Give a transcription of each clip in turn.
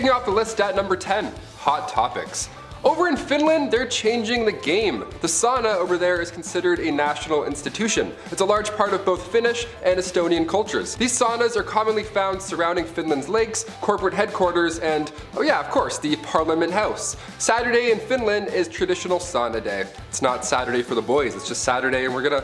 Kicking off the list at number 10, hot topics. Over in Finland, they're changing the game. The sauna over there is considered a national institution. It's a large part of both Finnish and Estonian cultures. These saunas are commonly found surrounding Finland's lakes, corporate headquarters, and, oh yeah, of course, the Parliament House. Saturday in Finland is traditional sauna day. It's not Saturday for the boys, it's just Saturday, and we're gonna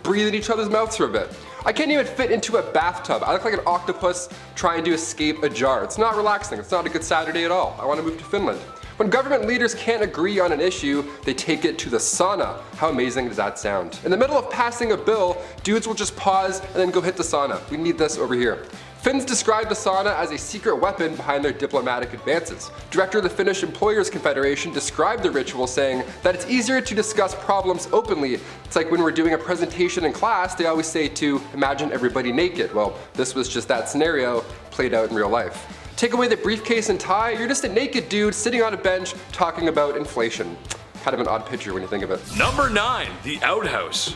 breathe in each other's mouths for a bit. I can't even fit into a bathtub. I look like an octopus trying to escape a jar. It's not relaxing. It's not a good Saturday at all. I want to move to Finland. When government leaders can't agree on an issue, they take it to the sauna. How amazing does that sound? In the middle of passing a bill, dudes will just pause and then go hit the sauna. We need this over here. Finns describe the sauna as a secret weapon behind their diplomatic advances. Director of the Finnish Employers Confederation described the ritual, saying that it's easier to discuss problems openly. It's like when we're doing a presentation in class, they always say to imagine everybody naked. Well, this was just that scenario played out in real life. Take away the briefcase and tie, you're just a naked dude sitting on a bench talking about inflation. Kind of an odd picture when you think of it. Number 9, the outhouse.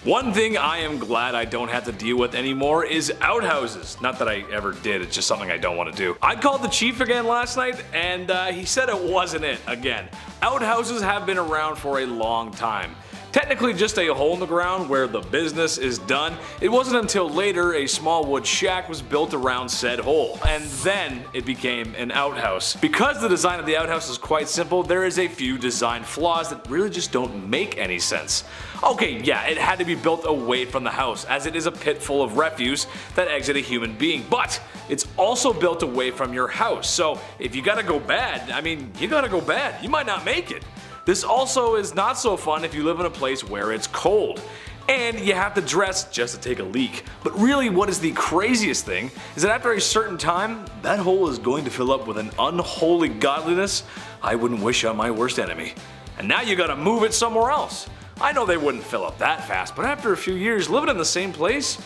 One thing I am glad I don't have to deal with anymore is outhouses. Not that I ever did, it's just something I don't want to do. I called the chief again last night and he said it wasn't it again. Outhouses have been around for a long time. Technically just a hole in the ground where the business is done. It wasn't until later a small wood shack was built around said hole, and then it became an outhouse. Because the design of the outhouse is quite simple, there is a few design flaws that really just don't make any sense. Okay, yeah, it had to be built away from the house, as it is a pit full of refuse that exit a human being, but it's also built away from your house, so if you gotta go bad, I mean, you gotta go bad. You might not make it. This also is not so fun if you live in a place where it's cold, and you have to dress just to take a leak. But really what is the craziest thing is that after a certain time, that hole is going to fill up with an unholy godliness I wouldn't wish on my worst enemy. And now you gotta move it somewhere else. I know they wouldn't fill up that fast, but after a few years living in the same place,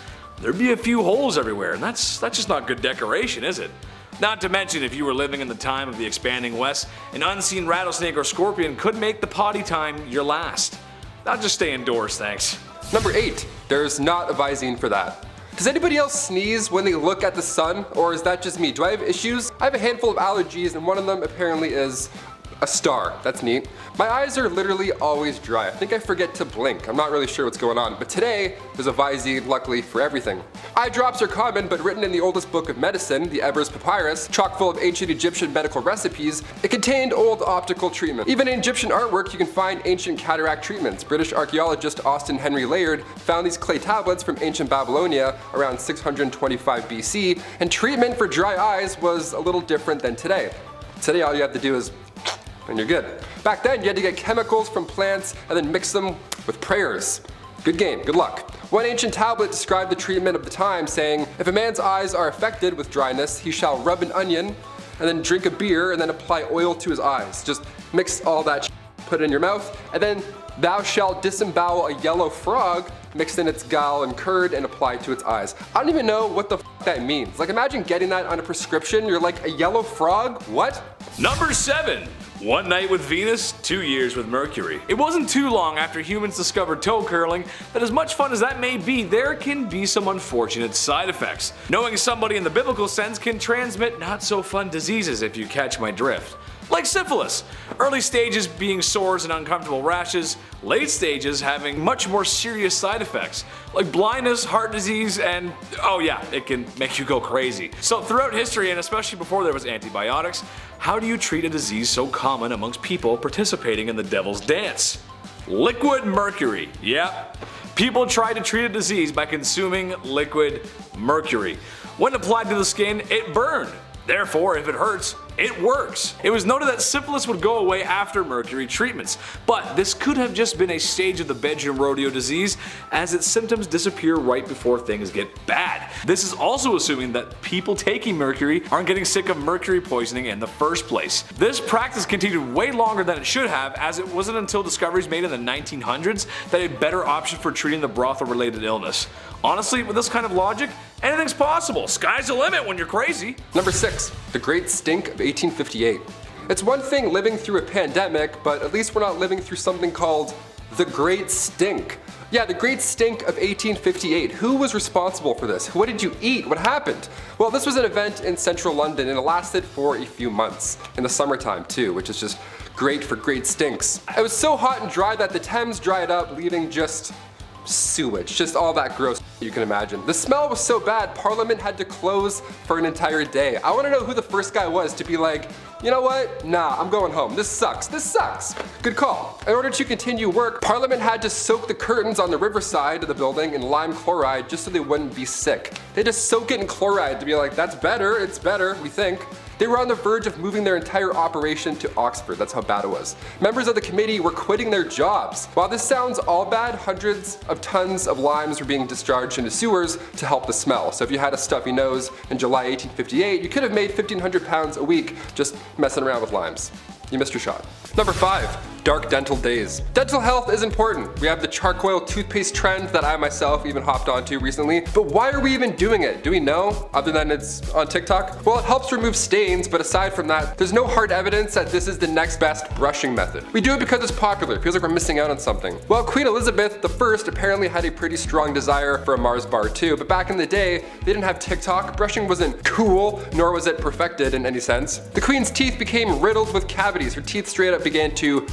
there'd be a few holes everywhere, and that's just not good decoration, is it? Not to mention, if you were living in the time of the expanding West, an unseen rattlesnake or scorpion could make the potty time your last. I'll just stay indoors, thanks. Number 8, there's not a Visine for that. Does anybody else sneeze when they look at the sun, or is that just me? Do I have issues? I have a handful of allergies, and one of them apparently is a star. That's neat. My eyes are literally always dry. I think I forget to blink. I'm not really sure what's going on, but today there's a Visine, luckily, for everything. Eye drops are common, but written in the oldest book of medicine, the Ebers Papyrus, chock full of ancient Egyptian medical recipes, it contained old optical treatment. Even in Egyptian artwork, you can find ancient cataract treatments. British archaeologist Austin Henry Layard found these clay tablets from ancient Babylonia around 625 BC, and treatment for dry eyes was a little different than today. Today all you have to do is and you're good. Back then, you had to get chemicals from plants and then mix them with prayers. Good game, good luck. One ancient tablet described the treatment of the time, saying, if a man's eyes are affected with dryness, he shall rub an onion and then drink a beer and then apply oil to his eyes. Just mix all that put it in your mouth, and then thou shalt disembowel a yellow frog, mixed in its gall and curd and applied to its eyes. I don't even know what the that means. Like, imagine getting that on a prescription. You're like, a yellow frog? What? Number 7. One night with Venus, 2 years with Mercury. It wasn't too long after humans discovered toe curling that, as much fun as that may be, there can be some unfortunate side effects. Knowing somebody in the biblical sense can transmit not so fun diseases, if you catch my drift. Like syphilis. Early stages being sores and uncomfortable rashes, late stages having much more serious side effects, like blindness, heart disease, and oh yeah, it can make you go crazy. So throughout history, and especially before there was antibiotics, how do you treat a disease so common amongst people participating in the devil's dance? Liquid mercury. Yep. People tried to treat a disease by consuming liquid mercury. When applied to the skin, it burned. Therefore, if it hurts, it works. It was noted that syphilis would go away after mercury treatments, but this could have just been a stage of the bedroom rodeo disease, as its symptoms disappear right before things get bad. This is also assuming that people taking mercury aren't getting sick of mercury poisoning in the first place. This practice continued way longer than it should have, as it wasn't until discoveries made in the 1900s that a better option for treating the brothel-related illness. Honestly, with this kind of logic, anything's possible. Sky's the limit when you're crazy. Number 6. The Great Stink of 1858. It's one thing living through a pandemic, but at least we're not living through something called The Great Stink. Yeah, the Great Stink of 1858. Who was responsible for this? What did you eat? What happened? Well, this was an event in central London and it lasted for a few months. In the summertime too, which is just great for great stinks. It was so hot and dry that the Thames dried up, leaving just sewage, just all that gross you can imagine. The smell was so bad, Parliament had to close for an entire day. I want to know who the first guy was to be like, you know what? Nah, I'm going home. This sucks. This sucks. Good call. In order to continue work, Parliament had to soak the curtains on the riverside of the building in lime chloride just so they wouldn't be sick. They had to soak it in chloride to be like, that's better, it's better, we think. They were on the verge of moving their entire operation to Oxford. That's how bad it was. Members of the committee were quitting their jobs. While this sounds all bad, hundreds of tons of limes were being discharged into sewers to help the smell. So if you had a stuffy nose in July 1858, you could have made £1,500 a week just messing around with limes. You missed your shot. Number 5. Dark dental days. Dental health is important. We have the charcoal toothpaste trend that I myself even hopped onto recently. But why are we even doing it? Do we know? Other than it's on TikTok? Well, it helps remove stains, but aside from that, there's no hard evidence that this is the next best brushing method. We do it because it's popular. It feels like we're missing out on something. Well, Queen Elizabeth I apparently had a pretty strong desire for a Mars bar too, but back in the day, they didn't have TikTok. Brushing wasn't cool, nor was it perfected in any sense. The Queen's teeth became riddled with cavities. Her teeth straight up began to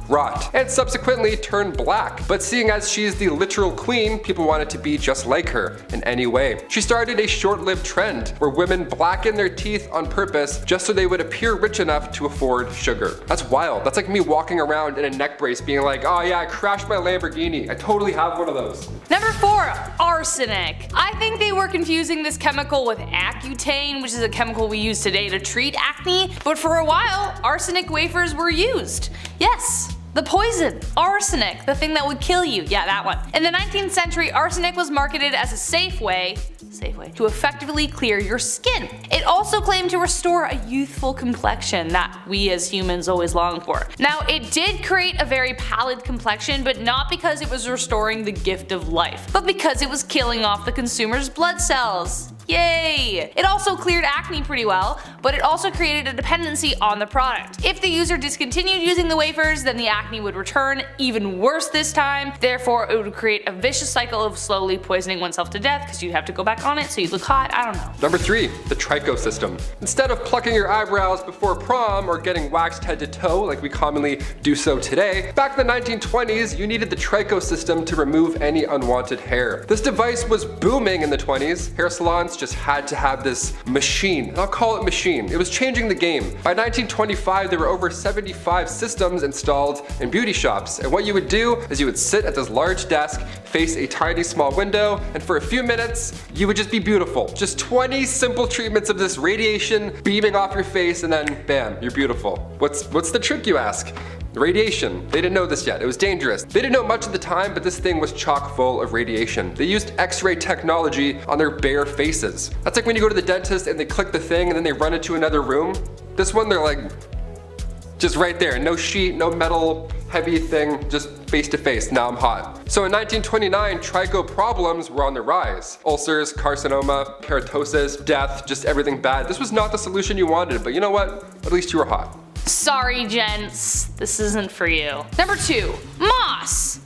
rot, and subsequently turned black. But seeing as she's the literal queen, people wanted to be just like her in any way. She started a short-lived trend where women blacken their teeth on purpose just so they would appear rich enough to afford sugar. That's wild. That's like me walking around in a neck brace being like, oh yeah, I crashed my Lamborghini. I totally have one of those. Number 4, arsenic. I think they were confusing this chemical with Accutane, which is a chemical we use today to treat acne, but for a while, arsenic wafers were used. Yes. The poison, arsenic, the thing that would kill you, yeah, that one. In the 19th century, arsenic was marketed as a safe way to effectively clear your skin. It also claimed to restore a youthful complexion that we as humans always long for. Now, it did create a very pallid complexion, but not because it was restoring the gift of life, but because it was killing off the consumer's blood cells. Yay! It also cleared acne pretty well, but it also created a dependency on the product. If the user discontinued using the wafers, then the acne would return, even worse this time. Therefore, it would create a vicious cycle of slowly poisoning oneself to death because you'd have to go back on it so you look hot. I don't know. Number 3, the tricho system. Instead of plucking your eyebrows before prom or getting waxed head to toe like we commonly do so today, back in the 1920s, you needed the tricho system to remove any unwanted hair. This device was booming in the 20s. Hair salons just had to have this machine. I'll call it machine. It was changing the game. By 1925, there were over 75 systems installed in beauty shops. And what you would do is you would sit at this large desk, face a tiny small window, and for a few minutes, you would just be beautiful. Just 20 simple treatments of this radiation beaming off your face, and then bam, you're beautiful. What's the trick, you ask? Radiation. They didn't know this yet. It was dangerous. They didn't know much at the time, but this thing was chock full of radiation. They used X-ray technology on their bare faces. That's like when you go to the dentist and they click the thing and then they run into another room. This one, they're like, just right there. No sheet, no metal, heavy thing, just face to face. Now I'm hot. So in 1929, tricho problems were on the rise. Ulcers, carcinoma, keratosis, death, just everything bad. This was not the solution you wanted, but you know what? At least you were hot. Sorry, gents, this isn't for you. Number 2, moss.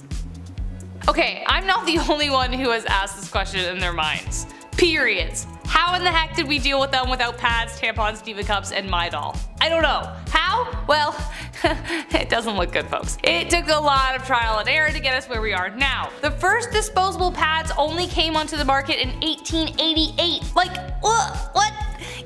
Okay, I'm not the only one who has asked this question in their minds. Periods. How in the heck did we deal with them without pads, tampons, Diva cups, and Midol? I don't know. How? Well, it doesn't look good, folks. It took a lot of trial and error to get us where we are now. The first disposable pads only came onto the market in 1888. Like, what?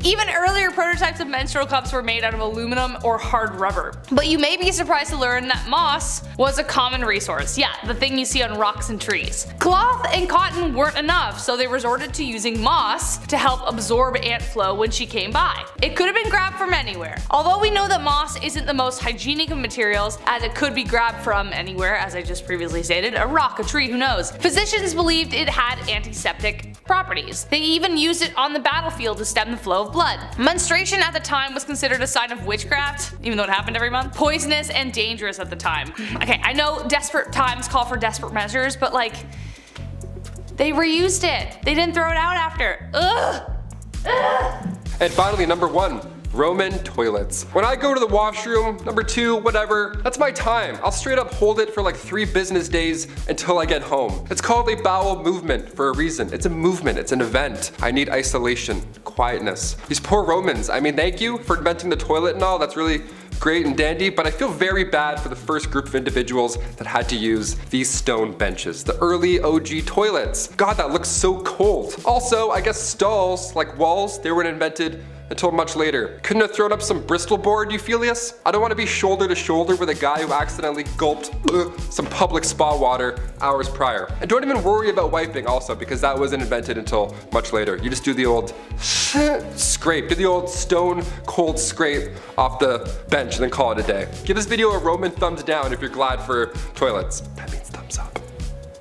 Even earlier prototypes of menstrual cups were made out of aluminum or hard rubber. But you may be surprised to learn that moss was a common resource. Yeah, the thing you see on rocks and trees. Cloth and cotton weren't enough, so they resorted to using moss to help absorb ant flow when she came by. It could have been grabbed from anywhere. Although we know that moss isn't the most hygienic of materials, as it could be grabbed from anywhere, as I just previously stated, a rock, a tree, who knows. Physicians believed it had antiseptic properties. They even used it on the battlefield to stem the flow of blood. Menstruation at the time was considered a sign of witchcraft, even though it happened every month. Poisonous and dangerous at the time. Okay, I know desperate times call for desperate measures, but like, they reused it. They didn't throw it out after. Ugh. And finally, number 1, Roman toilets. When I go to the washroom, number 2, whatever, that's my time. I'll straight up hold it for like 3 business days until I get home. It's called a bowel movement for a reason. It's a movement, it's an event. I need isolation, quietness. These poor Romans, I mean, thank you for inventing the toilet and all, that's really great and dandy, but I feel very bad for the first group of individuals that had to use these stone benches, the early OG toilets. God, that looks so cold. Also, I guess stalls, like walls, they weren't invented until much later. Couldn't have thrown up some Bristol board, Euphelius? I don't want to be shoulder to shoulder with a guy who accidentally gulped some public spa water hours prior. And don't even worry about wiping also, because that wasn't invented until much later. You just do the old scrape, do the old stone cold scrape off the bench and then call it a day. Give this video a Roman thumbs down if you're glad for toilets. That means thumbs up.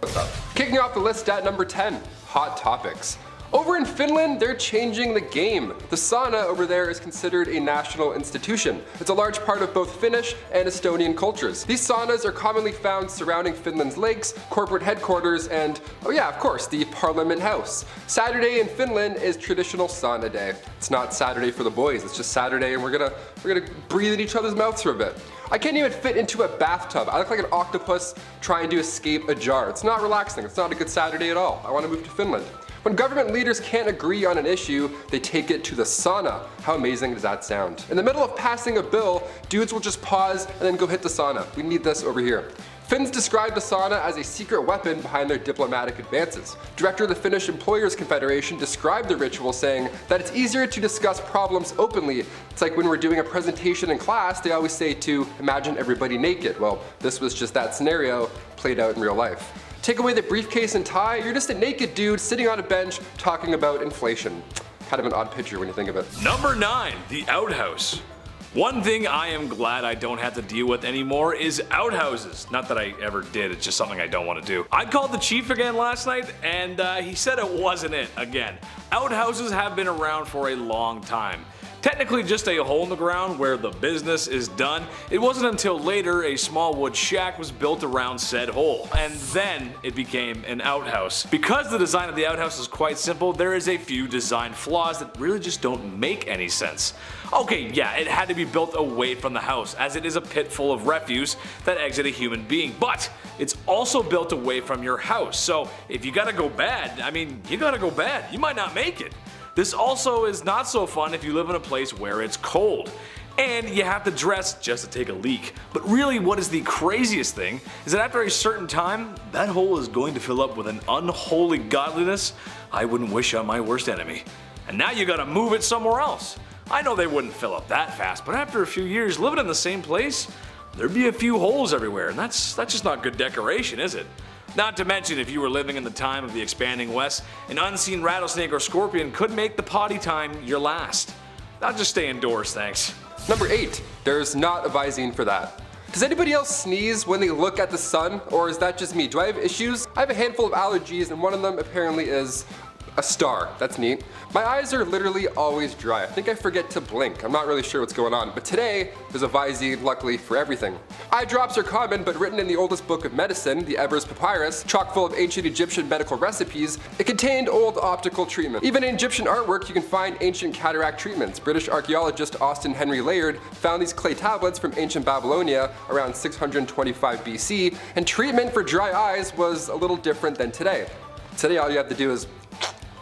What's up? Kicking off the list at number 10, hot topics. Over in Finland, they're changing the game. The sauna over there is considered a national institution. It's a large part of both Finnish and Estonian cultures. These saunas are commonly found surrounding Finland's lakes, corporate headquarters, and, oh yeah, of course, the Parliament House. Saturday in Finland is traditional sauna day. It's not Saturday for the boys, it's just Saturday and we're gonna breathe in each other's mouths for a bit. I can't even fit into a bathtub. I look like an octopus trying to escape a jar. It's not relaxing, it's not a good Saturday at all. I wanna move to Finland. When government leaders can't agree on an issue, they take it to the sauna. How amazing does that sound? In the middle of passing a bill, dudes will just pause and then go hit the sauna. We need this over here. Finns describe the sauna as a secret weapon behind their diplomatic advances. Director of the Finnish Employers Confederation described the ritual saying that it's easier to discuss problems openly. It's like when we're doing a presentation in class, they always say to imagine everybody naked. Well, this was just that scenario played out in real life. Take away the briefcase and tie, you're just a naked dude sitting on a bench talking about inflation. Kind of an odd picture when you think of it. Number 9, the outhouse. One thing I am glad I don't have to deal with anymore is outhouses. Not that I ever did, it's just something I don't want to do. I called the chief again last night and he said it wasn't it again. Outhouses have been around for a long time. Technically just a hole in the ground where the business is done. It wasn't until later a small wood shack was built around said hole, and then it became an outhouse. Because the design of the outhouse is quite simple, there is a few design flaws that really just don't make any sense. Okay, yeah, it had to be built away from the house, as it is a pit full of refuse that exit a human being, but it's also built away from your house, so if you gotta go bad, I mean, you gotta go bad. You might not make it. This also is not so fun if you live in a place where it's cold, and you have to dress just to take a leak. But really what is the craziest thing is that after a certain time, that hole is going to fill up with an unholy godliness I wouldn't wish on my worst enemy. And now you gotta move it somewhere else. I know they wouldn't fill up that fast, but after a few years living in the same place, there'd be a few holes everywhere, and that's just not good decoration, is it? Not to mention, if you were living in the time of the expanding West, an unseen rattlesnake or scorpion could make the potty time your last. I'll just stay indoors, thanks. Number 8, there's not a Visine for that. Does anybody else sneeze when they look at the sun, or is that just me? Do I have issues? I have a handful of allergies and one of them apparently is a star. That's neat. My eyes are literally always dry. I think I forget to blink. I'm not really sure what's going on, but today there's a Visine luckily for everything. Eye drops are common, but written in the oldest book of medicine, the Ebers Papyrus, chock full of ancient Egyptian medical recipes, it contained old optical treatment. Even in Egyptian artwork, you can find ancient cataract treatments. British archaeologist Austin Henry Layard found these clay tablets from ancient Babylonia around 625 BC, and treatment for dry eyes was a little different than today. Today all you have to do is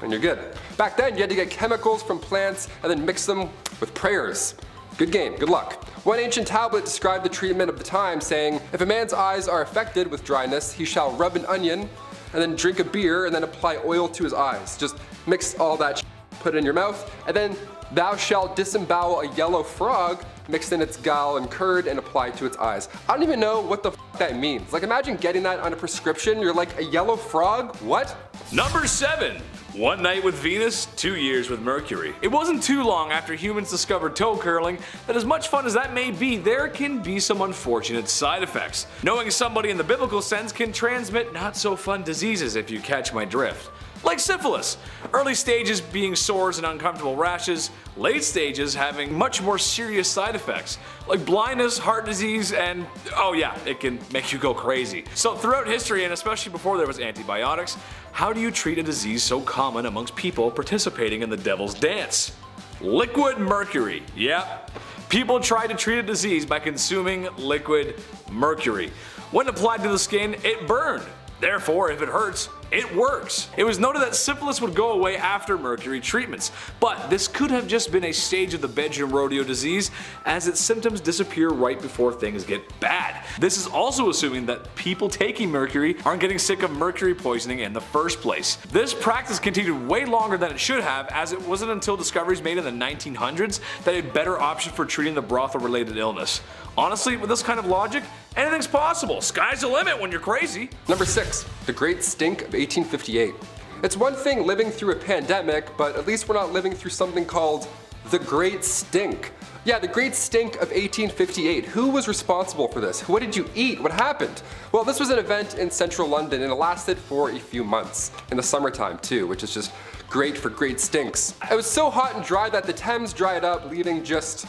and you're good. Back then you had to get chemicals from plants and then mix them with prayers. Good game, good luck. One ancient tablet described the treatment of the time saying, if a man's eyes are affected with dryness, he shall rub an onion and then drink a beer and then apply oil to his eyes. Just mix all that put it in your mouth, and then thou shalt disembowel a yellow frog mixed in its gall and curd and applied to its eyes. I don't even know what the that means. Like imagine getting that on a prescription, you're like, a yellow frog? What? Number 7. 1 night with Venus, 2 years with Mercury. It wasn't too long after humans discovered toe curling that as much fun as that may be, there can be some unfortunate side effects. Knowing somebody in the biblical sense can transmit not so fun diseases if you catch my drift. Like syphilis, early stages being sores and uncomfortable rashes, late stages having much more serious side effects, like blindness, heart disease, and oh yeah, it can make you go crazy. So throughout history, and especially before there was antibiotics, how do you treat a disease so common amongst people participating in the devil's dance? Liquid mercury. Yep. People tried to treat a disease by consuming liquid mercury. When applied to the skin, it burned. Therefore, if it hurts, it works. It was noted that syphilis would go away after mercury treatments, but this could have just been a stage of the bedroom rodeo disease, as its symptoms disappear right before things get bad. This is also assuming that people taking mercury aren't getting sick of mercury poisoning in the first place. This practice continued way longer than it should have, as it wasn't until discoveries made in the 1900s that a better option for treating the brothel-related illness. Honestly, with this kind of logic, anything's possible. Sky's the limit when you're crazy. Number 6. The Great Stink of 1858. It's one thing living through a pandemic, but at least we're not living through something called the Great Stink. Yeah, the Great Stink of 1858. Who was responsible for this? What did you eat? What happened? Well, this was an event in central London, and it lasted for a few months. In the summertime too, which is just great for great stinks. It was so hot and dry that the Thames dried up, leaving just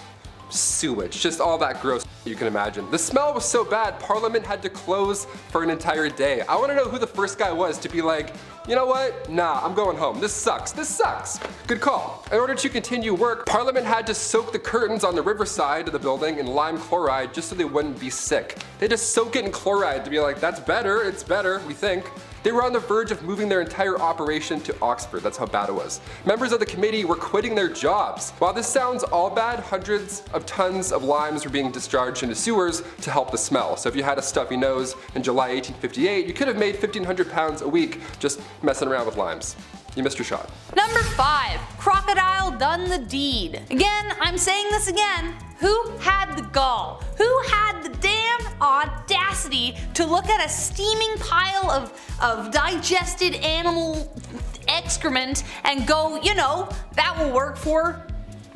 sewage, just all that gross you can imagine. The smell was so bad, Parliament had to close for an entire day. I want to know who the first guy was to be like, you know what? Nah, I'm going home. This sucks. This sucks. Good call. In order to continue work, Parliament had to soak the curtains on the riverside of the building in lime chloride just so they wouldn't be sick. They just soak it in chloride to be like, that's better, it's better, we think. They were on the verge of moving their entire operation to Oxford. That's how bad it was. Members of the committee were quitting their jobs. While this sounds all bad, hundreds of tons of limes were being discharged into sewers to help the smell. So if you had a stuffy nose in July 1858, you could have made 1,500 pounds a week just messing around with limes. You missed your shot. Number 5. Crocodile done the deed. Again, I'm saying this again. Who had the gall? Who had the damn audacity to look at a steaming pile of digested animal excrement and go, you know, that will work for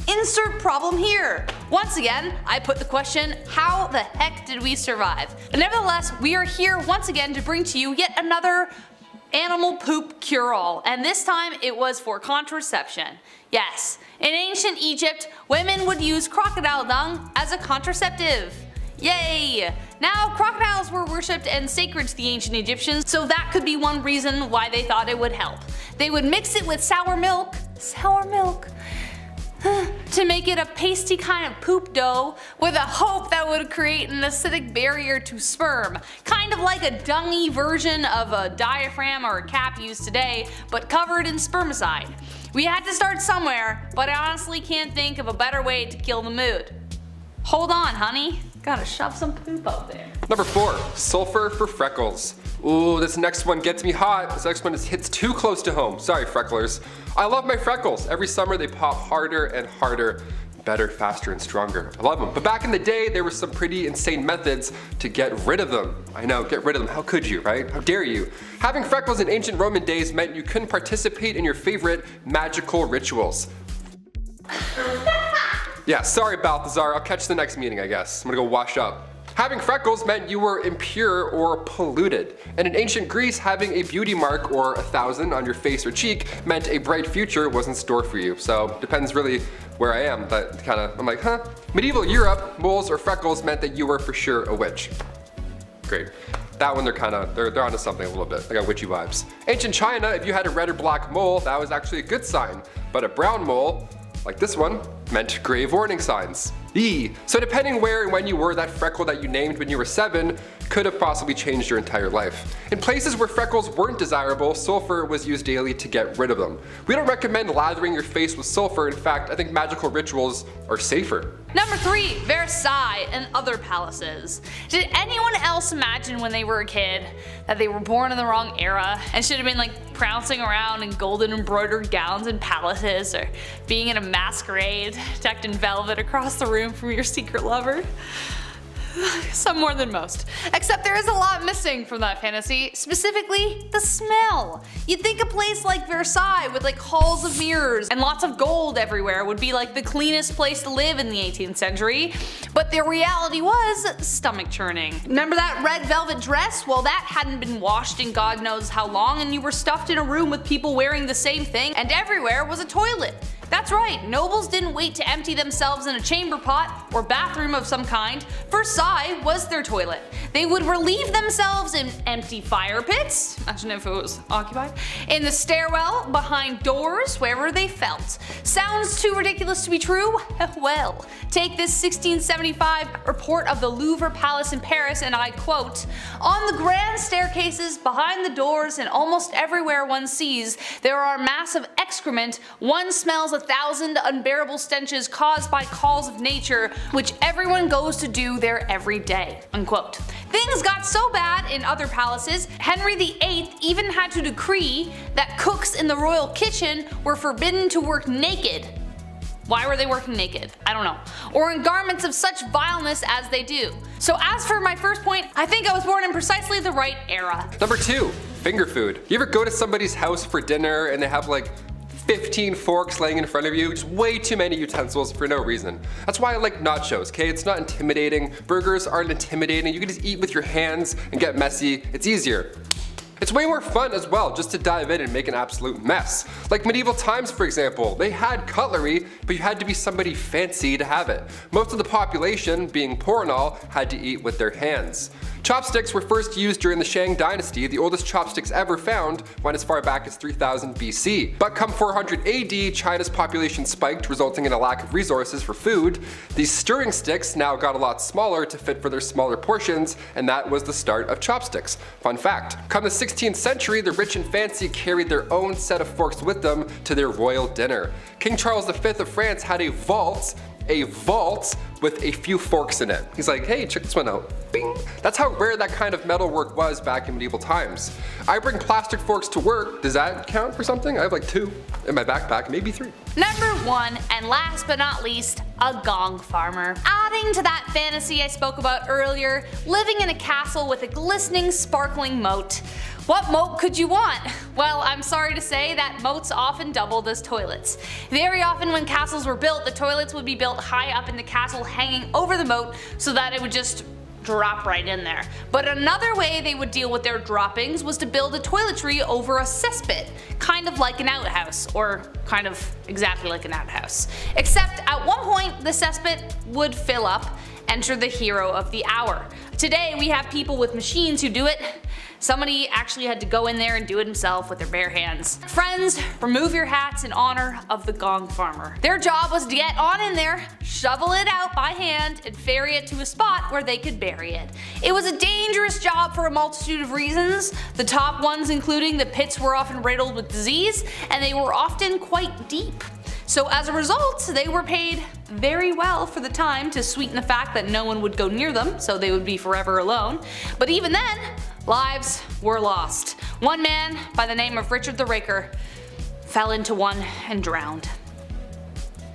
insert problem here. Once again, I put the question, how the heck did we survive? But nevertheless, we are here once again to bring to you yet another animal poop cure-all, and this time it was for contraception. Yes, in ancient Egypt, women would use crocodile dung as a contraceptive. Yay! Now, crocodiles were worshipped and sacred to the ancient Egyptians, so that could be one reason why they thought it would help. They would mix it with sour milk, to make it a pasty kind of poop dough with a hope that would create an acidic barrier to sperm. Kind of like a dungy version of a diaphragm or a cap used today, but covered in spermicide. We had to start somewhere, but I honestly can't think of a better way to kill the mood. Hold on, honey. Gotta shove some poop out there. Number 4. Sulfur for freckles. Ooh, this next one gets me hot. This next one hits too close to home. Sorry, frecklers. I love my freckles. Every summer they pop harder and harder. Better, faster, and stronger. I love them. But back in the day, there were some pretty insane methods to get rid of them. I know, get rid of them. How could you, right? How dare you? Having freckles in ancient Roman days meant you couldn't participate in your favorite magical rituals. Yeah, sorry, Balthazar. I'll catch the next meeting, I guess. I'm gonna go wash up. Having freckles meant you were impure or polluted. And in ancient Greece, having a beauty mark or 1,000 on your face or cheek meant a bright future was in store for you. So depends really where I am. But I'm like, huh? Medieval Europe, moles or freckles meant that you were for sure a witch. Great. That one they're onto something a little bit. They got witchy vibes. Ancient China, if you had a red or black mole, that was actually a good sign. But a brown mole, like this one, meant grave warning signs. Eee. So depending where and when you were, that freckle that you named when you were 7 could have possibly changed your entire life. In places where freckles weren't desirable, sulfur was used daily to get rid of them. We don't recommend lathering your face with sulfur. In fact, I think magical rituals are safer. Number 3, Versailles and other palaces. Did anyone else imagine when they were a kid that they were born in the wrong era and should have been like prancing around in golden embroidered gowns in palaces, or being in a masquerade decked in velvet across the room from your secret lover? Some more than most. Except there is a lot missing from that fantasy, specifically the smell. You'd think a place like Versailles with like halls of mirrors and lots of gold everywhere would be like the cleanest place to live in the 18th century, but the reality was stomach churning. Remember that red velvet dress? Well, that hadn't been washed in God knows how long, and you were stuffed in a room with people wearing the same thing, and everywhere was a toilet. That's right, nobles didn't wait to empty themselves in a chamber pot or bathroom of some kind. Versailles was their toilet. They would relieve themselves in empty fire pits, imagine if it was occupied, in the stairwell, behind doors, wherever they felt. Sounds too ridiculous to be true? Well, take this 1675 report of the Louvre Palace in Paris, and I quote, "On the grand staircases, behind the doors, and almost everywhere one sees, there are masses of excrement. One smells 1,000 unbearable stenches caused by calls of nature, which everyone goes to do there every day." Unquote. Things got so bad in other palaces, Henry VIII even had to decree that cooks in the royal kitchen were forbidden to work naked. Why were they working naked? I don't know. Or in garments of such vileness as they do. So as for my first point, I think I was born in precisely the right era. Number 2, finger food. You ever go to somebody's house for dinner and they have like 15 forks laying in front of you, just way too many utensils for no reason. That's why I like nachos, okay? It's not intimidating. Burgers aren't intimidating. You can just eat with your hands and get messy. It's easier. It's way more fun as well just to dive in and make an absolute mess. Like medieval times, for example, they had cutlery, but you had to be somebody fancy to have it. Most of the population, being poor and all, had to eat with their hands. Chopsticks were first used during the Shang dynasty. The oldest chopsticks ever found went as far back as 3000 BC. But come 400 AD, China's population spiked, resulting in a lack of resources for food. These stirring sticks now got a lot smaller to fit for their smaller portions, and that was the start of chopsticks. Fun fact, come the 16th century, the rich and fancy carried their own set of forks with them to their royal dinner. King Charles V of France had a vault with a few forks in it. He's like, hey, check this one out. Bing. That's how rare that kind of metalwork was back in medieval times. I bring plastic forks to work. Does that count for something? I have like 2 in my backpack, maybe 3. Number 1, and last but not least, a gong farmer. Adding to that fantasy I spoke about earlier, living in a castle with a glistening, sparkling moat. What moat could you want? Well, I'm sorry to say that moats often doubled as toilets. Very often when castles were built, the toilets would be built high up in the castle, hanging over the moat so that it would just drop right in there. But another way they would deal with their droppings was to build a toiletry over a cesspit, kind of like an outhouse, or kind of exactly like an outhouse. Except at one point the cesspit would fill up. Enter the hero of the hour. Today we have people with machines who do it. Somebody actually had to go in there and do it himself with their bare hands. Friends, remove your hats in honor of the gong farmer. Their job was to get on in there, shovel it out by hand, and ferry it to a spot where they could bury it. It was a dangerous job for a multitude of reasons, the top ones including the pits were often riddled with disease, and they were often quite deep. So as a result, they were paid very well for the time to sweeten the fact that no one would go near them, so they would be forever alone. But even then, lives were lost. One man by the name of Richard the Raker fell into one and drowned.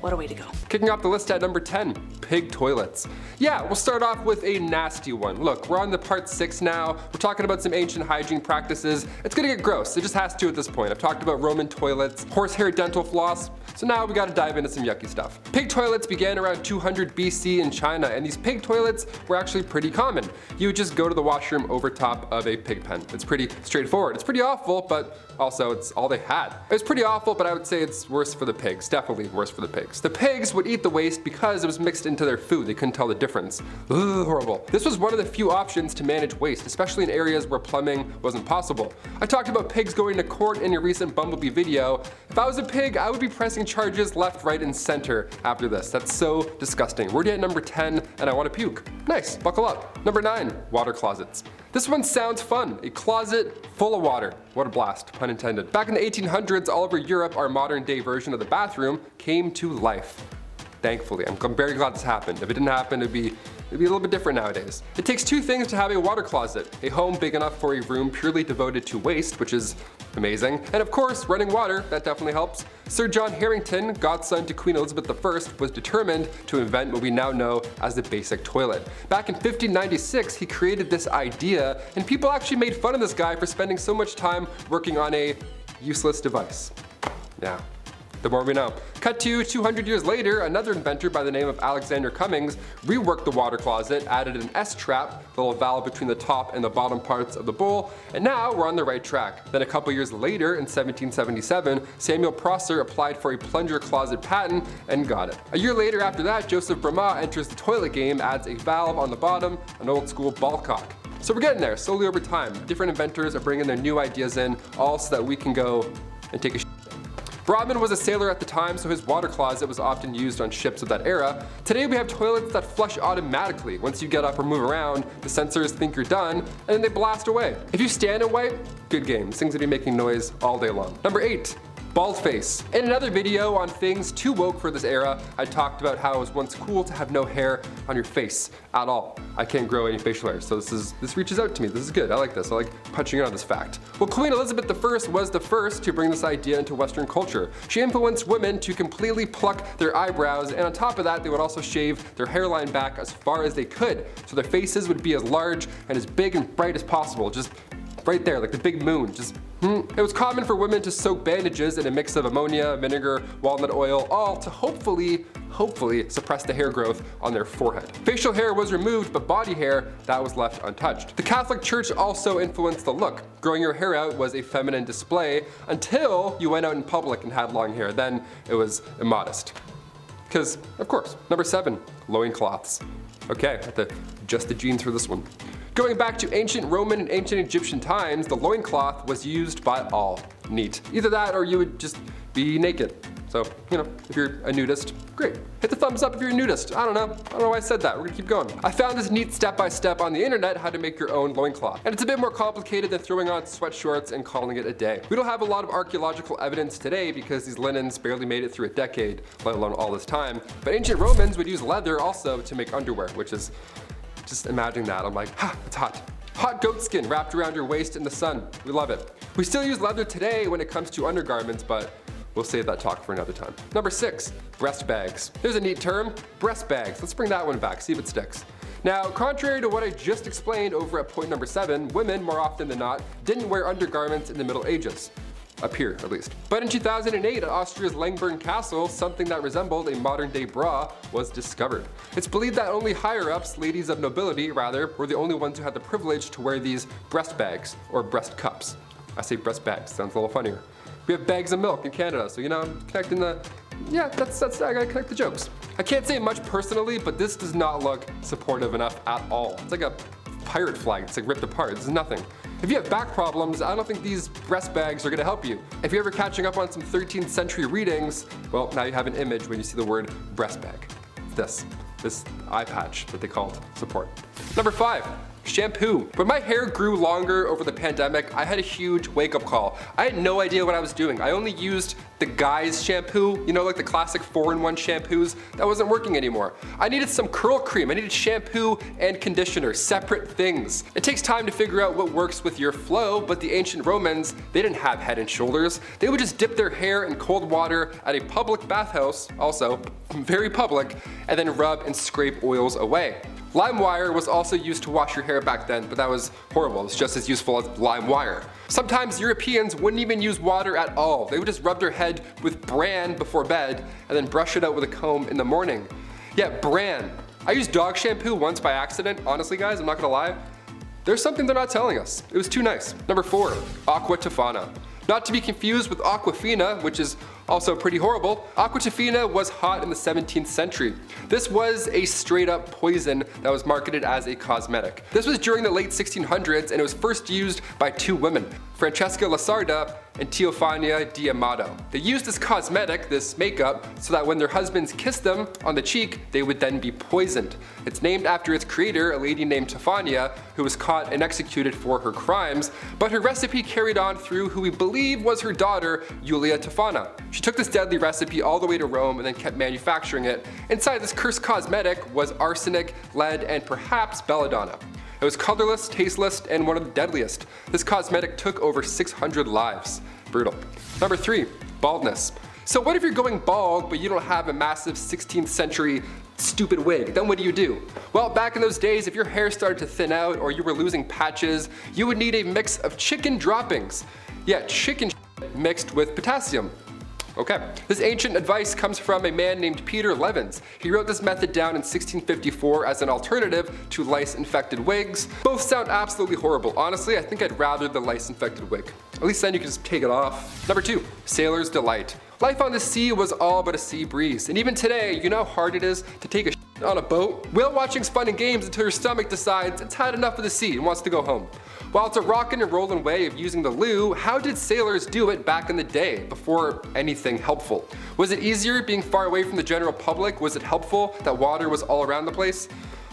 What a way to go. Kicking off the list at number 10, pig toilets. Yeah, we'll start off with a nasty one. Look, we're on the part 6 now. We're talking about some ancient hygiene practices. It's gonna get gross, it just has to at this point. I've talked about Roman toilets, horsehair dental floss, so now we gotta dive into some yucky stuff. Pig toilets began around 200 BC in China, and these pig toilets were actually pretty common. You would just go to the washroom over top of a pig pen. It's pretty straightforward. It's pretty awful, but also it's all they had. It was pretty awful, but I would say it's worse for the pigs, definitely worse for the pigs. The pigs would eat the waste because it was mixed into their food. They couldn't tell the difference. Ugh, horrible. This was one of the few options to manage waste, especially in areas where plumbing wasn't possible. I talked about pigs going to court in a recent Bumblebee video. If I was a pig, I would be pressing charges left, right, and center after this. That's so disgusting. We're at number 10, and I want to puke. Nice, buckle up. Number 9, water closets. This one sounds fun. A closet full of water. What a blast, pun intended. Back in the 1800s, all over Europe, our modern day version of the bathroom came to life. Thankfully, I'm very glad this happened. If it didn't happen, it'd be a little bit different nowadays. It takes 2 things to have a water closet. A home big enough for a room purely devoted to waste, which is amazing. And of course, running water, that definitely helps. Sir John Harington, godson to Queen Elizabeth I, was determined to invent what we now know as the basic toilet. Back in 1596, he created this idea, and people actually made fun of this guy for spending so much time working on a useless device. Yeah. The more we know. Cut to 200 years later, another inventor by the name of Alexander Cummings reworked the water closet, added an S-trap, the little valve between the top and the bottom parts of the bowl, and now we're on the right track. Then a couple years later, in 1777, Samuel Prosser applied for a plunger closet patent and got it. A year later after that, Joseph Brahma enters the toilet game, adds a valve on the bottom, an old school ball cock. So we're getting there, slowly over time. Different inventors are bringing their new ideas in, all so that we can go and take a shit. Brahman was a sailor at the time, so his water closet was often used on ships of that era. Today we have toilets that flush automatically. Once you get up or move around, the sensors think you're done, and then they blast away. If you stand and wipe, good game. Things will be making noise all day long. Number 8. Bald face. In another video on things too woke for this era, I talked about how it was once cool to have no hair on your face at all. I can't grow any facial hair, so this reaches out to me. This is good. I like this. I like punching in on this fact. Well, Queen Elizabeth I was the first to bring this idea into Western culture. She influenced women to completely pluck their eyebrows, and on top of that, they would also shave their hairline back as far as they could, so their faces would be as large and as big and bright as possible. Just right there, like the big moon. It was common for women to soak bandages in a mix of ammonia, vinegar, walnut oil, all to hopefully suppress the hair growth on their forehead. Facial hair was removed, but body hair, that was left untouched. The Catholic Church also influenced the look. Growing your hair out was a feminine display until you went out in public and had long hair. Then it was immodest. Because, of course. Number 7, loincloths. Okay, I have to adjust the jeans for this one. Going back to ancient Roman and ancient Egyptian times, the loincloth was used by all. Neat. Either that or you would just be naked. So, if you're a nudist, great. Hit the thumbs up if you're a nudist. I don't know why I said that. We're gonna keep going. I found this neat step-by-step on the internet how to make your own loincloth. And it's a bit more complicated than throwing on sweatshorts and calling it a day. We don't have a lot of archaeological evidence today because these linens barely made it through a decade, let alone all this time. But ancient Romans would use leather also to make underwear, which is, just imagining that, I'm like, it's hot. Hot goat skin wrapped around your waist in the sun. We love it. We still use leather today when it comes to undergarments, but we'll save that talk for another time. Number 6, breast bags. There's a neat term, breast bags. Let's bring that one back, see if it sticks. Now, contrary to what I just explained over at point number 7, women, more often than not, didn't wear undergarments in the Middle Ages. Up here, at least. But in 2008, at Austria's Langborn Castle, something that resembled a modern-day bra was discovered. It's believed that only higher-ups, ladies of nobility rather, were the only ones who had the privilege to wear these breast bags, or breast cups. I say breast bags, sounds a little funnier. We have bags of milk in Canada, so I'm connecting the, I gotta connect the jokes. I can't say much personally, but this does not look supportive enough at all. It's like a pirate flag, it's like ripped apart, this is nothing. If you have back problems, I don't think these breast bags are gonna help you. If you're ever catching up on some 13th century readings, well, now you have an image when you see the word breast bag. It's this eye patch that they called support. Number 5, shampoo. When my hair grew longer over the pandemic, I had a huge wake-up call. I had no idea what I was doing. I only used the Guy's shampoo, like the classic 4-in-1 shampoos. That wasn't working anymore. I needed some curl cream. I needed shampoo and conditioner, separate things. It takes time to figure out what works with your flow, but the ancient Romans, they didn't have Head and Shoulders. They would just dip their hair in cold water at a public bathhouse, also very public, and then rub and scrape oils away. Lime wire was also used to wash your hair back then, but that was horrible. It's just as useful as lime wire. Sometimes Europeans wouldn't even use water at all. They would just rub their head with bran before bed and then brush it out with a comb in the morning. Yeah, bran. I used dog shampoo once by accident. Honestly, guys, I'm not gonna lie. There's something they're not telling us. It was too nice. Number 4, aqua tofana. Not to be confused with Aquafina, which is also pretty horrible. Aqua tofana was hot in the 17th century. This was a straight up poison that was marketed as a cosmetic. This was during the late 1600s and it was first used by 2 women, Francesca Lasarda and Teofania di Amato. They used this cosmetic, this makeup, so that when their husbands kissed them on the cheek, they would then be poisoned. It's named after its creator, a lady named Tofania, who was caught and executed for her crimes, but her recipe carried on through who we believe was her daughter, Julia Tofana. She took this deadly recipe all the way to Rome and then kept manufacturing it. Inside this cursed cosmetic was arsenic, lead, and perhaps belladonna. It was colorless, tasteless, and one of the deadliest. This cosmetic took over 600 lives. Brutal. Number 3, baldness. So what if you're going bald, but you don't have a massive 16th century stupid wig? Then what do? Well, back in those days, if your hair started to thin out or you were losing patches, you would need a mix of chicken droppings. Yeah, chicken mixed with potassium. Okay. This ancient advice comes from a man named Peter Levens. He wrote this method down in 1654 as an alternative to lice-infected wigs. Both sound absolutely horrible. Honestly, I think I'd rather the lice-infected wig. At least then you can just take it off. Number 2, sailor's delight. Life on the sea was all but a sea breeze, and even today, you know how hard it is to take a shit on a boat? Whale watching's fun and games until your stomach decides it's had enough of the sea and wants to go home. While it's a rockin' and rollin' way of using the loo, how did sailors do it back in the day, before anything helpful? Was it easier being far away from the general public? Was it helpful that water was all around the place?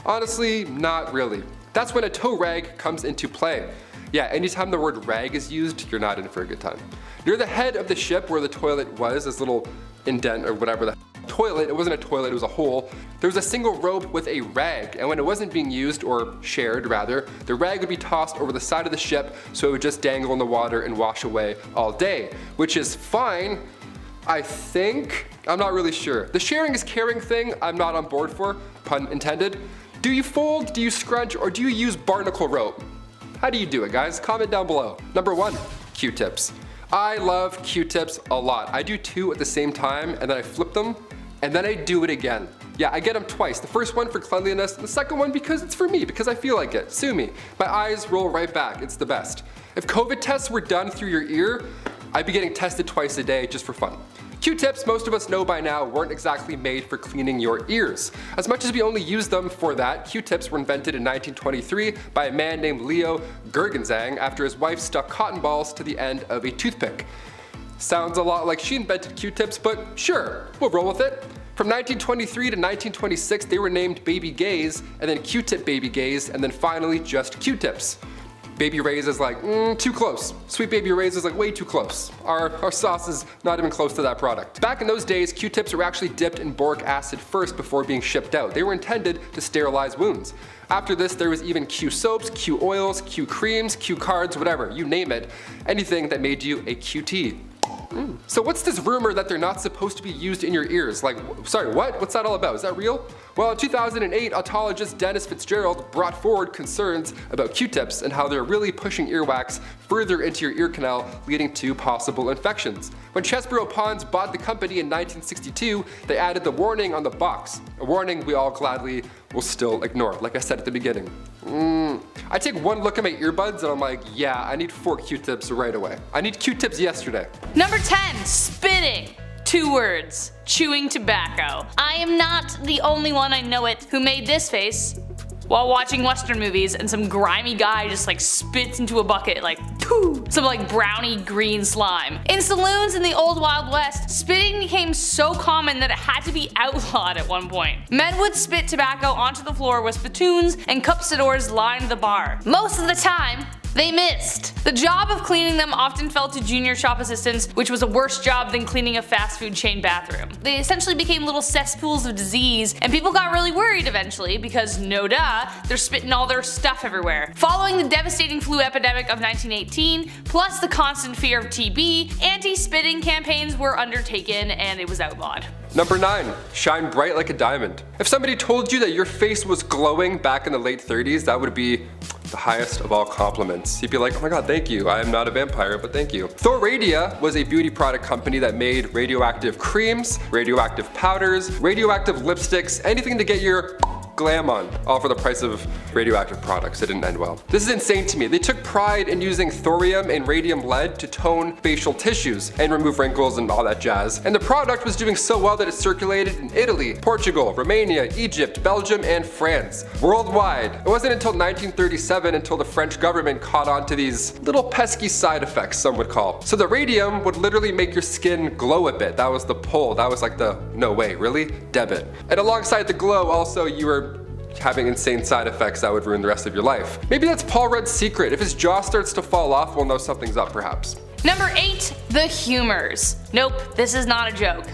Honestly, not really. That's when a tow rag comes into play. Yeah, anytime the word rag is used, you're not in for a good time. Near the head of the ship where the toilet was, this little indent or whatever the toilet, it wasn't a toilet, it was a hole, there was a single rope with a rag, and when it wasn't being used, or shared rather, the rag would be tossed over the side of the ship so it would just dangle in the water and wash away all day, which is fine, I think. I'm not really sure. The sharing is caring thing, I'm not on board for, pun intended. Do you fold, do you scrunch, or do you use barnacle rope? How do you do it, guys? Comment down below. Number 1, Q-tips. I love Q-tips a lot. I do 2 at the same time, and then I flip them, and then I do it again. Yeah, I get them twice. The first one for cleanliness, and the second one because it's for me, because I feel like it. Sue me. My eyes roll right back. It's the best. If COVID tests were done through your ear, I'd be getting tested twice a day just for fun. Q-tips, most of us know by now, weren't exactly made for cleaning your ears. As much as we only use them for that, Q-tips were invented in 1923 by a man named Leo Gergenzang after his wife stuck cotton balls to the end of a toothpick. Sounds a lot like she invented Q-tips, but sure, we'll roll with it. From 1923 to 1926, they were named Baby Gays, and then Q-tip Baby Gays, and then finally just Q-tips. Baby Ray's is like, too close. Sweet Baby Ray's is like way too close. Our sauce is not even close to that product. Back in those days, Q-tips were actually dipped in boric acid first before being shipped out. They were intended to sterilize wounds. After this, there was even Q soaps, Q oils, Q creams, Q cards, whatever, you name it. Anything that made you a QT. So what's this rumor that they're not supposed to be used in your ears? Like, sorry, what? What's that all about? Is that real? Well, in 2008, otologist Dennis Fitzgerald brought forward concerns about Q-tips and how they're really pushing earwax further into your ear canal, leading to possible infections. When Chesbrough Ponds bought the company in 1962, they added the warning on the box, a warning we all gladly will still ignore, like I said at the beginning. I take one look at my earbuds and I'm like, yeah, I need 4 Q-tips right away. I need Q-tips yesterday. Number 10, spitting. 2 words, chewing tobacco. I am not the only one, I know it, who made this face while watching Western movies and some grimy guy just like spits into a bucket like poo, some like browny green slime. In saloons in the old Wild West, spitting became so common that it had to be outlawed at one point. Men would spit tobacco onto the floor with spittoons and cupsidors lined the bar. Most of the time, they missed. The job of cleaning them often fell to junior shop assistants, which was a worse job than cleaning a fast food chain bathroom. They essentially became little cesspools of disease, and people got really worried eventually because, no duh, they're spitting all their stuff everywhere. Following the devastating flu epidemic of 1918, plus the constant fear of TB, anti-spitting campaigns were undertaken and it was outlawed. Number 9, shine bright like a diamond. If somebody told you that your face was glowing back in the late 30s, that would be the highest of all compliments. You'd be like, oh my god, thank you. I am not a vampire, but thank you. Thoradia was a beauty product company that made radioactive creams, radioactive powders, radioactive lipsticks, anything to get your glam on, all for the price of radioactive products. It didn't end well. This is insane to me. They took pride in using thorium and radium lead to tone facial tissues and remove wrinkles and all that jazz. And the product was doing so well that it circulated in Italy, Portugal, Romania, Egypt, Belgium, and France. Worldwide. It wasn't until 1937 until the French government caught on to these little pesky side effects, some would call. So the radium would literally make your skin glow a bit. That was the pull. That was like the, no way, really? Debit. And alongside the glow, also you were having insane side effects that would ruin the rest of your life. Maybe that's Paul Rudd's secret. If his jaw starts to fall off, we'll know something's up perhaps. Number 8, the humors. Nope, this is not a joke.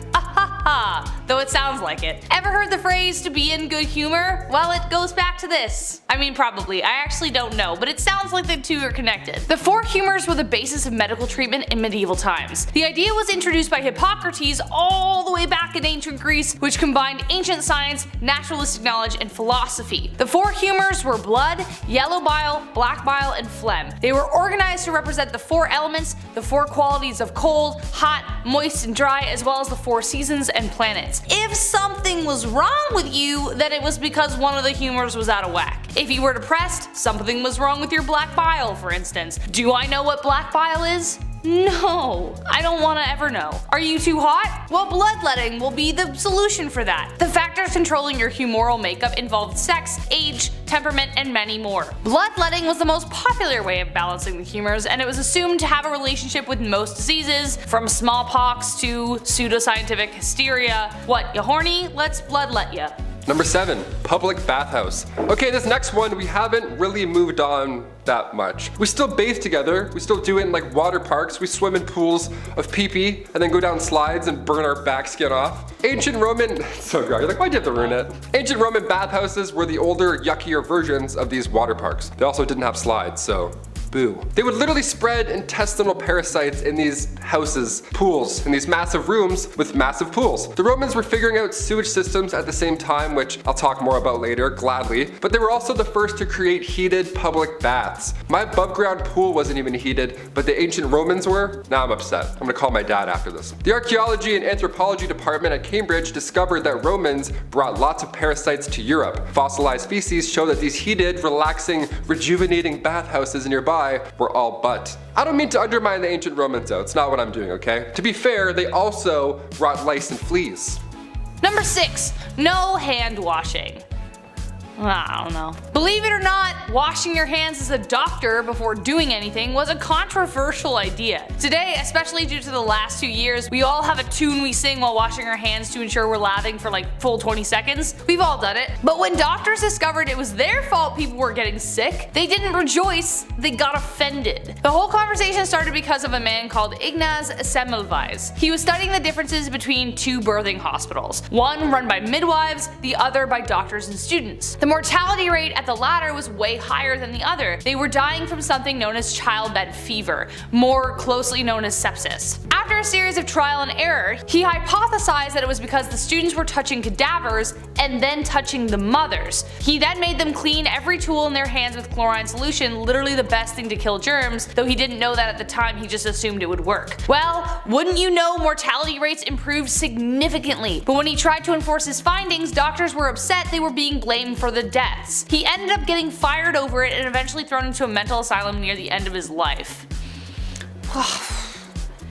Though it sounds like it. Ever heard the phrase to be in good humor? Well, it goes back to this. I mean, probably. I actually don't know, but it sounds like the two are connected. The 4 humors were the basis of medical treatment in medieval times. The idea was introduced by Hippocrates all the way back in ancient Greece, which combined ancient science, naturalistic knowledge, and philosophy. The 4 humors were blood, yellow bile, black bile, and phlegm. They were organized to represent the 4 elements, the 4 qualities of cold, hot, moist and dry, as well as the 4 seasons and planets. If something was wrong with you, then it was because one of the humors was out of whack. If you were depressed, something was wrong with your black bile, for instance. Do I know what black bile is? No, I don't want to ever know. Are you too hot? Well, bloodletting will be the solution for that. The factors controlling your humoral makeup involved sex, age, temperament, and many more. Bloodletting was the most popular way of balancing the humors, and it was assumed to have a relationship with most diseases, from smallpox to pseudoscientific hysteria. What, you horny? Let's bloodlet ya. Number 7, public bathhouse. Okay, this next one we haven't really moved on that much. We still bathe together, we still do it in like water parks, we swim in pools of pee-pee and then go down slides and burn our back skin off. Ancient Roman, so good, you're like, why'd you have to ruin it? Ancient Roman bathhouses were the older, yuckier versions of these water parks. They also didn't have slides, so boo. They would literally spread intestinal parasites in these houses, pools, in these massive rooms with massive pools. The Romans were figuring out sewage systems at the same time, which I'll talk more about later, gladly, but they were also the first to create heated public baths. My above ground pool wasn't even heated, but the ancient Romans were. Now I'm upset. I'm gonna call my dad after this. The archaeology and anthropology department at Cambridge discovered that Romans brought lots of parasites to Europe. Fossilized feces show that these heated, relaxing, rejuvenating bathhouses nearby were all but. I don't mean to undermine the ancient Romans though, it's not what I'm doing, okay? To be fair, they also brought lice and fleas. Number 6, no hand washing. I don't know. Believe it or not, washing your hands as a doctor before doing anything was a controversial idea. Today, especially due to the last 2 years, we all have a tune we sing while washing our hands to ensure we're lathering for like full 20 seconds. We've all done it. But when doctors discovered it was their fault people were getting sick, they didn't rejoice, they got offended. The whole conversation started because of a man called Ignaz Semmelweis. He was studying the differences between 2 birthing hospitals, one run by midwives, the other by doctors and students. The mortality rate at the latter was way higher than the other. They were dying from something known as childbed fever, more closely known as sepsis. After a series of trial and error, he hypothesized that it was because the students were touching cadavers and then touching the mothers. He then made them clean every tool in their hands with chlorine solution, literally the best thing to kill germs, though he didn't know that at the time, he just assumed it would work. Well, wouldn't you know, mortality rates improved significantly, but when he tried to enforce his findings, doctors were upset they were being blamed for the deaths. He ended up getting fired over it and eventually thrown into a mental asylum near the end of his life.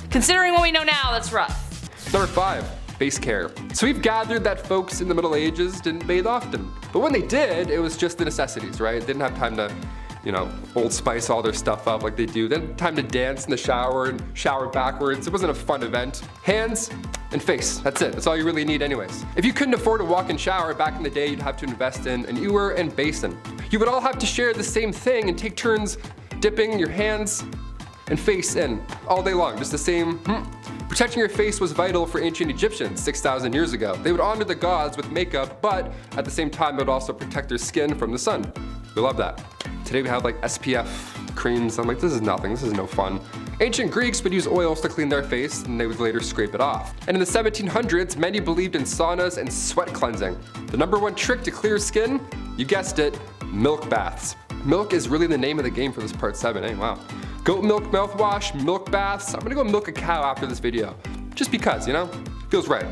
Considering what we know now, that's rough. Number 5, face care. So we've gathered that folks in the Middle Ages didn't bathe often. But when they did, it was just the necessities, right? They didn't have time to, Old Spice all their stuff up like they do. They didn't have time to dance in the shower and shower backwards. It wasn't a fun event. Hands and face, that's it. That's all you really need anyways. If you couldn't afford a walk-in shower back in the day, you'd have to invest in an ewer and basin. You would all have to share the same thing and take turns dipping your hands and face in all day long, just the same. Protecting your face was vital for ancient Egyptians 6,000 years ago. They would honor the gods with makeup, but at the same time, it would also protect their skin from the sun. We love that. Today we have like SPF creams. I'm like, this is nothing, this is no fun. Ancient Greeks would use oils to clean their face and they would later scrape it off. And in the 1700s, many believed in saunas and sweat cleansing. The number 1 trick to clear skin, you guessed it, milk baths. Milk is really the name of the game for this part 7, eh? Wow. Goat milk mouthwash, milk baths. I'm gonna go milk a cow after this video. Just because, feels right.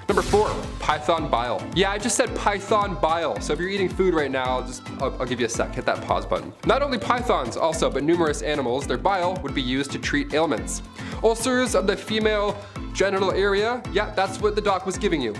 Number 4, python bile. Yeah, I just said python bile. So if you're eating food right now, I'll give you a sec, hit that pause button. Not only pythons also, but numerous animals, their bile would be used to treat ailments. Ulcers of the female genital area, yeah, that's what the doc was giving you.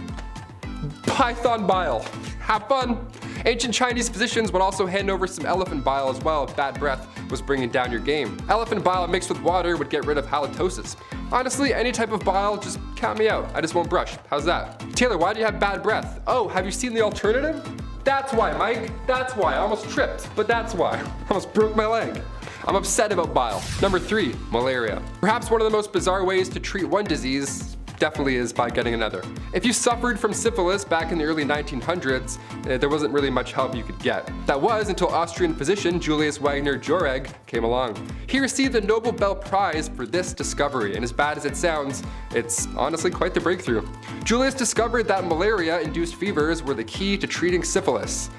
Python bile. Have fun. Ancient Chinese physicians would also hand over some elephant bile as well if bad breath was bringing down your game. Elephant bile mixed with water would get rid of halitosis. Honestly, any type of bile, just count me out. I just won't brush. How's that? Taylor, why do you have bad breath? Oh, have you seen the alternative? That's why, Mike. That's why. I almost tripped, but that's why. I almost broke my leg. I'm upset about bile. Number 3, malaria. Perhaps one of the most bizarre ways to treat one disease definitely is by getting another. If you suffered from syphilis back in the early 1900s, there wasn't really much help you could get. That was until Austrian physician Julius Wagner Jauregg came along. He received the Nobel Prize for this discovery, and as bad as it sounds, it's honestly quite the breakthrough. Julius discovered that malaria-induced fevers were the key to treating syphilis.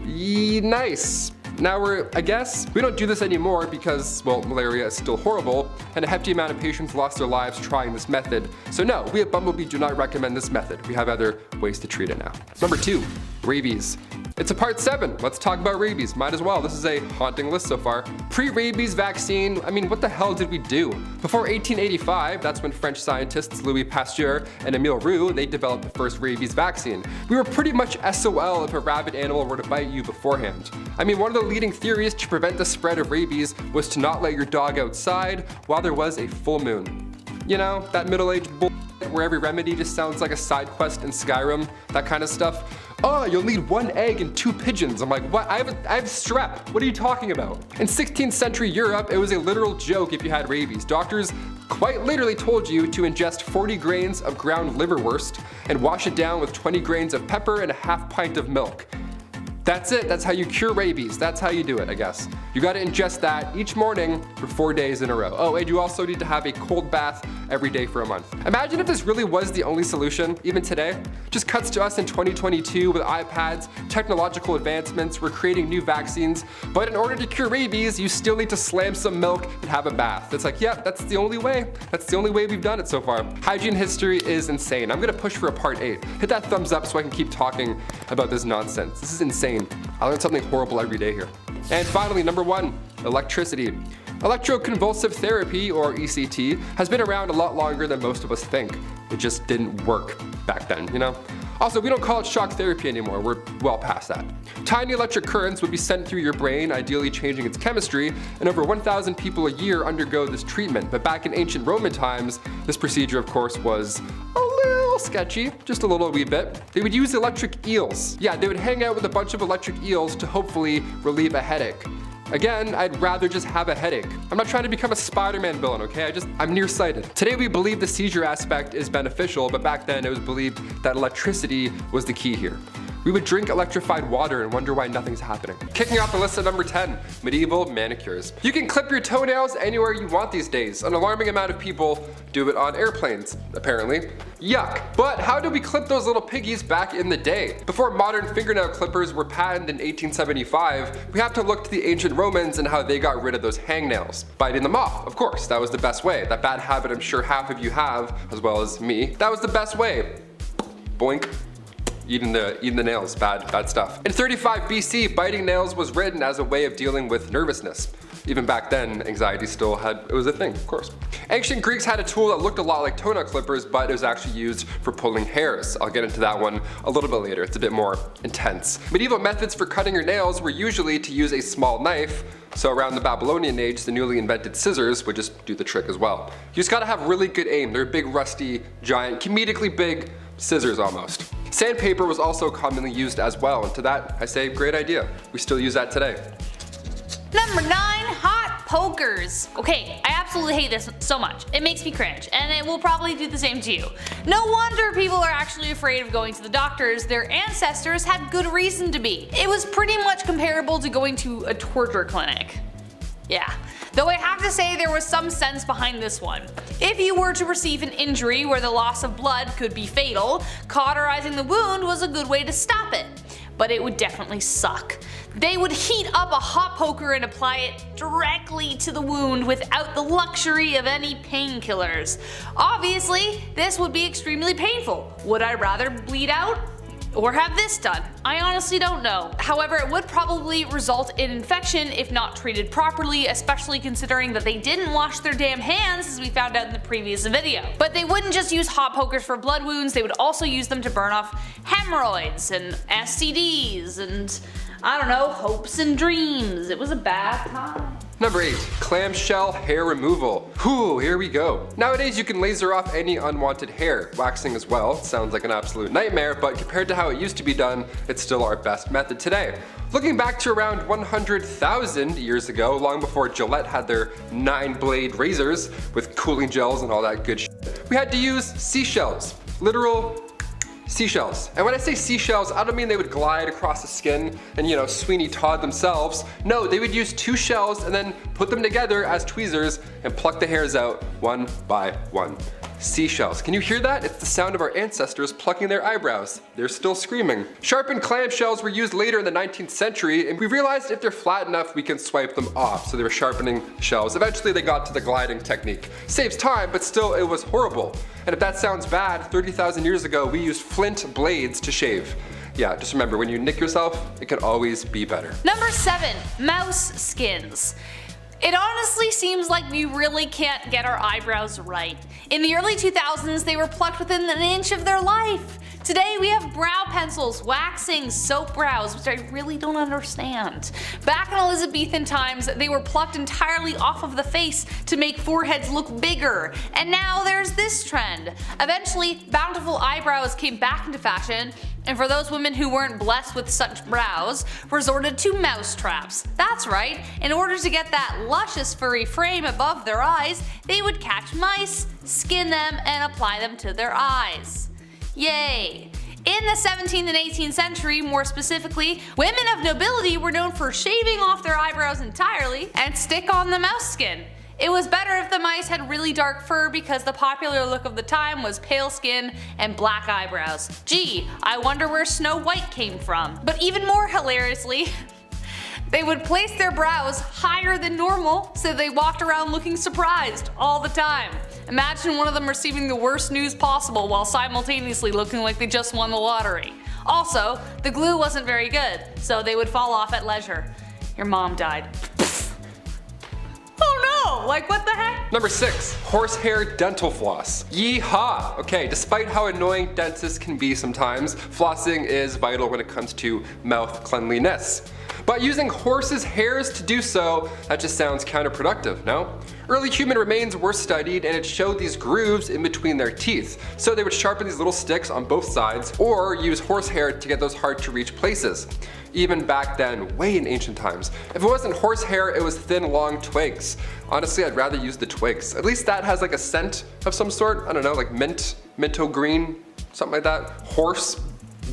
Nice. Now I guess, we don't do this anymore because, well, malaria is still horrible, and a hefty amount of patients lost their lives trying this method. So no, we at Bumblebee do not recommend this method. We have other ways to treat it now. Number 2, rabies. It's a part 7. Let's talk about rabies. Might as well. This is a haunting list so far. Pre-rabies vaccine, I mean, what the hell did we do? Before 1885, that's when French scientists Louis Pasteur and Emile Roux, they developed the first rabies vaccine. We were pretty much SOL if a rabid animal were to bite you beforehand. I mean, one of the leading theories to prevent the spread of rabies was to not let your dog outside while there was a full moon. You know, that middle-aged bull where every remedy just sounds like a side quest in Skyrim, that kind of stuff. Oh, you'll need 1 egg and 2 pigeons. I'm like, what? I have strep. What are you talking about? In 16th century Europe, it was a literal joke if you had rabies. Doctors quite literally told you to ingest 40 grains of ground liverwurst and wash it down with 20 grains of pepper and a half pint of milk. That's it. That's how you cure rabies. That's how you do it, I guess. You gotta ingest that each morning for 4 days in a row. Oh, and you also need to have a cold bath every day for a month. Imagine if this really was the only solution, even today. Just cuts to us in 2022 with iPads, technological advancements, we're creating new vaccines, but in order to cure rabies, you still need to slam some milk and have a bath. It's like, yep, that's the only way. That's the only way we've done it so far. Hygiene history is insane. I'm gonna push for a part 8. Hit that thumbs up so I can keep talking about this nonsense. This is insane. I learn something horrible every day here. And finally, number 1, electricity. Electroconvulsive therapy, or ECT, has been around a lot longer than most of us think. It just didn't work back then, you know? Also, we don't call it shock therapy anymore, we're well past that. Tiny electric currents would be sent through your brain, ideally changing its chemistry, and over 1,000 people a year undergo this treatment. But back in ancient Roman times, this procedure of course was a little sketchy, just a little wee bit. They would use electric eels. Yeah, they would hang out with a bunch of electric eels to hopefully relieve a headache. Again, I'd rather just have a headache. I'm not trying to become a Spider-Man villain, okay? I'm nearsighted. Today we believe the seizure aspect is beneficial, but back then it was believed that electricity was the key here. We would drink electrified water and wonder why nothing's happening. Kicking off the list at number 10, medieval manicures. You can clip your toenails anywhere you want these days. An alarming amount of people do it on airplanes, apparently. Yuck. But how did we clip those little piggies back in the day? Before modern fingernail clippers were patented in 1875, we have to look to the ancient Romans and how they got rid of those hangnails. Biting them off, of course, that was the best way. That bad habit I'm sure half of you have, as well as me. That was the best way. Boink. Eating the nails, bad stuff. In 35 BC, biting nails was written as a way of dealing with nervousness. Even back then, anxiety it was a thing, of course. Ancient Greeks had a tool that looked a lot like toenail clippers, but it was actually used for pulling hairs. I'll get into that one a little bit later, it's a bit more intense. Medieval methods for cutting your nails were usually to use a small knife, so around the Babylonian age, the newly invented scissors would just do the trick as well. You just gotta have really good aim. They're big, rusty, giant, comedically big scissors almost. Sandpaper was also commonly used as well, and to that I say great idea. We still use that today. Number 9, hot pokers. Okay, I absolutely hate this so much. It makes me cringe, and it will probably do the same to you. No wonder people are actually afraid of going to the doctors. Their ancestors had good reason to be. It was pretty much comparable to going to a torture clinic. Yeah. Though I have to say there was some sense behind this one. If you were to receive an injury where the loss of blood could be fatal, cauterizing the wound was a good way to stop it. But it would definitely suck. They would heat up a hot poker and apply it directly to the wound without the luxury of any painkillers. Obviously, this would be extremely painful. Would I rather bleed out? Or have this done? I honestly don't know. However, it would probably result in infection if not treated properly, especially considering that they didn't wash their damn hands, as we found out in the previous video. But they wouldn't just use hot pokers for blood wounds, they would also use them to burn off hemorrhoids and STDs and, I don't know, hopes and dreams. It was a bad time. Number 8, clamshell hair removal. Whew, here we go. Nowadays you can laser off any unwanted hair. Waxing as well, sounds like an absolute nightmare, but compared to how it used to be done, it's still our best method today. Looking back to around 100,000 years ago, long before Gillette had their 9-blade razors with cooling gels and all that good shit, we had to use seashells. Literal seashells. And when I say seashells, I don't mean they would glide across the skin and, you know, Sweeney Todd themselves. No, they would use 2 shells and then put them together as tweezers and pluck the hairs out one by one. Seashells. Can you hear that? It's the sound of our ancestors plucking their eyebrows. They're still screaming. Sharpened clamshells were used later in the 19th century, and we realized if they're flat enough, we can swipe them off. So they were sharpening shells. Eventually they got to the gliding technique. Saves time, but still it was horrible. And if that sounds bad, 30,000 years ago, we used flint blades to shave. Yeah, just remember, when you nick yourself, it can always be better. Number 7, mouse skins. It honestly seems like we really can't get our eyebrows right. In the early 2000s, they were plucked within an inch of their life. Today we have brow pencils, waxing, soap brows, which I really don't understand. Back in Elizabethan times, they were plucked entirely off of the face to make foreheads look bigger. And now there's this trend. Eventually, bountiful eyebrows came back into fashion, and for those women who weren't blessed with such brows, resorted to mouse traps. That's right, in order to get that luscious furry frame above their eyes, they would catch mice, skin them, and apply them to their eyes. Yay! In the 17th and 18th century, more specifically, women of nobility were known for shaving off their eyebrows entirely and stick on the mouse skin. It was better if the mice had really dark fur because the popular look of the time was pale skin and black eyebrows. Gee, I wonder where Snow White came from. But even more hilariously, they would place their brows higher than normal so they walked around looking surprised all the time. Imagine one of them receiving the worst news possible while simultaneously looking like they just won the lottery. Also, the glue wasn't very good, so they would fall off at leisure. Your mom died. Oh no, like what the heck? Number 6, horsehair dental floss. Yeehaw! Okay, despite how annoying dentists can be sometimes, flossing is vital when it comes to mouth cleanliness. But using horses' hairs to do so, that just sounds counterproductive, no? Early human remains were studied and it showed these grooves in between their teeth. So they would sharpen these little sticks on both sides or use horsehair to get those hard to reach places. Even back then, way in ancient times. If it wasn't horsehair, it was thin, long twigs. Honestly, I'd rather use the twigs. At least that has like a scent of some sort. I don't know, like minto green, something like that. Horse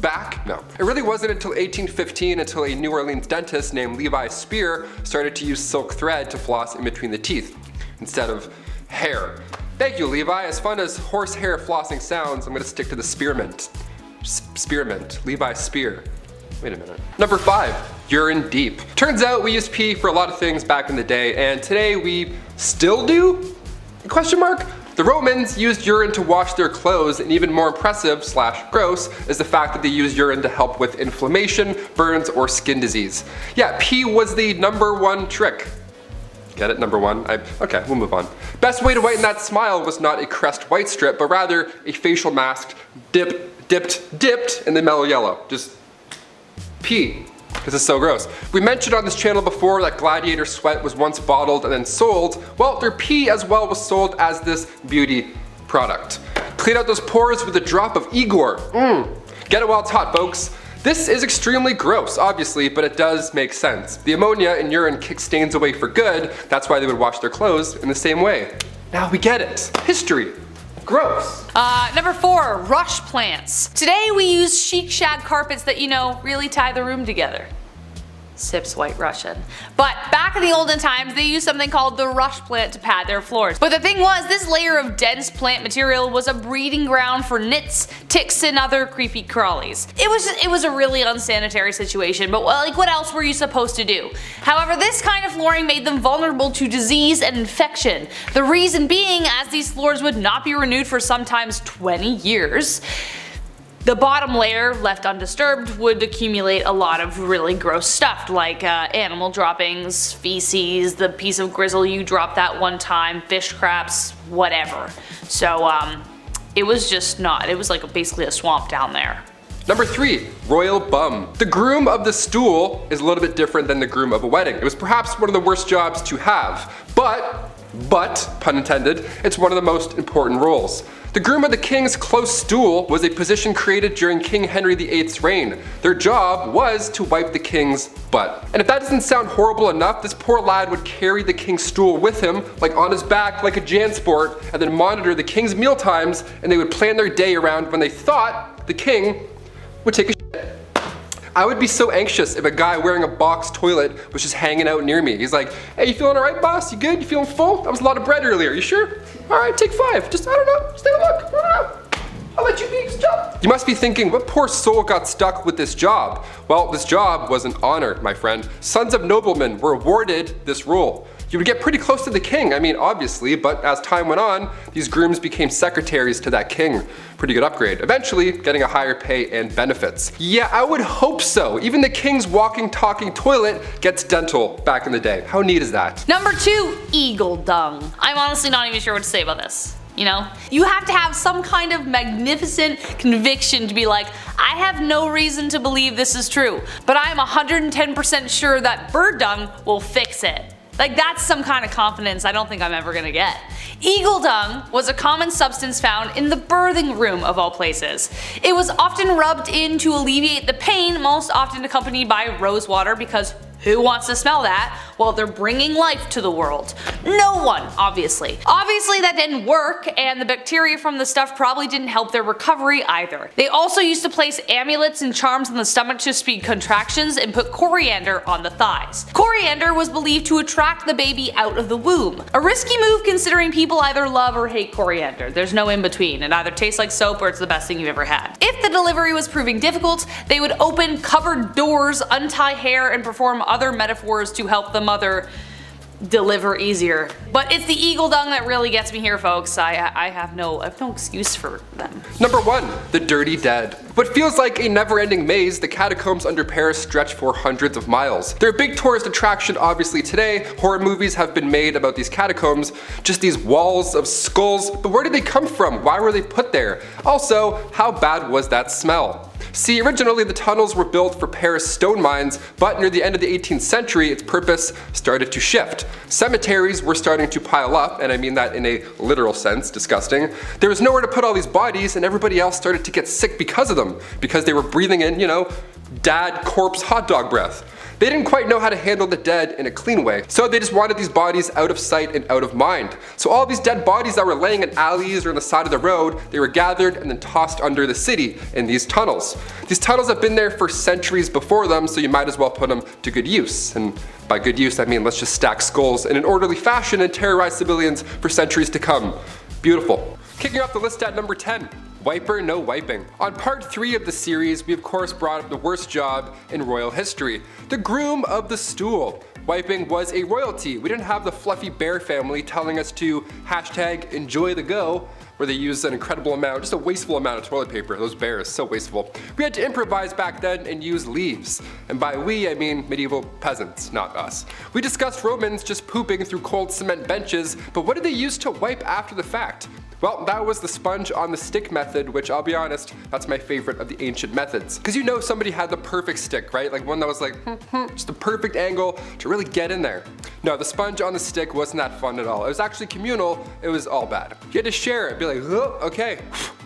back? No. It really wasn't until 1815 until a New Orleans dentist named Levi Spear started to use silk thread to floss in between the teeth instead of hair. Thank you, Levi. As fun as horsehair flossing sounds, I'm gonna stick to the spearmint. Spearmint. Levi Spear. Wait a minute. Number 5, urine deep. Turns out we used pee for a lot of things back in the day, and today we still do? Question mark? The Romans used urine to wash their clothes, and even more impressive / gross is the fact that they used urine to help with inflammation, burns, or skin disease. Yeah, pee was the #1 trick. Get it? Number 1? Okay, we'll move on. Best way to whiten that smile was not a Crest white strip, but rather a facial mask dipped in the mellow yellow. Just pee. This is so gross. We mentioned on this channel before that Gladiator sweat was once bottled and then sold. Well, their pee as well was sold as this beauty product. Clean out those pores with a drop of Igor. Get it while it's hot, folks. This is extremely gross, obviously, but it does make sense. The ammonia in urine kicks stains away for good. That's why they would wash their clothes in the same way. Now we get it. History. Gross. Number 4, rush plants. Today we use chic shag carpets that, really tie the room together. Sips White Russian. But back in the olden times, they used something called the rush plant to pad their floors. But the thing was, this layer of dense plant material was a breeding ground for nits, ticks, and other creepy crawlies. It was a really unsanitary situation, but what else were you supposed to do? However, this kind of flooring made them vulnerable to disease and infection. The reason being, as these floors would not be renewed for sometimes 20 years, the bottom layer, left undisturbed, would accumulate a lot of really gross stuff like animal droppings, feces, the piece of grizzle you dropped that one time, fish scraps, whatever. So it was just not, it was like basically a swamp down there. Number 3, royal bum. The groom of the stool is a little bit different than the groom of a wedding. It was perhaps one of the worst jobs to have, but, pun intended, it's one of the most important roles. The groom of the king's close stool was a position created during King Henry VIII's reign. Their job was to wipe the king's butt. And if that doesn't sound horrible enough, this poor lad would carry the king's stool with him, like on his back, like a Jansport, and then monitor the king's meal times, and they would plan their day around when they thought the king would take a shit. I would be so anxious if a guy wearing a box toilet was just hanging out near me. He's like, hey, you feeling all right, boss? You good? You feeling full? That was a lot of bread earlier. You sure? All right, take 5. Just, I don't know. Just take a look. I don't know. I'll let you be. Just jump. You must be thinking, what poor soul got stuck with this job? Well, this job was an honor, my friend. Sons of noblemen were awarded this role. You would get pretty close to the king, I mean, obviously, but as time went on, these grooms became secretaries to that king. Pretty good upgrade. Eventually, getting a higher pay and benefits. Yeah, I would hope so. Even the king's walking, talking toilet gets dental back in the day. How neat is that? Number 2, eagle dung. I'm honestly not even sure what to say about this. You know? You have to have some kind of magnificent conviction to be like, I have no reason to believe this is true, but I am 110% sure that bird dung will fix it. Like, that's some kind of confidence I don't think I'm ever gonna get. Eagle dung was a common substance found in the birthing room of all places. It was often rubbed in to alleviate the pain, most often accompanied by rose water, because who wants to smell that while they're bringing life to the world? No one, obviously. Obviously that didn't work, and the bacteria from the stuff probably didn't help their recovery either. They also used to place amulets and charms on the stomach to speed contractions and put coriander on the thighs. Coriander was believed to attract the baby out of the womb. A risky move considering people either love or hate coriander. There's no in between. It either tastes like soap or it's the best thing you've ever had. If the delivery was proving difficult, they would open cupboard doors, untie hair, and perform other metaphors to help the mother deliver easier. But it's the eagle dung that really gets me here, folks. I have no excuse for them. Number 1, the dirty dead. What feels like a never-ending maze, the catacombs under Paris stretch for hundreds of miles. They're a big tourist attraction obviously today. Horror movies have been made about these catacombs, just these walls of skulls, but where did they come from? Why were they put there? Also, how bad was that smell? See, originally the tunnels were built for Paris stone mines, but near the end of the 18th century, its purpose started to shift. Cemeteries were starting to pile up, and I mean that in a literal sense, disgusting. There was nowhere to put all these bodies, and everybody else started to get sick because of them, because they were breathing in, you know, dad corpse hot dog breath. They didn't quite know how to handle the dead in a clean way, so they just wanted these bodies out of sight and out of mind. So all these dead bodies that were laying in alleys or on the side of the road, they were gathered and then tossed under the city in these tunnels. These tunnels have been there for centuries before them, so you might as well put them to good use. And by good use, I mean let's just stack skulls in an orderly fashion and terrorize civilians for centuries to come. Beautiful. Kicking off the list at number 10. Wiper no wiping. On part 3 of the series, we of course brought up the worst job in royal history, the groom of the stool. Wiping was a royalty. We didn't have the fluffy bear family telling us to #enjoy the go, where they used an incredible amount, just a wasteful amount of toilet paper. Those bears, so wasteful. We had to improvise back then and use leaves. And by we, I mean medieval peasants, not us. We discussed Romans just pooping through cold cement benches, but what did they use to wipe after the fact? Well, that was the sponge on the stick method, which I'll be honest, that's my favorite of the ancient methods. Because you know somebody had the perfect stick, right? Like one that was like, just the perfect angle to really get in there. No, the sponge on the stick wasn't that fun at all. It was actually communal, it was all bad. You had to share it, be like, oh, okay.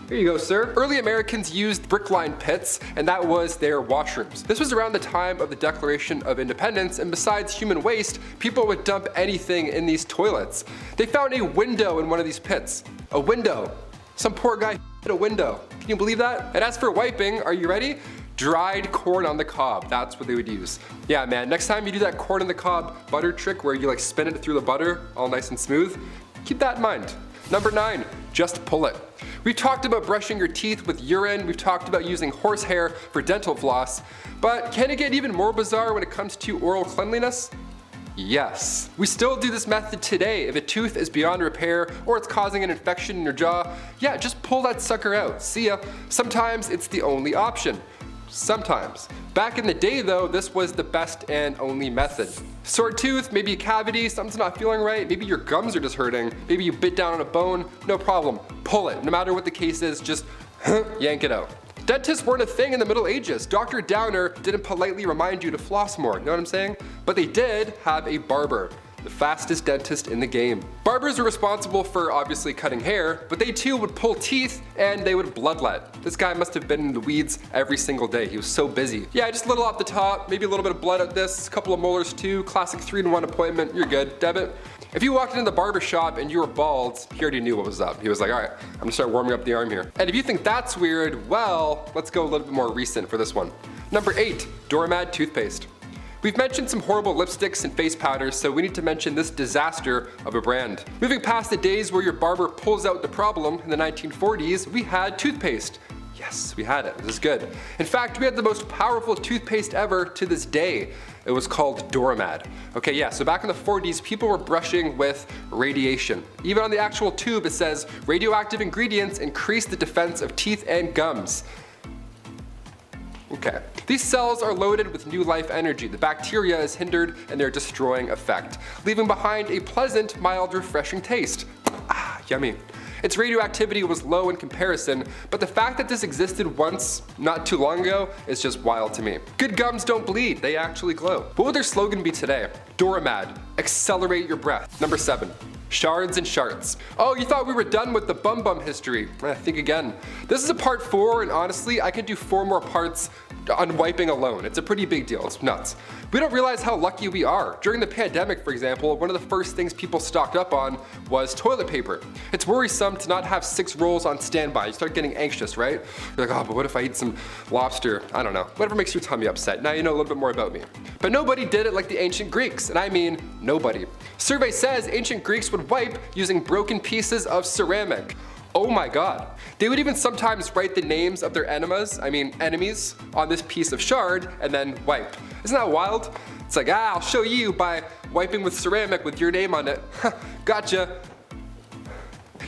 Here you go, sir. Early Americans used brick-lined pits, and that was their washrooms. This was around the time of the Declaration of Independence, and besides human waste, people would dump anything in these toilets. They found a window in one of these pits. A window. Some poor guy hit a window. Can you believe that? And as for wiping, are you ready? Dried corn on the cob. That's what they would use. Yeah, man, next time you do that corn on the cob butter trick where you like spin it through the butter, all nice and smooth, keep that in mind. Number 9, just pull it. We've talked about brushing your teeth with urine, we've talked about using horsehair for dental floss, but can it get even more bizarre when it comes to oral cleanliness? Yes. We still do this method today. If a tooth is beyond repair or it's causing an infection in your jaw, yeah, just pull that sucker out. See ya. Sometimes it's the only option. Sometimes. Back in the day though, this was the best and only method. Sore tooth, maybe a cavity, something's not feeling right, maybe your gums are just hurting, maybe you bit down on a bone, no problem. Pull it. No matter what the case is, just yank it out. Dentists weren't a thing in the Middle Ages. Dr. Downer didn't politely remind you to floss more, you know what I'm saying? But they did have a barber, the fastest dentist in the game. Barbers were responsible for obviously cutting hair, but they too would pull teeth and they would bloodlet. This guy must have been in the weeds every single day. He was so busy. Yeah, just a little off the top, maybe a little bit of blood at this, a couple of molars too, classic 3-in-1 appointment, you're good, debit. If you walked into the barber shop and you were bald, he already knew what was up. He was like, all right, I'm gonna start warming up the arm here. And if you think that's weird, well, let's go a little bit more recent for this one. Number 8, Doormat toothpaste. We've mentioned some horrible lipsticks and face powders, so we need to mention this disaster of a brand. Moving past the days where your barber pulls out the problem in the 1940s, we had toothpaste. Yes, we had it. This is good. In fact, we had the most powerful toothpaste ever to this day. It was called Doormat. Okay, yeah, so back in the 40s, people were brushing with radiation. Even on the actual tube, it says, radioactive ingredients increase the defense of teeth and gums. Okay. These cells are loaded with new life energy. The bacteria is hindered in their destroying effect, leaving behind a pleasant, mild, refreshing taste. Ah, yummy. Its radioactivity was low in comparison, but the fact that this existed once, not too long ago, is just wild to me. Good gums don't bleed, they actually glow. What would their slogan be today? Doormat, accelerate your breath. Number 7. Shards and sharts. Oh, you thought we were done with the bum bum history. Think again. This is a part 4, and honestly, I could do 4 more parts on wiping alone. It's a pretty big deal. It's nuts. We don't realize how lucky we are. During the pandemic, for example, one of the first things people stocked up on was toilet paper. It's worrisome to not have 6 rolls on standby. You start getting anxious, right? You're like, oh, but what if I eat some lobster? I don't know. Whatever makes your tummy upset. Now you know a little bit more about me. But nobody did it like the ancient Greeks, and I mean nobody. Survey says ancient Greeks would wipe using broken pieces of ceramic. Oh my god. They would even sometimes write the names of their enemies on this piece of shard and then wipe. Isn't that wild? It's like, I'll show you by wiping with ceramic with your name on it. Gotcha.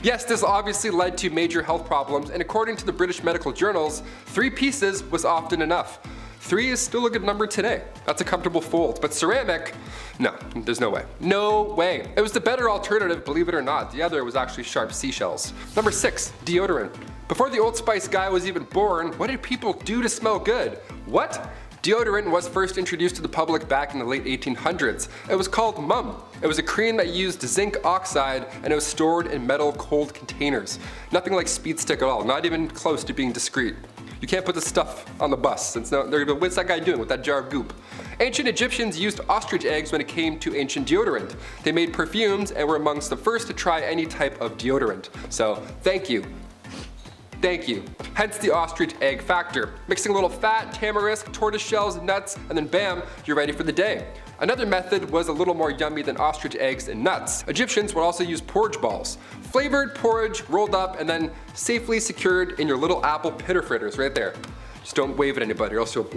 Yes, this obviously led to major health problems, and according to the British medical journals, 3 pieces was often enough. 3 is still a good number today. That's a comfortable fold, but ceramic, no, there's no way. No way. It was the better alternative, believe it or not. The other was actually sharp seashells. Number 6, deodorant. Before the Old Spice guy was even born, what did people do to smell good? What? Deodorant was first introduced to the public back in the late 1800s. It was called Mum. It was a cream that used zinc oxide, and it was stored in metal cold containers. Nothing like Speed Stick at all, not even close to being discreet. You can't put this stuff on the bus. They're gonna go, what's that guy doing with that jar of goop? Ancient Egyptians used ostrich eggs when it came to ancient deodorant. They made perfumes and were amongst the first to try any type of deodorant. So, thank you. Thank you. Hence the ostrich egg factor. Mixing a little fat, tamarisk, tortoise shells, nuts, and then bam, you're ready for the day. Another method was a little more yummy than ostrich eggs and nuts. Egyptians would also use porridge balls. Flavored porridge rolled up and then safely secured in your little apple pitter fritters right there. Just don't wave at anybody or else you'll...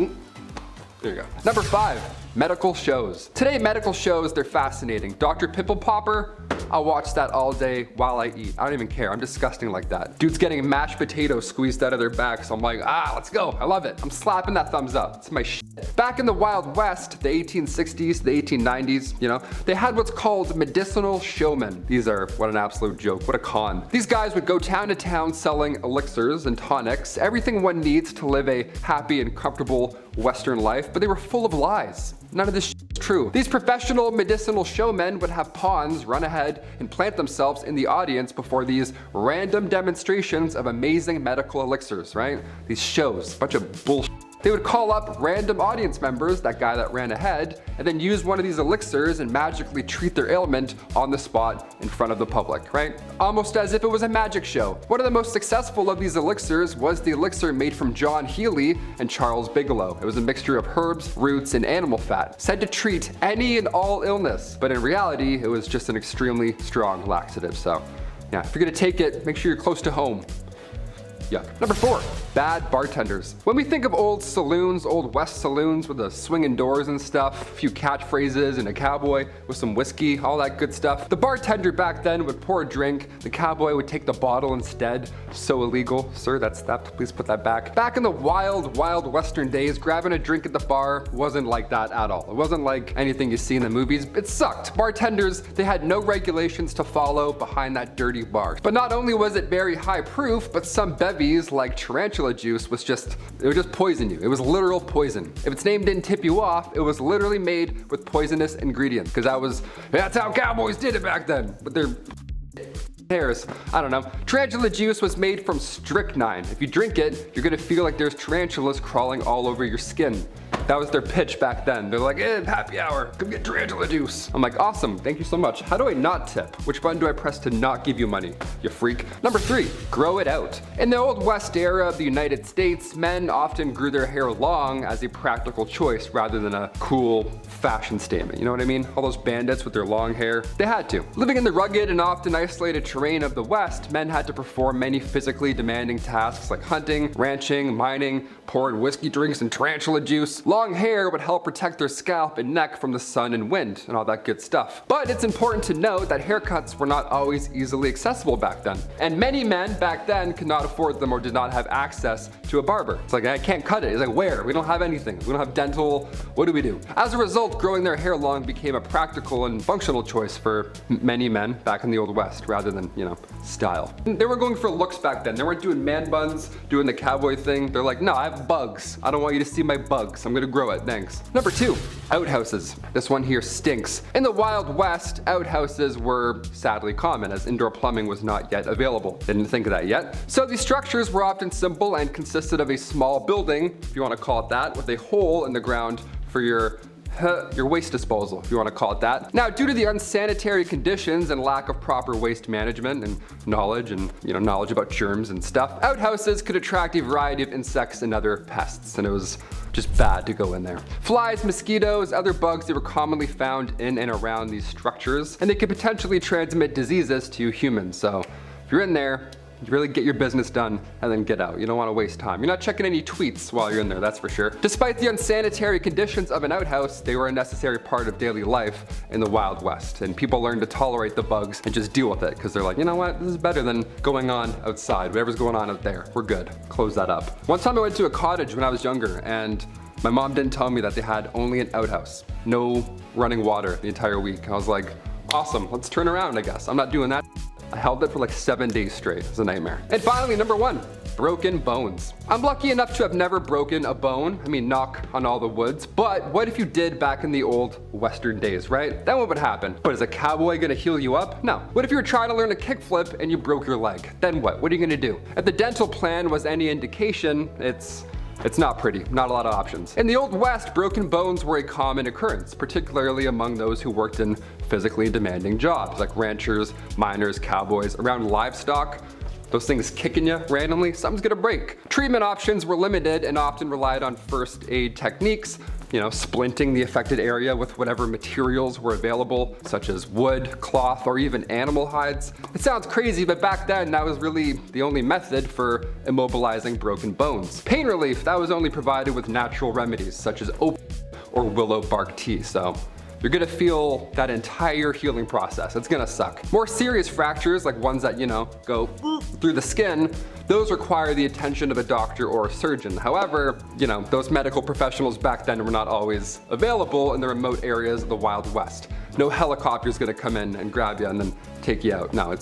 There you go. Number 5, medical shows. Today, medical shows, they're fascinating. Dr. Pimple Popper, I'll watch that all day while I eat. I don't even care. I'm disgusting like that. Dude's getting mashed potatoes squeezed out of their back, so I'm like, let's go. I love it. I'm slapping that thumbs up. It's my shit. Back in the Wild West, the 1860s, the 1890s, you know, they had what's called medicinal showmen. These are, what an absolute joke, what a con. These guys would go town to town selling elixirs and tonics, everything one needs to live a happy and comfortable Western life, but they were full of lies. None of this shit is true. These professional medicinal showmen would have pawns run ahead and plant themselves in the audience before these random demonstrations of amazing medical elixirs, right? These shows, bunch of bullshit. They would call up random audience members, that guy that ran ahead, and then use one of these elixirs and magically treat their ailment on the spot in front of the public, right? Almost as if it was a magic show. One of the most successful of these elixirs was the elixir made from John Healy and Charles Bigelow. It was a mixture of herbs, roots, and animal fat, said to treat any and all illness, but in reality, it was just an extremely strong laxative. So, yeah, if you're gonna take it, make sure you're close to home. Yuck. Number 4, bad bartenders. When we think of old saloons, old West saloons with the swinging doors and stuff, a few catchphrases and a cowboy with some whiskey, all that good stuff, the bartender back then would pour a drink, the cowboy would take the bottle instead. So illegal. Sir, that's that. Please put that back. Back in the wild, wild Western days, grabbing a drink at the bar wasn't like that at all. It wasn't like anything you see in the movies. It sucked. Bartenders, they had no regulations to follow behind that dirty bar. But not only was it very high proof, but some bevies like tarantula juice would just poison you. It was literal poison. If its name didn't tip you off, it was literally made with poisonous ingredients, because that's how cowboys did it back then. But they're hairs. I don't know. Tarantula juice was made from strychnine. If you drink it, you're gonna feel like there's tarantulas crawling all over your skin. That was their pitch back then. They're like, happy hour, come get tarantula juice. I'm like, awesome, thank you so much. How do I not tip? Which button do I press to not give you money, you freak? Number 3, grow it out. In the Old West era of the United States, men often grew their hair long as a practical choice rather than a cool fashion statement. You know what I mean? All those bandits with their long hair, they had to. Living in the rugged and often isolated terrain of the West, men had to perform many physically demanding tasks like hunting, ranching, mining, pouring whiskey drinks and tarantula juice. Long hair would help protect their scalp and neck from the sun and wind and all that good stuff. But it's important to note that haircuts were not always easily accessible back then. And many men back then could not afford them or did not have access to a barber. It's like, I can't cut it. It's like, where? We don't have anything. We don't have dental. What do we do? As a result, growing their hair long became a practical and functional choice for many men back in the Old West rather than, style. They were going for looks back then. They weren't doing man buns, doing the cowboy thing. They're like, no, I have bugs. I don't want you to see my bugs. I'm gonna grow it, thanks. Number 2, outhouses. This one here stinks. In the Wild West, outhouses were sadly common as indoor plumbing was not yet available. Didn't think of that yet. So these structures were often simple and consisted of a small building, if you want to call it that, with a hole in the ground for your waste disposal, if you want to call it that. Now, due to the unsanitary conditions and lack of proper waste management and knowledge about germs and stuff, outhouses could attract a variety of insects and other pests, and it was just bad to go in there. Flies, mosquitoes, other bugs that were commonly found in and around these structures, and they could potentially transmit diseases to humans. So if you're in there, you really get your business done and then get out. You don't want to waste time. You're not checking any tweets while you're in there, that's for sure. Despite the unsanitary conditions of an outhouse, they were a necessary part of daily life in the Wild West. And people learned to tolerate the bugs and just deal with it because they're like, you know what, this is better than going on outside. Whatever's going on out there, we're good. Close that up. One time I went to a cottage when I was younger and my mom didn't tell me that they had only an outhouse. No running water the entire week. I was like, awesome, let's turn around, I guess. I'm not doing that. I held it for like 7 days straight. It was a nightmare. And finally, number 1, broken bones. I'm lucky enough to have never broken a bone. I mean, knock on all the woods. But what if you did back in the old Western days, right? Then what would happen? What, is a cowboy gonna heal you up? No. What if you were trying to learn a kickflip and you broke your leg? Then what? What are you gonna do? If the dental plan was any indication, it's not pretty, not a lot of options. In the Old West, broken bones were a common occurrence, particularly among those who worked in physically demanding jobs, like ranchers, miners, cowboys, around livestock. Those things kicking you randomly, something's gonna break. Treatment options were limited and often relied on first aid techniques, splinting the affected area with whatever materials were available, such as wood, cloth, or even animal hides. It sounds crazy, but back then that was really the only method for immobilizing broken bones. Pain relief, that was only provided with natural remedies, such as opium or willow bark tea, so you're gonna feel that entire healing process. It's gonna suck. More serious fractures, like ones that, go through the skin, those require the attention of a doctor or a surgeon. However, those medical professionals back then were not always available in the remote areas of the Wild West. No helicopter's gonna come in and grab you and then take you out. No,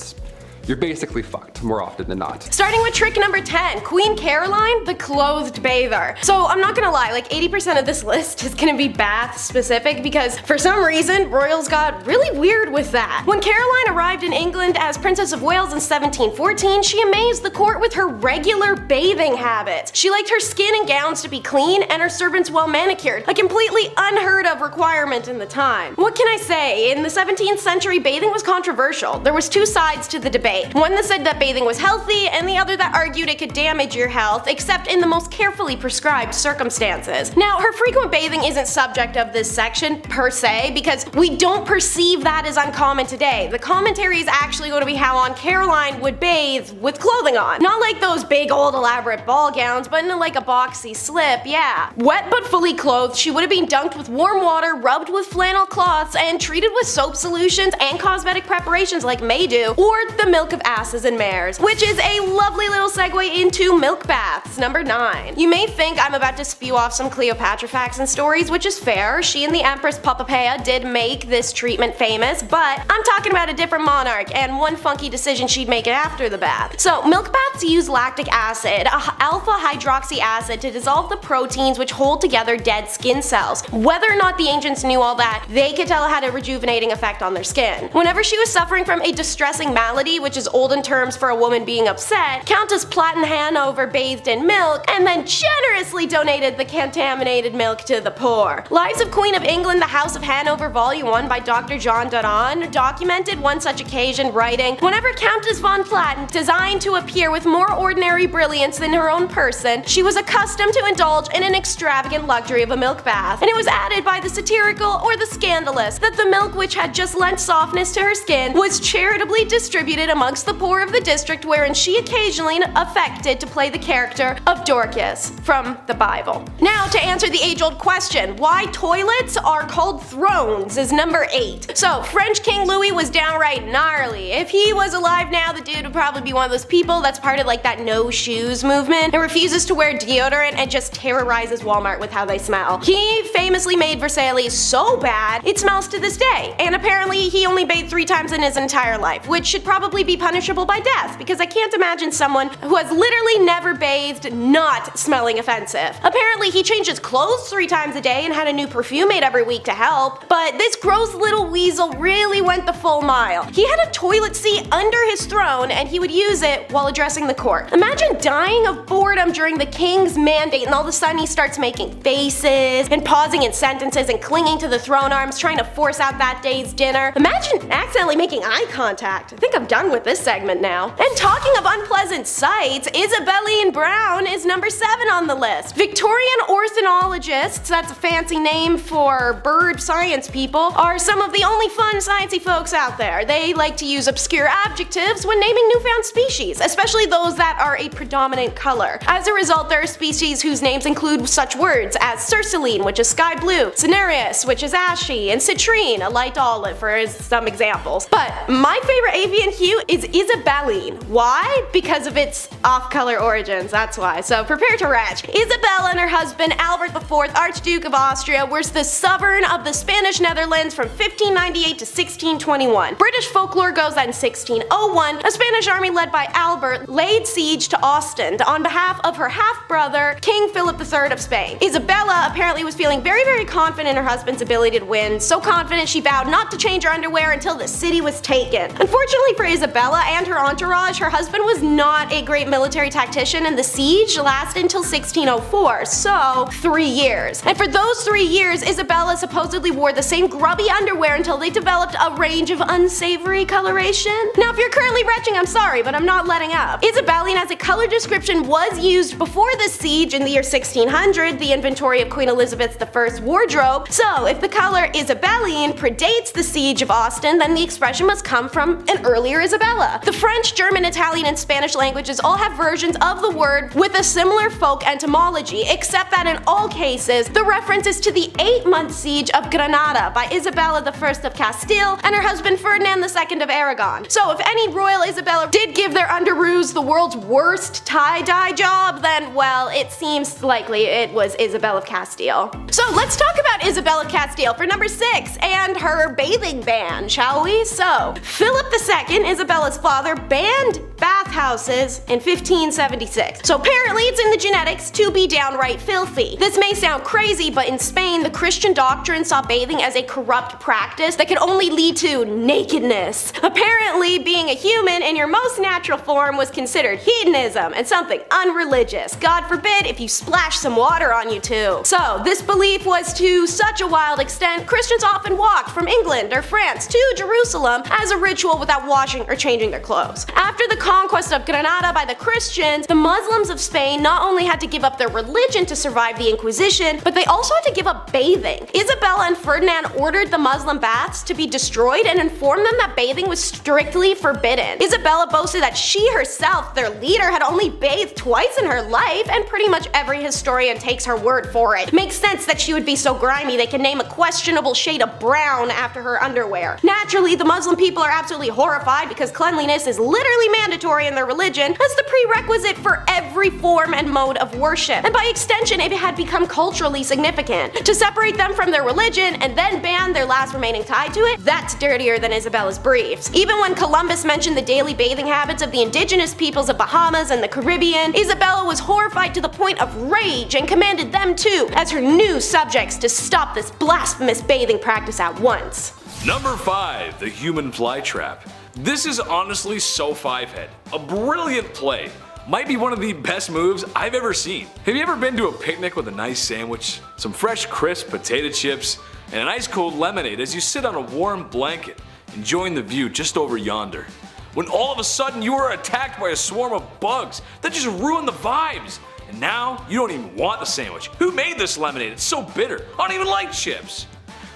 you're basically fucked more often than not. Starting with trick number 10, Queen Caroline, the clothed bather. So I'm not gonna lie, like 80% of this list is gonna be bath specific because for some reason, royals got really weird with that. When Caroline arrived in England as Princess of Wales in 1714, she amazed the court with her regular bathing habits. She liked her skin and gowns to be clean and her servants well manicured, a completely unheard of requirement in the time. What can I say? In the 17th century, bathing was controversial. There was 2 sides to the debate. One that said that bathing was healthy, and the other that argued it could damage your health, except in the most carefully prescribed circumstances. Now, her frequent bathing isn't subject of this section per se, because we don't perceive that as uncommon today. The commentary is actually going to be how Caroline would bathe with clothing on. Not like those big old elaborate ball gowns, but in like a boxy slip, yeah. Wet but fully clothed, she would have been dunked with warm water, rubbed with flannel cloths, and treated with soap solutions and cosmetic preparations like Maydew, or the milk of asses and mares, which is a lovely little segue into milk baths. Number 9. You may think I'm about to spew off some Cleopatra facts and stories, which is fair. She and the Empress Poppapea did make this treatment famous, but I'm talking about a different monarch and one funky decision she'd make after the bath. So milk baths use lactic acid, alpha hydroxy acid, to dissolve the proteins which hold together dead skin cells. Whether or not the ancients knew all that, they could tell it had a rejuvenating effect on their skin. Whenever she was suffering from a distressing malady, which which is olden terms for a woman being upset, Countess Platten Hanover bathed in milk and then generously donated the contaminated milk to the poor. Lives of Queen of England, the House of Hanover, Volume 1 by Dr. John Donnan documented one such occasion, writing, "Whenever Countess von Platten designed to appear with more ordinary brilliance than her own person, she was accustomed to indulge in an extravagant luxury of a milk bath, and it was added by the satirical or the scandalous that the milk which had just lent softness to her skin was charitably distributed amongst the poor of the district wherein she occasionally affected to play the character of Dorcas," from the Bible. Now to answer the age-old question, why toilets are called thrones, is number 8. So French King Louis was downright gnarly. If he was alive now, the dude would probably be one of those people that's part of like that no shoes movement and refuses to wear deodorant and just terrorizes Walmart with how they smell. He famously made Versailles so bad, it smells to this day. And apparently he only bathed 3 times in his entire life, which should probably be punishable by death, because I can't imagine someone who has literally never bathed not smelling offensive. Apparently he changed his clothes 3 times a day and had a new perfume made every week to help, but this gross little weasel really went the full mile. He had a toilet seat under his throne and he would use it while addressing the court. Imagine dying of boredom during the king's mandate and all of a sudden he starts making faces and pausing in sentences and clinging to the throne arms trying to force out that day's dinner. Imagine accidentally making eye contact. I think I'm done with this segment now. And talking of unpleasant sights, Isabelline Brown is number 7 on the list. Victorian ornithologists, that's a fancy name for bird science people, are some of the only fun sciencey folks out there. They like to use obscure adjectives when naming newfound species, especially those that are a predominant color. As a result, there are species whose names include such words as cerceline, which is sky blue, cinereus, which is ashy, and citrine, a light olive, for some examples. But my favorite avian hue is Isabelline. Why? Because of its off-color origins, that's why. So prepare to retch. Isabella and her husband Albert IV, Archduke of Austria, were the sovereign of the Spanish Netherlands from 1598 to 1621. British folklore goes that in 1601, a Spanish army led by Albert laid siege to Ostend on behalf of her half-brother, King Philip III of Spain. Isabella apparently was feeling very confident in her husband's ability to win, so confident she vowed not to change her underwear until the city was taken. Unfortunately for Isabella and her entourage, her husband was not a great military tactician and the siege lasted until 1604, so 3 years. And for those 3 years, Isabella supposedly wore the same grubby underwear until they developed a range of unsavory coloration. Now if you're currently retching, I'm sorry, but I'm not letting up. Isabelline as a color description was used before the siege in the year 1600, the inventory of Queen Elizabeth I's wardrobe, so if the color Isabelline predates the siege of Ostend, then the expression must come from an earlier Isabella. The French, German, Italian, and Spanish languages all have versions of the word with a similar folk etymology, except that in all cases, the reference is to the 8-month siege of Granada by Isabella I of Castile and her husband Ferdinand II of Aragon. So if any royal Isabella did give their underoos the world's worst tie-dye job, then well, it seems likely it was Isabel of Castile. So let's talk about Isabel of Castile for number 6 and her bathing ban, shall we? So Philip II, Isabella's father, banned bathhouses in 1576. So apparently it's in the genetics to be downright filthy. This may sound crazy, but in Spain, the Christian doctrine saw bathing as a corrupt practice that could only lead to nakedness. Apparently, being a human in your most natural form was considered hedonism and something unreligious. God forbid if you splash some water on you too. So this belief was to such a wild extent, Christians often walked from England or France to Jerusalem as a ritual without washing or changing their clothes. After the conquest of Granada by the Christians, the Muslims of Spain not only had to give up their religion to survive the Inquisition, but they also had to give up bathing. Isabella and Ferdinand ordered the Muslim baths to be destroyed and informed them that bathing was strictly forbidden. Isabella boasted that she herself, their leader, had only bathed twice in her life, and pretty much every historian takes her word for it. Makes sense that she would be so grimy they can name a questionable shade of brown after her underwear. Naturally, the Muslim people are absolutely horrified because cleanliness is literally mandatory in their religion as the prerequisite for every form and mode of worship, and by extension it had become culturally significant. To separate them from their religion and then ban their last remaining tie to it, that's dirtier than Isabella's briefs. Even when Columbus mentioned the daily bathing habits of the indigenous peoples of Bahamas and the Caribbean, Isabella was horrified to the point of rage and commanded them too, as her new subjects, to stop this blasphemous bathing practice at once. Number 5. The human flytrap. This is honestly so five-head. A brilliant play. Might be one of the best moves I've ever seen. Have you ever been to a picnic with a nice sandwich, some fresh crisp potato chips, and an ice cold lemonade as you sit on a warm blanket, enjoying the view just over yonder? When all of a sudden you are attacked by a swarm of bugs that just ruin the vibes. And now you don't even want the sandwich. Who made this lemonade? It's so bitter. I don't even like chips.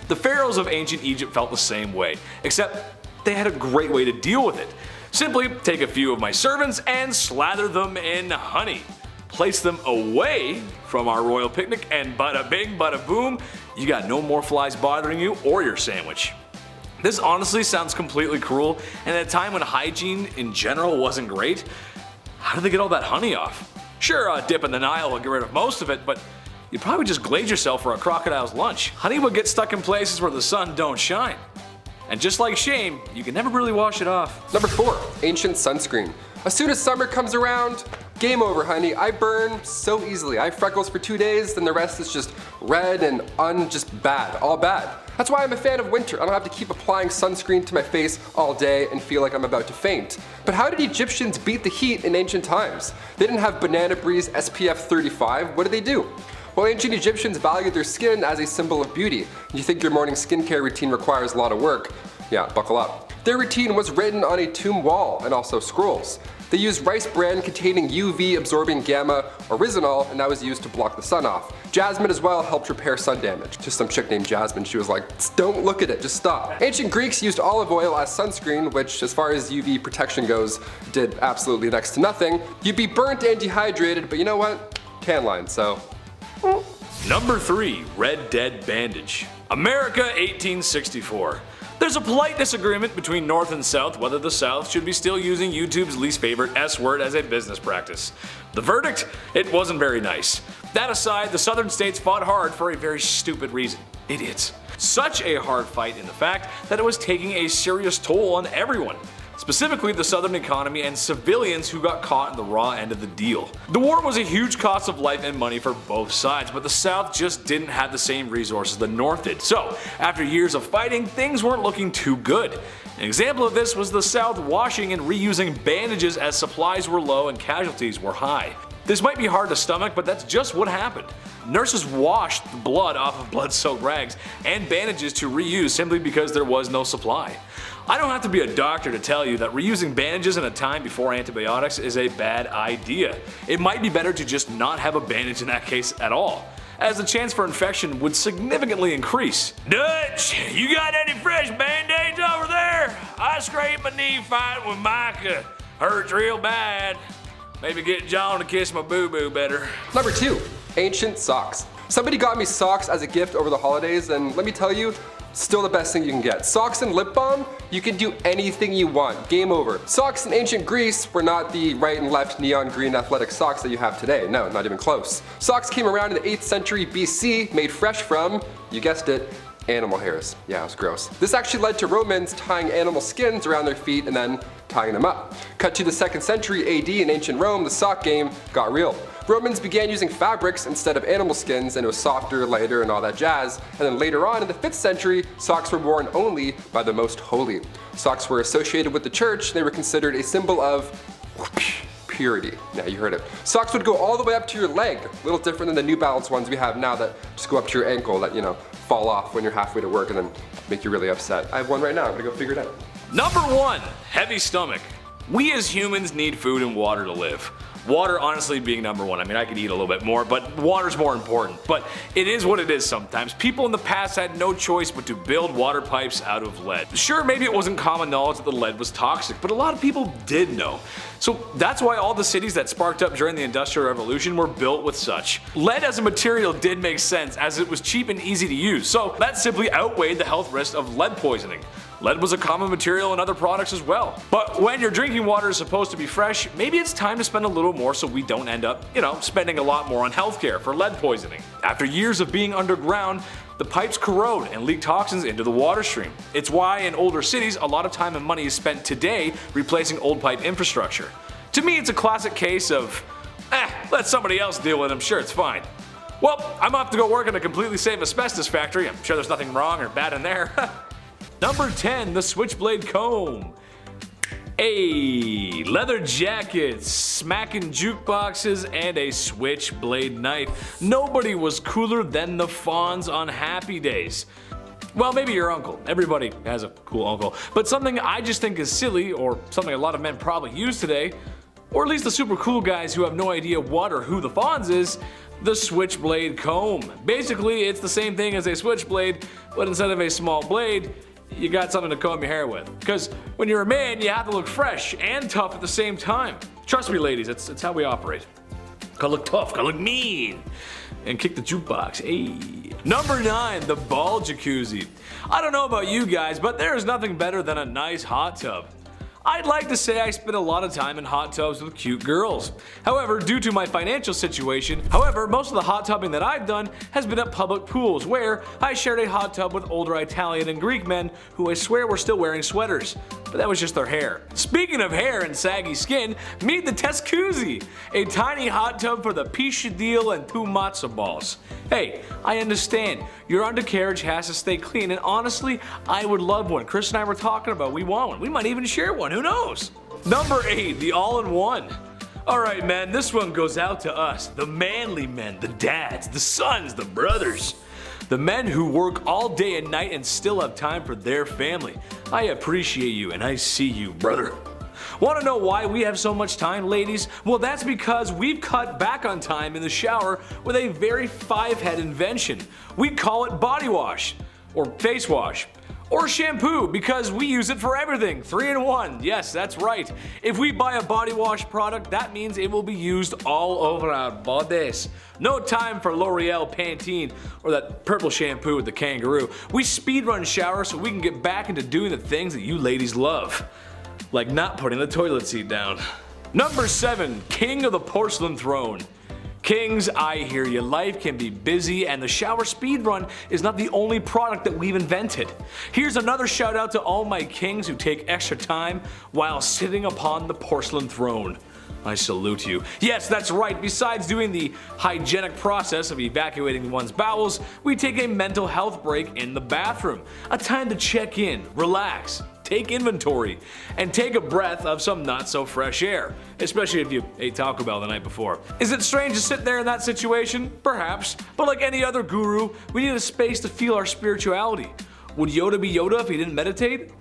The pharaohs of ancient Egypt felt the same way, except they had a great way to deal with it. Simply take a few of my servants and slather them in honey. Place them away from our royal picnic and bada bing bada boom, you got no more flies bothering you or your sandwich. This honestly sounds completely cruel, and at a time when hygiene in general wasn't great, how did they get all that honey off? Sure, a dip in the Nile will get rid of most of it, but you'd probably just glaze yourself for a crocodile's lunch. Honey would get stuck in places where the sun don't shine. And just like shame, you can never really wash it off. Number 4, ancient sunscreen. As soon as summer comes around, game over, honey. I burn so easily. I have freckles for 2 days, then the rest is just red and just bad, all bad. That's why I'm a fan of winter. I don't have to keep applying sunscreen to my face all day and feel like I'm about to faint. But how did Egyptians beat the heat in ancient times? They didn't have Banana Breeze SPF 35. What did they do? Well, ancient Egyptians valued their skin as a symbol of beauty. You think your morning skincare routine requires a lot of work? Yeah, buckle up. Their routine was written on a tomb wall and also scrolls. They used rice bran containing UV absorbing gamma oryzanol, and that was used to block the sun off. Jasmine as well helped repair sun damage. Just some chick named Jasmine, she was like, don't look at it, just stop. Ancient Greeks used olive oil as sunscreen, which as far as UV protection goes, did absolutely next to nothing. You'd be burnt and dehydrated, but you know what? Tan line, so. Number 3, Red Dead Bandage. America 1864. There's a polite disagreement between North and South whether the South should be still using YouTube's least favorite S word as a business practice. The verdict? It wasn't very nice. That aside, the Southern states fought hard for a very stupid reason. Idiots. Such a hard fight in the fact that it was taking a serious toll on everyone. Specifically the Southern economy and civilians who got caught in the raw end of the deal. The war was a huge cost of life and money for both sides, but the South just didn't have the same resources the North did. So, after years of fighting, things weren't looking too good. An example of this was the South washing and reusing bandages as supplies were low and casualties were high. This might be hard to stomach, but that's just what happened. Nurses washed the blood off of blood-soaked rags and bandages to reuse simply because there was no supply. I don't have to be a doctor to tell you that reusing bandages in a time before antibiotics is a bad idea. It might be better to just not have a bandage in that case at all, as the chance for infection would significantly increase. Dutch, you got any fresh band-aids over there? I scraped my knee fighting with Micah. Hurts real bad. Maybe get John to kiss my boo-boo better. Number 2, ancient socks. Somebody got me socks as a gift over the holidays, and let me tell you, still the best thing you can get. Socks and lip balm, you can do anything you want. Game over. Socks in ancient Greece were not the right and left neon green athletic socks that you have today. No, not even close. Socks came around in the 8th century BC, made fresh from, you guessed it, animal hairs. Yeah, it was gross. This actually led to Romans tying animal skins around their feet and then tying them up. Cut to the 2nd century AD in ancient Rome, the sock game got real. Romans began using fabrics instead of animal skins, and it was softer, lighter, and all that jazz. And then later on in the 5th century, socks were worn only by the most holy. Socks were associated with the church, and they were considered a symbol of purity. Yeah, you heard it. Socks would go all the way up to your leg, a little different than the New Balance ones we have now that just go up to your ankle that, fall off when you're halfway to work and then make you really upset. I have one right now, I'm gonna go figure it out. Number 1, heavy stomach. We as humans need food and water to live. Water honestly being number 1. I mean, I could eat a little bit more, but water's more important. But it is what it is sometimes. People in the past had no choice but to build water pipes out of lead. Sure, maybe it wasn't common knowledge that the lead was toxic, but a lot of people did know. So that's why all the cities that sparked up during the Industrial Revolution were built with such. Lead as a material did make sense as it was cheap and easy to use, so that simply outweighed the health risk of lead poisoning. Lead was a common material in other products as well. But when your drinking water is supposed to be fresh, maybe it's time to spend a little more so we don't end up, spending a lot more on healthcare for lead poisoning. After years of being underground, the pipes corrode and leak toxins into the water stream. It's why in older cities, a lot of time and money is spent today replacing old pipe infrastructure. To me, it's a classic case of, let somebody else deal with it, I'm sure it's fine. Well, I'm off to go work in a completely safe asbestos factory. I'm sure there's nothing wrong or bad in there. Number 10, the switchblade comb. A. Leather jackets, smacking jukeboxes, and a switchblade knife. Nobody was cooler than the Fonz on Happy Days. Well, maybe your uncle. Everybody has a cool uncle. But something I just think is silly, or something a lot of men probably use today, or at least the super cool guys who have no idea what or who the Fonz is, the switchblade comb. Basically, it's the same thing as a switchblade, but instead of a small blade, you got something to comb your hair with. Because when you're a man, you have to look fresh and tough at the same time. Trust me, ladies, it's how we operate. Gotta look tough, gotta look mean, and kick the jukebox. Hey. Number 9, the ball jacuzzi. I don't know about you guys, but there is nothing better than a nice hot tub. I'd like to say I spend a lot of time in hot tubs with cute girls. However, due to my financial situation, most of the hot tubbing that I've done has been at public pools where I shared a hot tub with older Italian and Greek men who I swear were still wearing sweaters. But that was just their hair. Speaking of hair and saggy skin, meet the Teskuzzi, a tiny hot tub for the piscadille and 2 matzo balls. Hey, I understand, your undercarriage has to stay clean, and honestly, I would love one. Chris and I were talking about we want one. We might even share one, who knows? Number 8, the all-in-one. Alright men, this one goes out to us, the manly men, the dads, the sons, the brothers. The men who work all day and night and still have time for their family. I appreciate you and I see you, brother. Want to know why we have so much time, ladies? Well, that's because we've cut back on time in the shower with a very 5-head invention. We call it body wash, or face wash, or shampoo, because we use it for everything. 3-in-1, yes, that's right. If we buy a body wash product, that means it will be used all over our bodies. No time for L'Oreal Pantene or that purple shampoo with the kangaroo. We speedrun shower so we can get back into doing the things that you ladies love. Like not putting the toilet seat down. Number 7, king of the porcelain throne. Kings, I hear you. Life can be busy and the shower speed run is not the only product that we've invented. Here's another shout out to all my kings who take extra time while sitting upon the porcelain throne. I salute you. Yes, that's right. Besides doing the hygienic process of evacuating one's bowels, we take a mental health break in the bathroom. A time to check in, relax, take inventory, and take a breath of some not so fresh air, especially if you ate Taco Bell the night before. Is it strange to sit there in that situation? Perhaps, but like any other guru, we need a space to feel our spirituality. Would Yoda be Yoda if he didn't meditate?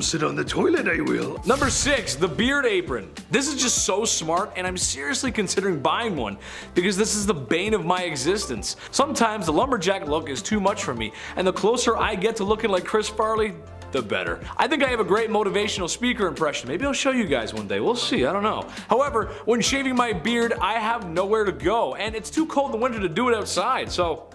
Sit on the toilet, I will. Number 6, the beard apron. This is just so smart and I'm seriously considering buying one because this is the bane of my existence. Sometimes the lumberjack look is too much for me and the closer I get to looking like Chris Farley, the better. I think I have a great motivational speaker impression. Maybe I'll show you guys one day. We'll see. I don't know. However, when shaving my beard, I have nowhere to go and it's too cold in the winter to do it outside, so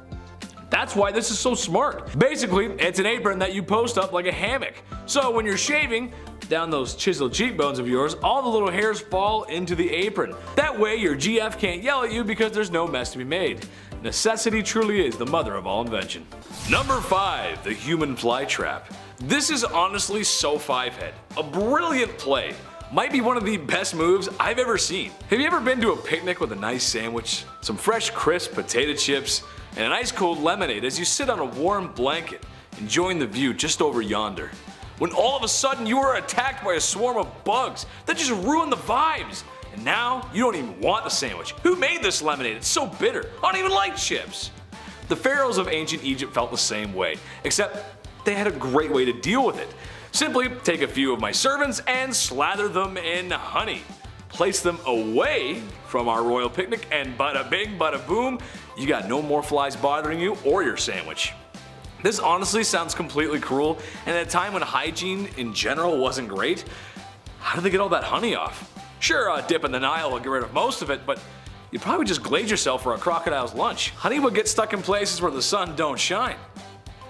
that's why this is so smart. Basically, it's an apron that you post up like a hammock. So when you're shaving down those chiseled cheekbones of yours, all the little hairs fall into the apron. That way your GF can't yell at you because there's no mess to be made. Necessity truly is the mother of all invention. Number 5, the human fly trap. This is honestly so 5-head. A brilliant play. Might be one of the best moves I've ever seen. Have you ever been to a picnic with a nice sandwich, some fresh crisp potato chips, and an ice cold lemonade as you sit on a warm blanket, enjoying the view just over yonder? When all of a sudden you are attacked by a swarm of bugs that just ruin the vibes, and now you don't even want the sandwich. Who made this lemonade? It's so bitter. I don't even like chips. The pharaohs of ancient Egypt felt the same way, except they had a great way to deal with it. Simply take a few of my servants and slather them in honey. Place them away from our royal picnic and bada bing bada boom, you got no more flies bothering you or your sandwich. This honestly sounds completely cruel, and at a time when hygiene in general wasn't great, how did they get all that honey off? Sure, a dip in the Nile will get rid of most of it, but you'd probably just glaze yourself for a crocodile's lunch. Honey would get stuck in places where the sun don't shine.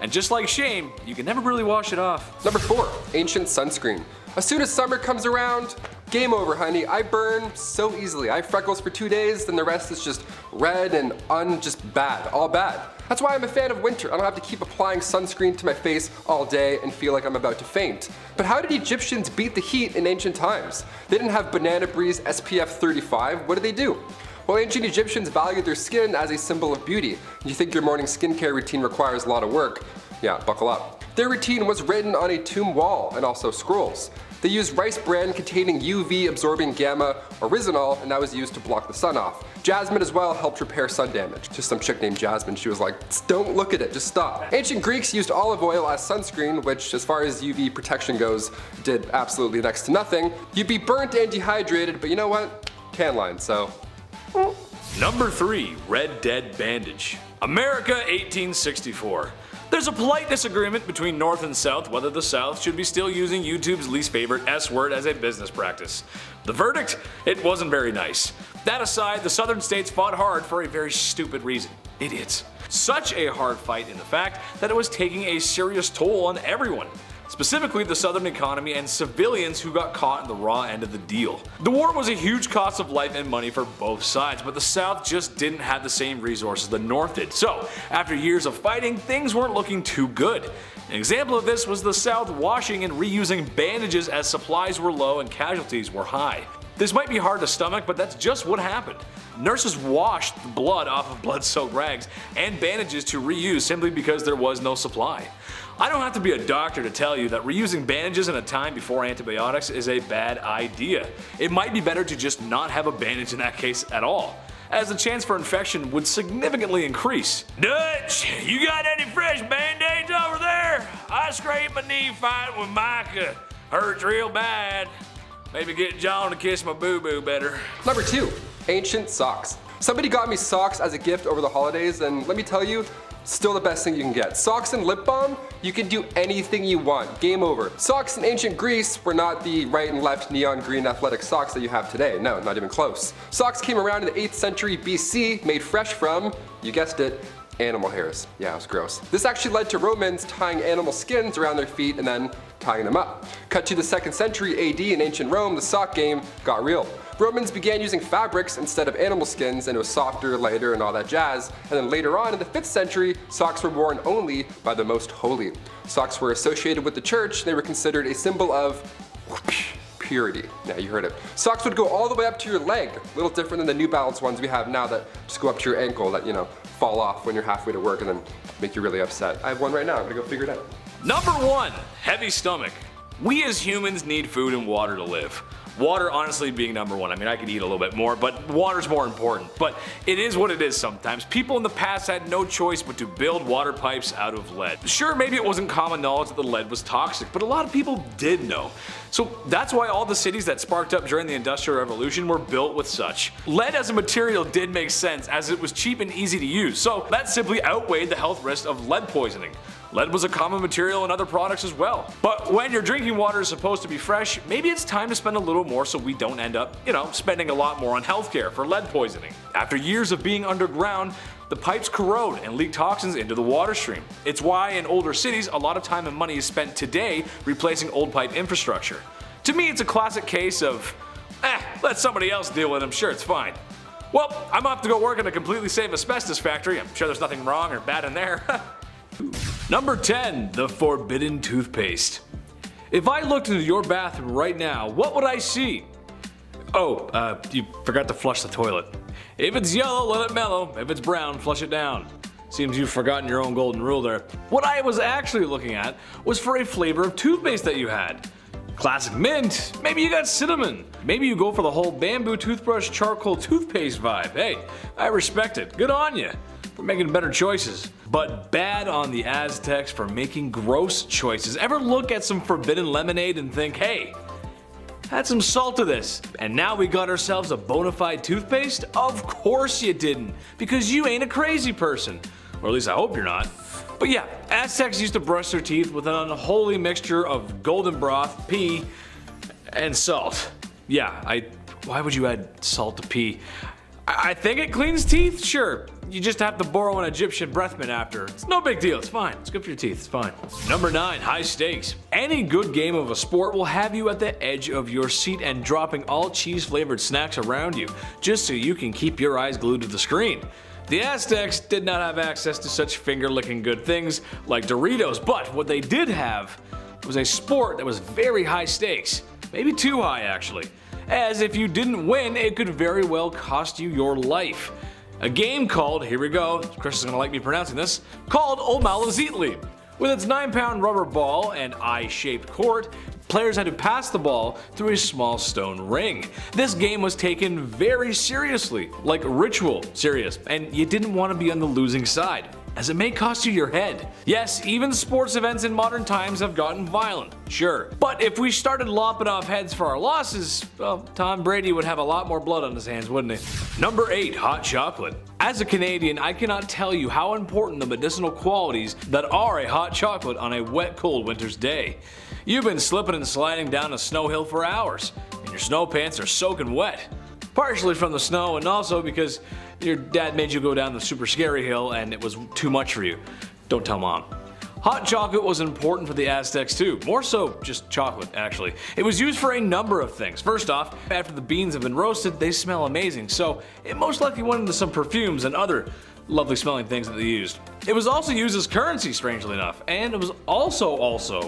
And just like shame, you can never really wash it off. Number 4, ancient sunscreen. As soon as summer comes around, game over, honey. I burn so easily. I have freckles for 2 days, then the rest is just red and just bad, all bad. That's why I'm a fan of winter. I don't have to keep applying sunscreen to my face all day and feel like I'm about to faint. But how did Egyptians beat the heat in ancient times? They didn't have Banana Breeze SPF 35. What did they do? Well, ancient Egyptians valued their skin as a symbol of beauty. You think your morning skincare routine requires a lot of work? Yeah, buckle up. Their routine was written on a tomb wall and also scrolls. They used rice bran containing UV absorbing gamma oryzanol, and that was used to block the sun off. Jasmine as well helped repair sun damage. Just some chick named Jasmine, she was like, don't look at it, just stop. Ancient Greeks used olive oil as sunscreen, which as far as UV protection goes, did absolutely next to nothing. You'd be burnt and dehydrated, but you know what? Tan line, so. Number 3, Red Dead Bandage. America 1864. There's a polite disagreement between North and South whether the South should be still using YouTube's least favorite S word as a business practice. The verdict? It wasn't very nice. That aside, the Southern states fought hard for a very stupid reason. Idiots. Such a hard fight in the fact that it was taking a serious toll on everyone. Specifically the Southern economy and civilians who got caught in the raw end of the deal. The war was a huge cost of life and money for both sides, but the South just didn't have the same resources the North did. So, after years of fighting, things weren't looking too good. An example of this was the South washing and reusing bandages as supplies were low and casualties were high. This might be hard to stomach, but that's just what happened. Nurses washed the blood off of blood-soaked rags and bandages to reuse simply because there was no supply. I don't have to be a doctor to tell you that reusing bandages in a time before antibiotics is a bad idea. It might be better to just not have a bandage in that case at all, as the chance for infection would significantly increase. Dutch, you got any fresh band-aids over there? I scraped my knee fighting with Micah. Hurts real bad. Maybe get John to kiss my boo-boo better. Number 2, ancient socks. Somebody got me socks as a gift over the holidays, and let me tell you, still the best thing you can get. Socks and lip balm, you can do anything you want. Game over. Socks in ancient Greece were not the right and left neon green athletic socks that you have today. No, not even close. Socks came around in the 8th century BC, made fresh from, you guessed it, animal hairs. Yeah, it was gross. This actually led to Romans tying animal skins around their feet and then tying them up. Cut to the 2nd century AD in ancient Rome, the sock game got real. Romans began using fabrics instead of animal skins, and it was softer, lighter, and all that jazz. And then later on in the 5th century, socks were worn only by the most holy. Socks were associated with the church, they were considered a symbol of purity. Yeah, you heard it. Socks would go all the way up to your leg, a little different than the New Balance ones we have now that just go up to your ankle that, you know, fall off when you're halfway to work and then make you really upset. I have one right now, I'm gonna go figure it out. Number 1, heavy stomach. We as humans need food and water to live. Water honestly being number 1. I mean, I could eat a little bit more, but water's more important. But it is what it is sometimes. People in the past had no choice but to build water pipes out of lead. Sure, maybe it wasn't common knowledge that the lead was toxic, but a lot of people did know. So that's why all the cities that sparked up during the Industrial Revolution were built with such. Lead as a material did make sense as it was cheap and easy to use, so that simply outweighed the health risk of lead poisoning. Lead was a common material in other products as well. But when your drinking water is supposed to be fresh, maybe it's time to spend a little more so we don't end up, spending a lot more on healthcare for lead poisoning. After years of being underground, the pipes corrode and leak toxins into the water stream. It's why in older cities, a lot of time and money is spent today replacing old pipe infrastructure. To me, it's a classic case of, let somebody else deal with it, I'm sure it's fine. Well, I'm off to go work in a completely safe asbestos factory. I'm sure there's nothing wrong or bad in there. Number 10, the forbidden toothpaste. If I looked into your bathroom right now, what would I see? Oh, you forgot to flush the toilet. If it's yellow, let it mellow. If it's brown, flush it down. Seems you've forgotten your own golden rule there. What I was actually looking at was for a flavor of toothpaste that you had. Classic mint, maybe you got cinnamon. Maybe you go for the whole bamboo toothbrush charcoal toothpaste vibe. Hey, I respect it. Good on you for making better choices. But bad on the Aztecs for making gross choices. Ever look at some forbidden lemonade and think, hey, add some salt to this, and now we got ourselves a bona fide toothpaste? Of course you didn't, because you ain't a crazy person. Or at least I hope you're not. But yeah, Aztecs used to brush their teeth with an unholy mixture of golden broth, pee, and salt. Yeah, why would you add salt to pee? I think it cleans teeth, sure. You just have to borrow an Egyptian breath mint after. It's no big deal, it's fine. It's good for your teeth, it's fine. Number 9, high stakes. Any good game of a sport will have you at the edge of your seat and dropping all cheese-flavored snacks around you, just so you can keep your eyes glued to the screen. The Aztecs did not have access to such finger-licking good things like Doritos, but what they did have was a sport that was very high stakes. Maybe too high, actually. As if you didn't win, it could very well cost you your life. A game called, here we go, Chris is gonna like me pronouncing this, called Omalazitli, With its 9-pound rubber ball and eye-shaped court, players had to pass the ball through a small stone ring. This game was taken very seriously, like ritual serious, and you didn't want to be on the losing side, as it may cost you your head. Yes, even sports events in modern times have gotten violent, sure. But if we started lopping off heads for our losses, well, Tom Brady would have a lot more blood on his hands, wouldn't he? Number 8, hot chocolate. As a Canadian, I cannot tell you how important the medicinal qualities that are a hot chocolate on a wet, cold winter's day. You've been slipping and sliding down a snow hill for hours, and your snow pants are soaking wet. Partially from the snow and also because your dad made you go down the super scary hill and it was too much for you. Don't tell mom. Hot chocolate was important for the Aztecs too, more so just chocolate actually. It was used for a number of things. First off, after the beans have been roasted, they smell amazing, so it most likely went into some perfumes and other lovely smelling things that they used. It was also used as currency, strangely enough, and it was also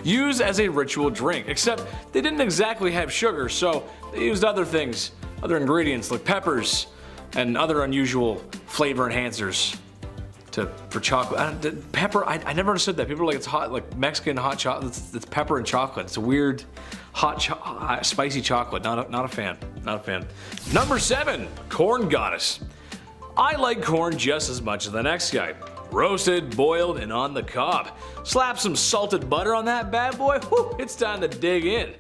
used as a ritual drink, except they didn't exactly have sugar, so they used other things, other ingredients like peppers and other unusual flavor enhancers for chocolate. Pepper, I never understood that. People are like, it's hot, like Mexican hot chocolate, it's pepper and chocolate. It's a weird spicy chocolate. Not a fan. Not a fan. Number 7, corn goddess. I like corn just as much as the next guy. Roasted, boiled, and on the cob. Slap some salted butter on that bad boy, whew, it's time to dig in.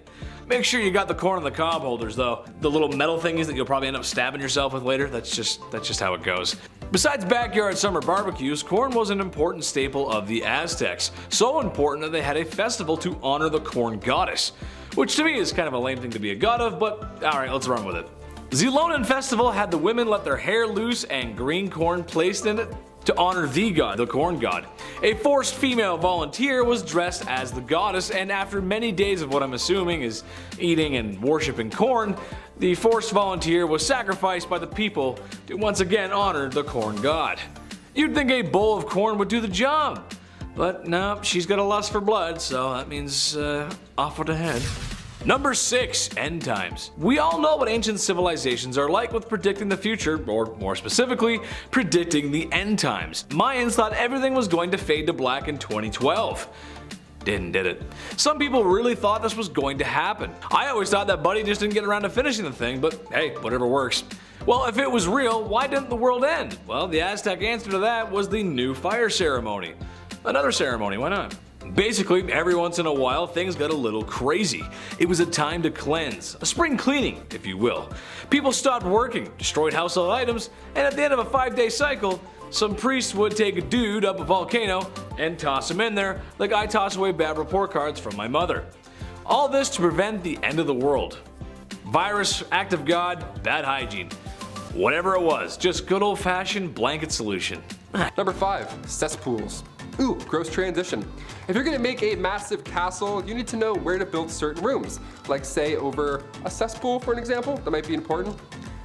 Make sure you got the corn on the cob holders though. The little metal thingies that you'll probably end up stabbing yourself with later, that's just how it goes. Besides backyard summer barbecues, corn was an important staple of the Aztecs. So important that they had a festival to honor the corn goddess. Which to me is kind of a lame thing to be a god of, but alright, let's run with it. The Zilonan festival had the women let their hair loose and green corn placed in it to honor the god, the corn god. A forced female volunteer was dressed as the goddess, and after many days of what I'm assuming is eating and worshipping corn, the forced volunteer was sacrificed by the people to once again honor the corn god. You'd think a bowl of corn would do the job, but no, she's got a lust for blood, so that means off with the head. Number 6, end times. We all know what ancient civilizations are like with predicting the future, or more specifically, predicting the end times. Mayans thought everything was going to fade to black in 2012. Did it? Some people really thought this was going to happen. I always thought that Buddy just didn't get around to finishing the thing, but hey, whatever works. Well, if it was real, why didn't the world end? Well, the Aztec answer to that was the new fire ceremony. Another ceremony, why not? Basically, every once in a while, things got a little crazy. It was a time to cleanse, a spring cleaning, if you will. People stopped working, destroyed household items, and at the end of a 5-day cycle, some priests would take a dude up a volcano and toss him in there like I toss away bad report cards from my mother. All this to prevent the end of the world. Virus, act of God, bad hygiene. Whatever it was, just good old-fashioned blanket solution. Number 5, cesspools. Ooh, gross transition. If you're gonna make a massive castle, you need to know where to build certain rooms. Like say over a cesspool for an example, that might be important.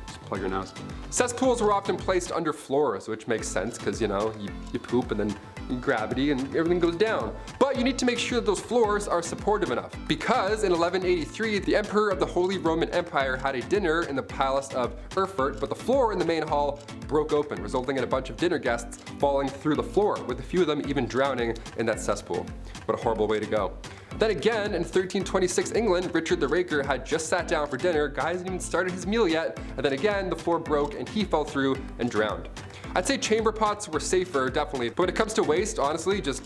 Just plug your nose. Cesspools were often placed under floors, which makes sense because you poop and then gravity and everything goes down. But you need to make sure that those floors are supportive enough. Because in 1183, the Emperor of the Holy Roman Empire had a dinner in the palace of Erfurt, but the floor in the main hall broke open, resulting in a bunch of dinner guests falling through the floor, with a few of them even drowning in that cesspool. What a horrible way to go. Then again, in 1326 England, Richard the Raker had just sat down for dinner, guy hasn't even started his meal yet, and then again, the floor broke and he fell through and drowned. I'd say chamber pots were safer, definitely, but when it comes to waste, honestly, just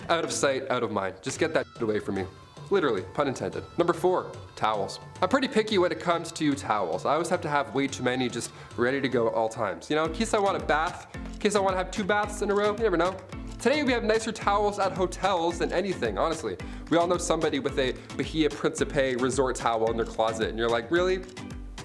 out of sight, out of mind. Just get that away from me. Literally, pun intended. Number 4, towels. I'm pretty picky when it comes to towels. I always have to have way too many just ready to go at all times. You know, in case I want a bath, in case I want to have 2 baths in a row, you never know. Today we have nicer towels at hotels than anything, honestly. We all know somebody with a Bahia Principe resort towel in their closet, and you're like, really?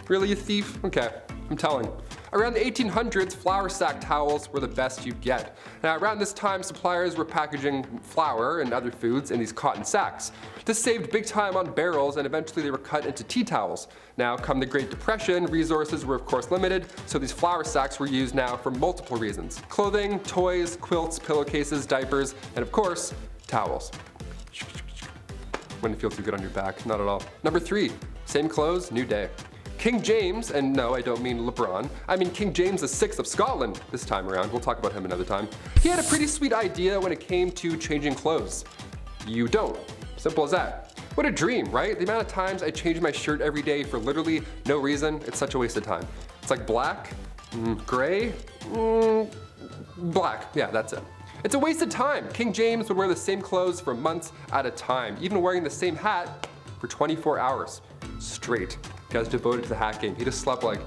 Really, you thief? Okay, I'm telling. Around the 1800s, flour sack towels were the best you'd get. Now, around this time, suppliers were packaging flour and other foods in these cotton sacks. This saved big time on barrels, and eventually they were cut into tea towels. Now, come the Great Depression, resources were of course limited, so these flour sacks were used now for multiple reasons. Clothing, toys, quilts, pillowcases, diapers, and of course, towels. Wouldn't feel too good on your back, not at all. Number 3, same clothes, new day. King James, and no, I don't mean LeBron, I mean King James VI of Scotland this time around. We'll talk about him another time. He had a pretty sweet idea when it came to changing clothes. You don't. Simple as that. What a dream, right? The amount of times I change my shirt every day for literally no reason, it's such a waste of time. It's like black, gray, black. Yeah, that's it. It's a waste of time. King James would wear the same clothes for months at a time, even wearing the same hat for 24 hours straight. The guy's devoted to the hat game. He just slept like,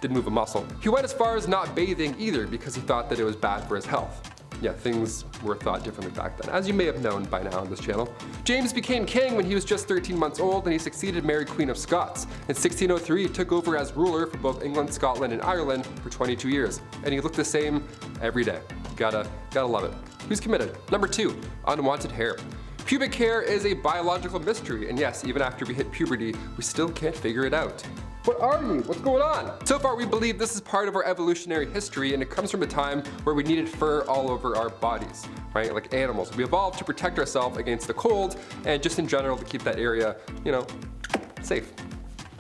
didn't move a muscle. He went as far as not bathing either because he thought that it was bad for his health. Yeah, things were thought differently back then, as you may have known by now on this channel. James became king when he was just 13 months old, and he succeeded Mary Queen of Scots. In 1603, he took over as ruler for both England, Scotland, and Ireland for 22 years. And he looked the same every day. Gotta love it. Who's committed? Number 2, unwanted hair. Pubic hair is a biological mystery, and yes, even after we hit puberty, we still can't figure it out. What are you? What's going on? So far, we believe this is part of our evolutionary history, and it comes from a time where we needed fur all over our bodies, right? Like animals. We evolved to protect ourselves against the cold, and just in general to keep that area, safe.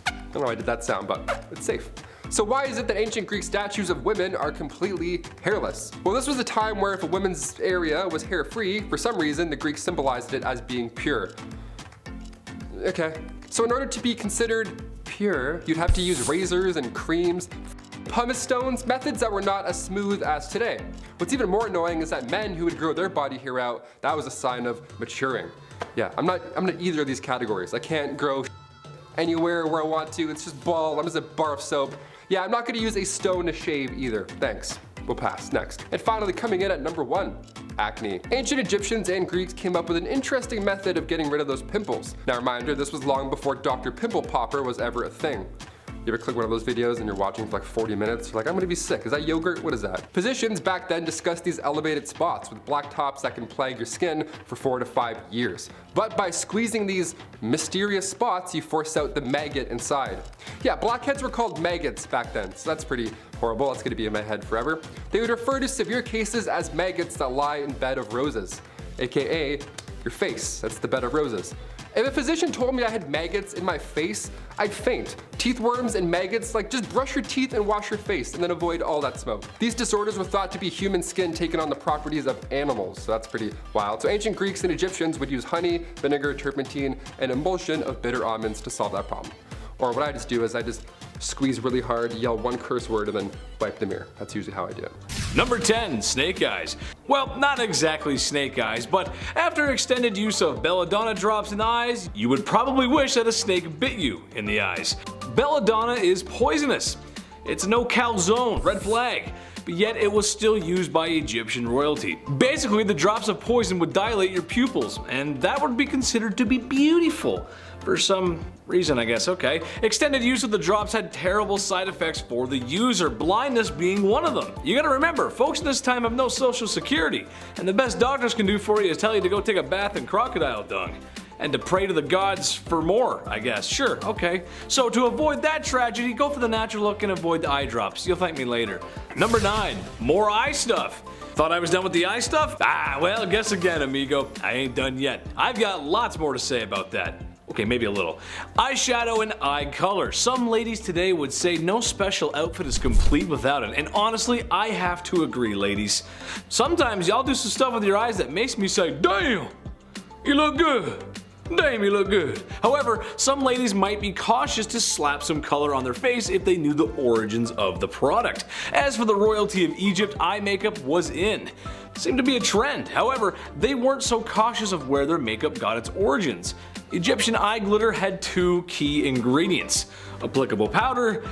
I don't know why I did that sound, but it's safe. So why is it that ancient Greek statues of women are completely hairless? Well, this was a time where if a woman's area was hair-free, for some reason the Greeks symbolized it as being pure. Okay, so in order to be considered pure, you'd have to use razors and creams, pumice stones, methods that were not as smooth as today. What's even more annoying is that men who would grow their body hair out, that was a sign of maturing. Yeah, I'm not either of these categories. I can't grow anywhere where I want to. It's just bald. I'm just a bar of soap. Yeah, I'm not gonna use a stone to shave either. Thanks. We'll pass. Next. And finally, coming in at number 1, acne. Ancient Egyptians and Greeks came up with an interesting method of getting rid of those pimples. Now, reminder, this was long before Dr. Pimple Popper was ever a thing. You ever click one of those videos and you're watching for like 40 minutes? You're like, I'm gonna be sick. Is that yogurt? What is that? Physicians back then discussed these elevated spots with black tops that can plague your skin for 4 to 5 years. But by squeezing these mysterious spots, you force out the maggot inside. Yeah, blackheads were called maggots back then, so that's pretty horrible. That's gonna be in my head forever. They would refer to severe cases as maggots that lie in bed of roses, AKA your face. That's the bed of roses. If a physician told me I had maggots in my face, I'd faint. Teeth worms and maggots, like just brush your teeth and wash your face and then avoid all that smoke. These disorders were thought to be human skin taking on the properties of animals, so that's pretty wild. So ancient Greeks and Egyptians would use honey, vinegar, turpentine, and emulsion of bitter almonds to solve that problem. Or what I just do is I just squeeze really hard, yell one curse word, and then wipe the mirror. That's usually how I do it. Number 10, snake eyes. Well, not exactly snake eyes, but after extended use of belladonna drops in the eyes, you would probably wish that a snake bit you in the eyes. Belladonna is poisonous. It's a no calzone, red flag. But yet it was still used by Egyptian royalty. Basically, the drops of poison would dilate your pupils, and that would be considered to be beautiful. For some reason, I guess, okay. Extended use of the drops had terrible side effects for the user, blindness being one of them. You gotta remember, folks in this time have no social security, and the best doctors can do for you is tell you to go take a bath in crocodile dung. And to pray to the gods for more, I guess. Sure, okay. So to avoid that tragedy, go for the natural look and avoid the eye drops. You'll thank me later. Number 9, more eye stuff. Thought I was done with the eye stuff? Well, guess again, amigo. I ain't done yet. I've got lots more to say about that. Okay, maybe a little. Eyeshadow and eye color. Some ladies today would say no special outfit is complete without it, and honestly, I have to agree, ladies. Sometimes y'all do some stuff with your eyes that makes me say, damn, you look good. Damn, you look good. However, some ladies might be cautious to slap some color on their face if they knew the origins of the product. As for the royalty of Egypt, eye makeup was in. Seemed to be a trend. However, they weren't so cautious of where their makeup got its origins. Egyptian eye glitter had 2 key ingredients: applicable powder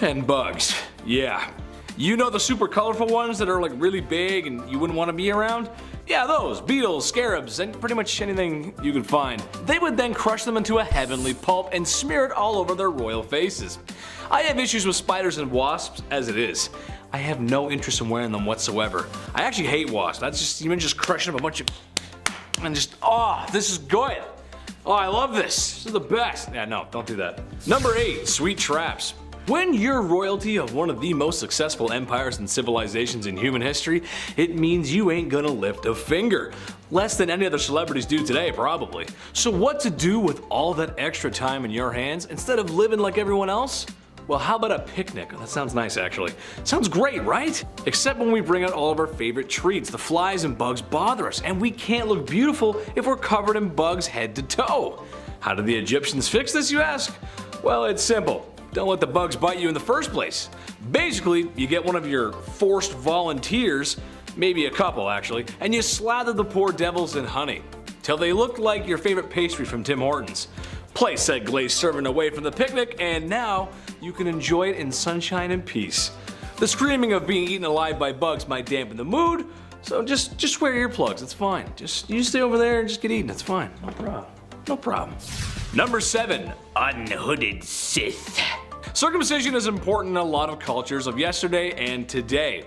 and bugs. Yeah. You know the super colorful ones that are like really big and you wouldn't want to be around? Yeah, those, beetles, scarabs, and pretty much anything you could find. They would then crush them into a heavenly pulp and smear it all over their royal faces. I have issues with spiders and wasps as it is. I have no interest in wearing them whatsoever. I actually hate wasps. That's just, even just crushing up a bunch of, and just, oh, this is good. Oh, I love this. This is the best. Yeah, no, don't do that. Number 8, sweet traps. When you're royalty of one of the most successful empires and civilizations in human history, it means you ain't gonna lift a finger. Less than any other celebrities do today, probably. So what to do with all that extra time in your hands instead of living like everyone else? Well, how about a picnic? That sounds nice, actually. Sounds great, right? Except when we bring out all of our favorite treats, the flies and bugs bother us, and we can't look beautiful if we're covered in bugs head to toe. How did the Egyptians fix this, you ask? Well, it's simple. Don't let the bugs bite you in the first place. Basically, you get one of your forced volunteers, maybe a couple actually, and you slather the poor devils in honey, till they look like your favorite pastry from Tim Hortons. Place said glazed serving away from the picnic, and now you can enjoy it in sunshine and peace. The screaming of being eaten alive by bugs might dampen the mood, so just wear earplugs, it's fine. You stay over there and just get eaten, it's fine, no problem. No problem. Number 7, unhooded Sith. Circumcision is important in a lot of cultures of yesterday and today.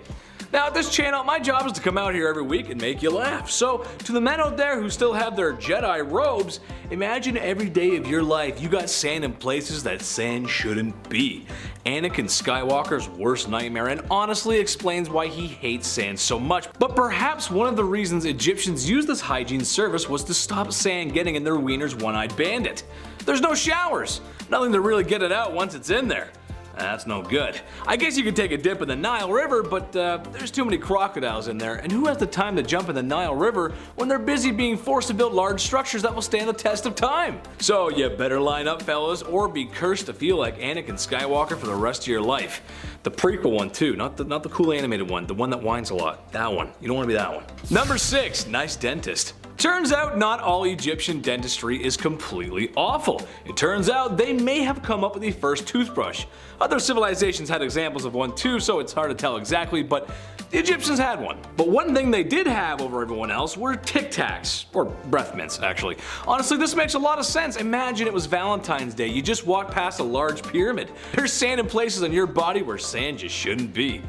Now at this channel, my job is to come out here every week and make you laugh. So to the men out there who still have their Jedi robes, imagine every day of your life you got sand in places that sand shouldn't be. Anakin Skywalker's worst nightmare, and honestly explains why he hates sand so much. But perhaps one of the reasons Egyptians used this hygiene service was to stop sand getting in their wiener's one-eyed bandit. There's no showers, nothing to really get it out once it's in there. That's no good. I guess you could take a dip in the Nile River, but there's too many crocodiles in there, and who has the time to jump in the Nile River when they're busy being forced to build large structures that will stand the test of time? So you better line up, fellas, or be cursed to feel like Anakin Skywalker for the rest of your life. The prequel one too, not the cool animated one, the one that whines a lot. That one. You don't want to be that one. Number 6, nice dentist. Turns out not all Egyptian dentistry is completely awful. It turns out they may have come up with the first toothbrush. Other civilizations had examples of one too, so it's hard to tell exactly, but the Egyptians had one. But one thing they did have over everyone else were Tic Tacs, or breath mints actually. Honestly, this makes a lot of sense. Imagine it was Valentine's Day, you just walked past a large pyramid. There's sand in places on your body where sand just shouldn't be.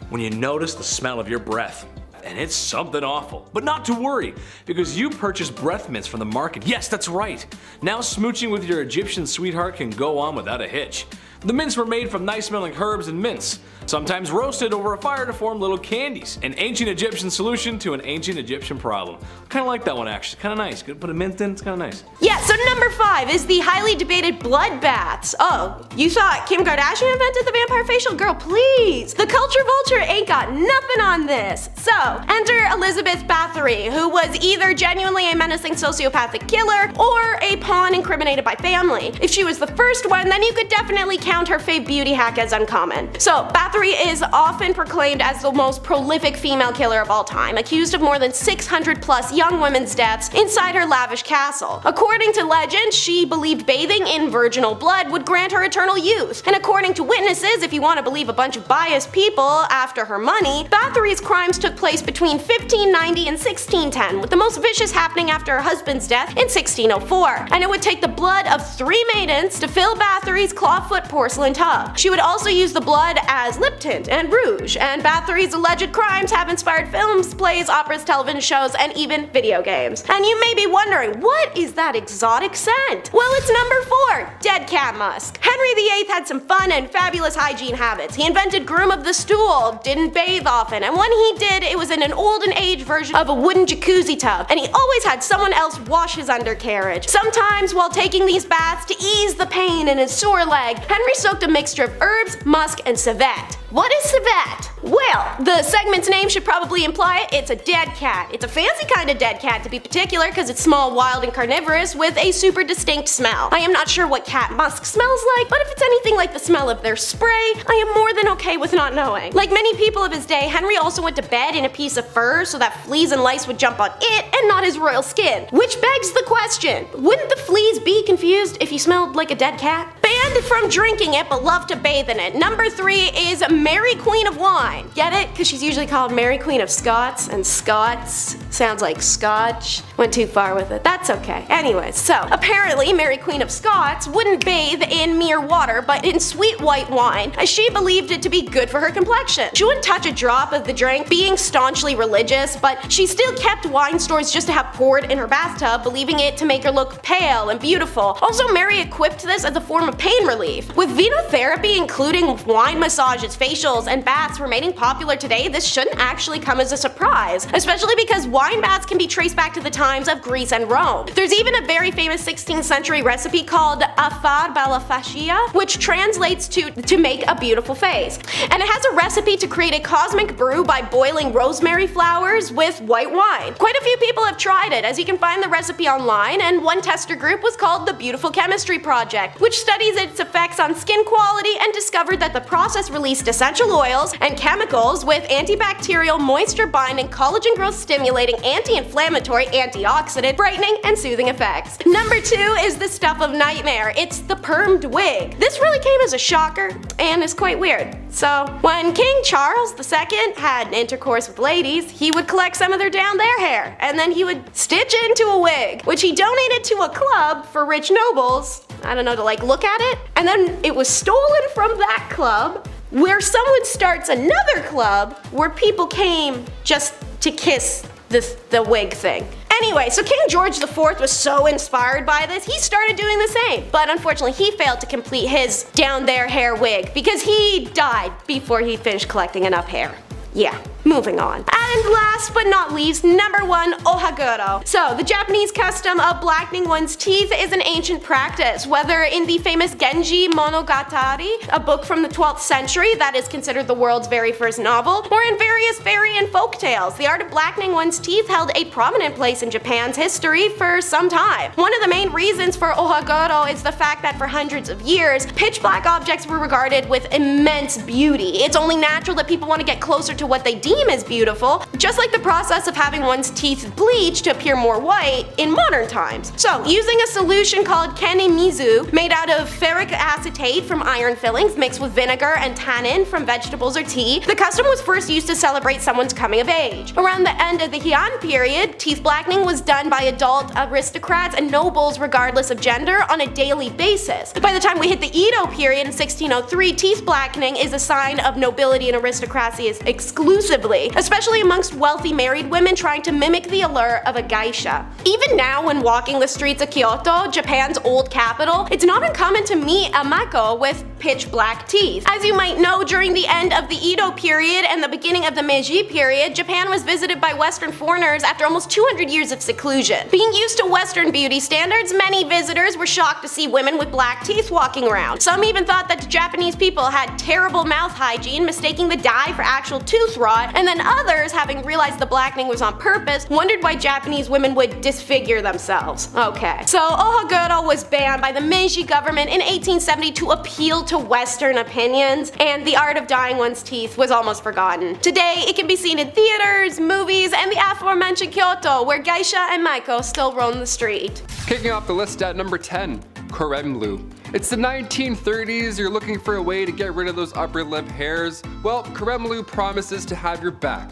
When you notice the smell of your breath, and it's something awful. But not to worry, because you purchased breath mints from the market. Yes, that's right. Now smooching with your Egyptian sweetheart can go on without a hitch. The mints were made from nice smelling herbs and mints, sometimes roasted over a fire to form little candies. An ancient Egyptian solution to an ancient Egyptian problem. Kinda like that one actually, kinda nice. Could put a mint in, it's kinda nice. Yeah, so number 5 is the highly debated blood baths. Oh, you thought Kim Kardashian invented the vampire facial? Girl, please. The culture vulture ain't got nothing on this. So, enter Elizabeth Bathory, who was either genuinely a menacing sociopathic killer or a pawn incriminated by family. If she was the first one, then you could definitely count her fave beauty hack as uncommon. So, Bathory is often proclaimed as the most prolific female killer of all time, accused of more than 600 plus young women's deaths inside her lavish castle. According to legend, she believed bathing in virginal blood would grant her eternal youth. And according to witnesses, if you want to believe a bunch of biased people after her money, Bathory's crimes took place between 1590 and 1610, with the most vicious happening after her husband's death in 1604. And it would take the blood of 3 maidens to fill Bathory's clawfoot porcelain tub. She would also use the blood as lip tint and rouge, and Bathory's alleged crimes have inspired films, plays, operas, television shows, and even video games. And you may be wondering, what is that exotic scent? Well, it's number 4, dead cat musk. Henry VIII had some fun and fabulous hygiene habits. He invented groom of the stool, didn't bathe often, and when he did, it was in an olden age version of a wooden jacuzzi tub, and he always had someone else wash his undercarriage. Sometimes while taking these baths to ease the pain in his sore leg, Henry soaked a mixture of herbs, musk, and civet. What is civet? Well, the segment's name should probably imply it's a dead cat. It's a fancy kind of dead cat to be particular because it's small, wild, and carnivorous with a super distinct smell. I am not sure what cat musk smells like, but if it's anything like the smell of their spray, I am more than okay with not knowing. Like many people of his day, Henry also went to bed in a piece of fur so that fleas and lice would jump on it and not his royal skin. Which begs the question, wouldn't the fleas be confused if you smelled like a dead cat? Banned from drinking it but love to bathe in it. Number 3 is Mary Queen of Wine. Get it? Because she's usually called Mary Queen of Scots, and Scots sounds like Scotch. Went too far with it. That's okay. Anyways, so apparently Mary Queen of Scots wouldn't bathe in mere water but in sweet white wine, as she believed it to be good for her complexion. She wouldn't touch a drop of the drink, being staunchly religious, but she still kept wine stores just to have poured in her bathtub, believing it to make her look pale and beautiful. Also, Mary equipped this as a form of pain relief. With venotherapy, including wine massages, facials, and baths remaining popular today, this shouldn't actually come as a surprise, especially because wine baths can be traced back to the times of Greece and Rome. There's even a very famous 16th century recipe called affar balafacia, which translates to make a beautiful face. And it has a recipe to create a cosmic brew by boiling rosemary flowers with white wine. Quite a few people have tried it, as you can find the recipe online, and one tester group was called the Beautiful Chemistry Project, which studies its effects on skin quality and discovered that the process released essential oils and chemicals with antibacterial, moisture-binding, collagen growth stimulating, anti-inflammatory, antioxidant, brightening, and soothing effects. Number 2 is the stuff of nightmare. It's the permed wig. This really came as a shocker and is quite weird. So, when King Charles II had intercourse with ladies, he would collect some of their down there hair, and then he would stitch it into a wig, which he donated to a club for rich nobles, I don't know, to like look at it, and then it was stolen from that club, where someone starts another club where people came just to kiss the wig thing. Anyway, so King George IV was so inspired by this, he started doing the same. But unfortunately, he failed to complete his down there hair wig because he died before he finished collecting enough hair. Yeah, moving on. And last but not least, number 1, ohaguro. So, the Japanese custom of blackening one's teeth is an ancient practice, whether in the famous Genji Monogatari, a book from the 12th century that is considered the world's very first novel, or in various fairy and folk tales. The art of blackening one's teeth held a prominent place in Japan's history for some time. One of the main reasons for ohaguro is the fact that for hundreds of years, pitch black objects were regarded with immense beauty. It's only natural that people want to get closer to what they deem as beautiful, just like the process of having one's teeth bleached to appear more white in modern times. So, using a solution called kanemizu, made out of ferric acetate from iron fillings mixed with vinegar and tannin from vegetables or tea, the custom was first used to celebrate someone's coming of age. Around the end of the Heian period, teeth blackening was done by adult aristocrats and nobles regardless of gender on a daily basis. By the time we hit the Edo period in 1603, teeth blackening is a sign of nobility and aristocracy exclusively, especially amongst wealthy married women trying to mimic the allure of a geisha. Even now, when walking the streets of Kyoto, Japan's old capital, it's not uncommon to meet a mako with pitch black teeth. As you might know, during the end of the Edo period and the beginning of the Meiji period, Japan was visited by Western foreigners after almost 200 years of seclusion. Being used to Western beauty standards, many visitors were shocked to see women with black teeth walking around. Some even thought that the Japanese people had terrible mouth hygiene, mistaking the dye for actual tooth rot, and then others, having realized the blackening was on purpose, wondered why Japanese women would disfigure themselves. Okay. So ohaguro was banned by the Meiji government in 1870 to appeal to Western opinions, and the art of dyeing one's teeth was almost forgotten. Today, it can be seen in theaters, movies, and the aforementioned Kyoto, where geisha and maiko still roam the street. Kicking off the list at number 10, Koremlu. It's the 1930s, you're looking for a way to get rid of those upper lip hairs. Well, Koremlu promises to have your back.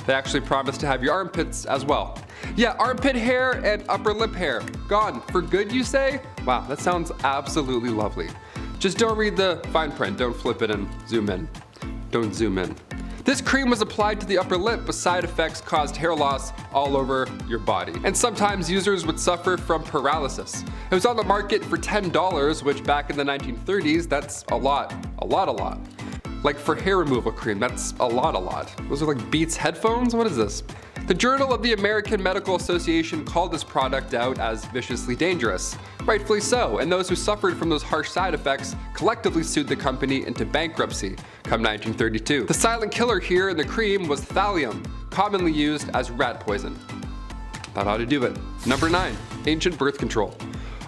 They actually promise to have your armpits as well. Yeah, armpit hair and upper lip hair. Gone. For good, you say? Wow, that sounds absolutely lovely. Just don't read the fine print, don't flip it and zoom in. Don't zoom in. This cream was applied to the upper lip, but side effects caused hair loss all over your body. And sometimes users would suffer from paralysis. It was on the market for $10, which back in the 1930s, that's a lot. Like for hair removal cream, that's a lot. Those are like Beats headphones? What is this? The Journal of the American Medical Association called this product out as viciously dangerous. Rightfully so, and those who suffered from those harsh side effects collectively sued the company into bankruptcy come 1932. The silent killer here in the cream was thallium, commonly used as rat poison. That ought to do it. Number 9, ancient birth control.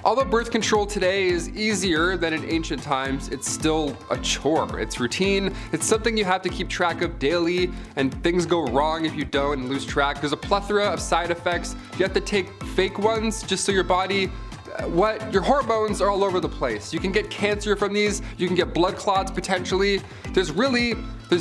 Although birth control today is easier than in ancient times, it's still a chore. It's routine, it's something you have to keep track of daily, and things go wrong if you don't and lose track. There's a plethora of side effects. You have to take fake ones just so your body, your hormones are all over the place. You can get cancer from these, you can get blood clots potentially. There's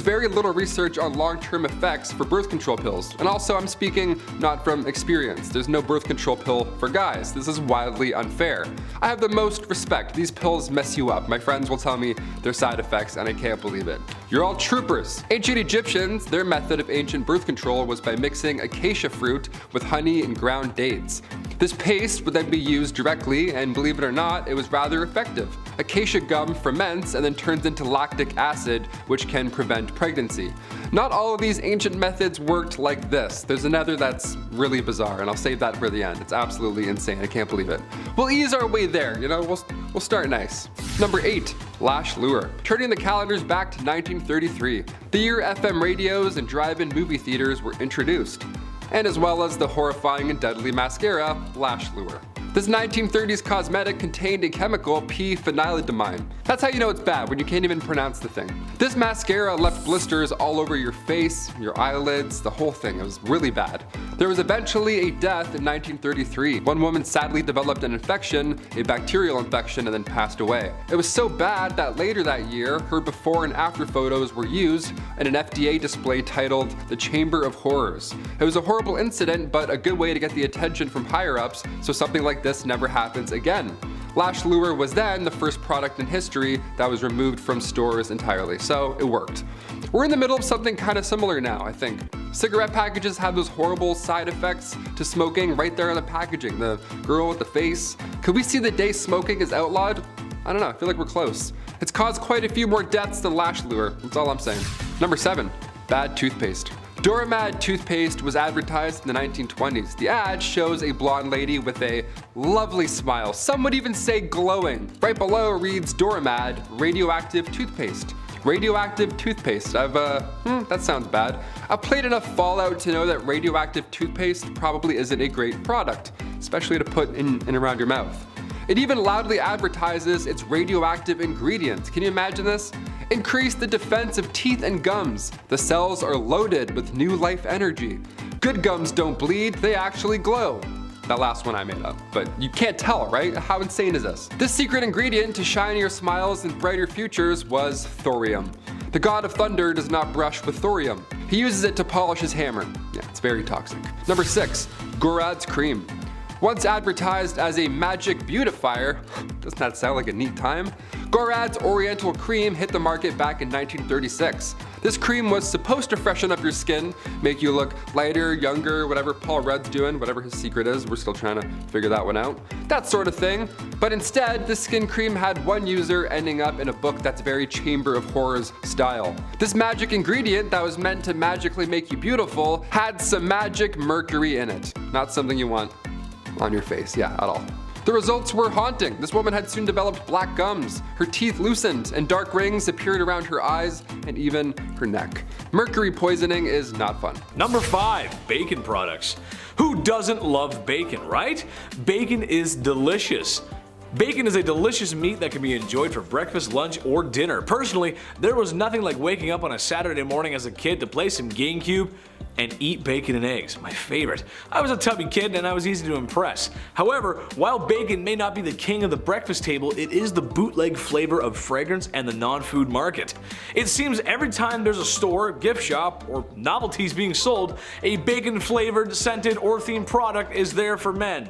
very little research on long-term effects for birth control pills. And also, I'm speaking not from experience. There's no birth control pill for guys. This is wildly unfair. I have the most respect. These pills mess you up. My friends will tell me their side effects and I can't believe it. You're all troopers. Ancient Egyptians, their method of ancient birth control was by mixing acacia fruit with honey and ground dates. This paste would then be used directly, and believe it or not, it was rather effective. Acacia gum ferments and then turns into lactic acid, which can prevent pregnancy. Not all of these ancient methods worked like this. There's another that's really bizarre, and I'll save that for the end. It's absolutely insane, I can't believe it. We'll ease our way there, you know, we'll start nice. Number 8, lash lure. Turning the calendars back to 1933, the year FM radios and drive-in movie theaters were introduced, and as well as the horrifying and deadly mascara, lash lure. This 1930s cosmetic contained a chemical, p-phenyledamine. That's how you know it's bad, when you can't even pronounce the thing. This mascara left blisters all over your face, your eyelids, the whole thing. It was really bad. There was eventually a death in 1933. One woman sadly developed an infection, a bacterial infection, and then passed away. It was so bad that later that year, her before and after photos were used in an FDA display titled The Chamber of Horrors. It was a horrible incident, but a good way to get the attention from higher-ups so something like this never happens again. Lash lure was then the first product in history that was removed from stores entirely, so it worked. We're in the middle of something kind of similar now, I think. Cigarette packages have those horrible side effects to smoking right there on the packaging. The girl with the face. Could we see the day smoking is outlawed? I don't know, I feel like we're close. It's caused quite a few more deaths than lash lure, that's all I'm saying. Number 7, bad toothpaste. Doramad toothpaste was advertised in the 1920s. The ad shows a blonde lady with a lovely smile, some would even say glowing. Right below reads Doramad radioactive toothpaste. Radioactive toothpaste. That sounds bad. I've played enough Fallout to know that radioactive toothpaste probably isn't a great product, especially to put in and around your mouth. It even loudly advertises its radioactive ingredients. Can you imagine this? Increase the defense of teeth and gums. The cells are loaded with new life energy. Good gums don't bleed, they actually glow. That last one I made up, but you can't tell, right? How insane is this? This secret ingredient to shinier smiles and brighter futures was thorium. The god of thunder does not brush with thorium. He uses it to polish his hammer. Yeah, it's very toxic. Number 6, Gorad's cream. Once advertised as a magic beautifier, doesn't that sound like a neat time? Gorad's Oriental Cream hit the market back in 1936. This cream was supposed to freshen up your skin, make you look lighter, younger, whatever Paul Rudd's doing, whatever his secret is, we're still trying to figure that one out. That sort of thing. But instead, this skin cream had one user ending up in a book that's very Chamber of Horrors style. This magic ingredient that was meant to magically make you beautiful had some magic mercury in it. Not something you want on your face, yeah, at all. The results were haunting. This woman had soon developed black gums, her teeth loosened, and dark rings appeared around her eyes and even her neck. Mercury poisoning is not fun. Number 5, bacon products. Who doesn't love bacon, right? Bacon is delicious. Bacon is a delicious meat that can be enjoyed for breakfast, lunch, or dinner. Personally, there was nothing like waking up on a Saturday morning as a kid to play some GameCube and eat bacon and eggs, my favorite. I was a tubby kid and I was easy to impress. However, while bacon may not be the king of the breakfast table, it is the bootleg flavor of fragrance and the non-food market. It seems every time there's a store, gift shop, or novelties being sold, a bacon flavored, scented, or themed product is there for men.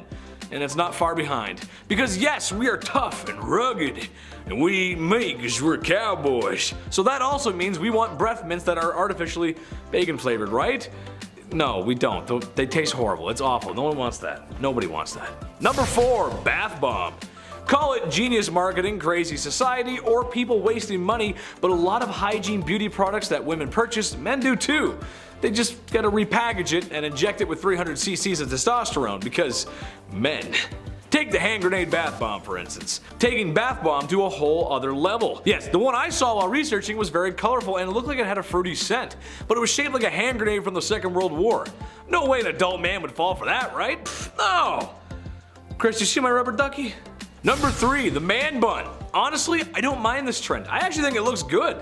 And it's not far behind. Because yes, we are tough and rugged, and we eat meat because we're cowboys. So that also means we want breath mints that are artificially bacon flavored, right? No, we don't. They taste horrible. It's awful. No one wants that. Nobody wants that. Number 4, bath bomb. Call it genius marketing, crazy society, or people wasting money, but a lot of hygiene beauty products that women purchase, men do too. They just gotta repackage it and inject it with 300 cc's of testosterone because men. Take the hand grenade bath bomb for instance. Taking bath bomb to a whole other level. Yes, the one I saw while researching was very colorful and it looked like it had a fruity scent, but it was shaped like a hand grenade from the Second World War. No way an adult man would fall for that, right? Pfft, no! Chris, you see my rubber ducky? Number 3, the man bun. Honestly, I don't mind this trend. I actually think it looks good.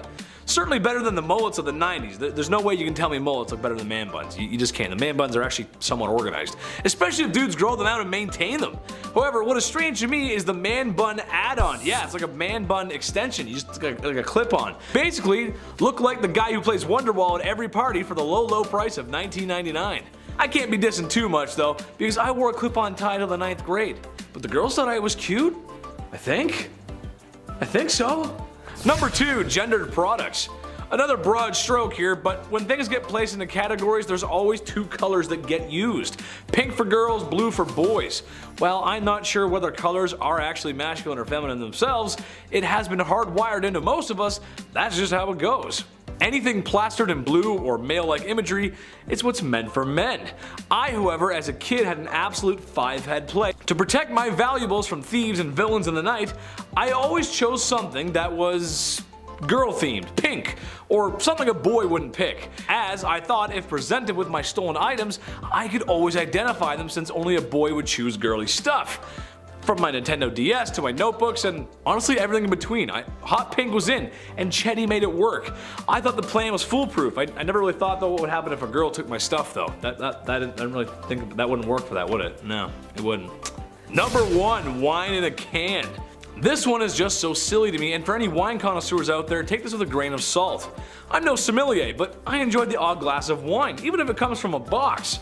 Certainly better than the mullets of the 90s. There's no way you can tell me mullets look better than man buns. You just can't. The man buns are actually somewhat organized, especially if dudes grow them out and maintain them. However, what is strange to me is the man bun add-on. Yeah, it's like a man bun extension. You just like a clip-on. Basically, look like the guy who plays Wonderwall at every party for the low price of $19.99. I can't be dissing too much though, because I wore a clip-on tie till the 9th grade. But the girls thought I was cute? I think so. Number 2, gendered products. Another broad stroke here, but when things get placed into categories, there's always two colors that get used. Pink for girls, blue for boys. While I'm not sure whether colors are actually masculine or feminine themselves, it has been hardwired into most of us. That's just how it goes. Anything plastered in blue or male-like imagery, it's what's meant for men. I, however, as a kid had an absolute five-head play. To protect my valuables from thieves and villains in the night, I always chose something that was girl-themed, pink, or something a boy wouldn't pick, as I thought if presented with my stolen items, I could always identify them since only a boy would choose girly stuff. From my Nintendo DS to my notebooks and honestly everything in between. Hot pink was in, and Chetty made it work. I thought the plan was foolproof. I never really thought though what would happen if a girl took my stuff though. I didn't really think that wouldn't work for that, would it? No, it wouldn't. Number 1, wine in a can. This one is just so silly to me, and for any wine connoisseurs out there, take this with a grain of salt. I'm no sommelier, but I enjoyed the odd glass of wine, even if it comes from a box.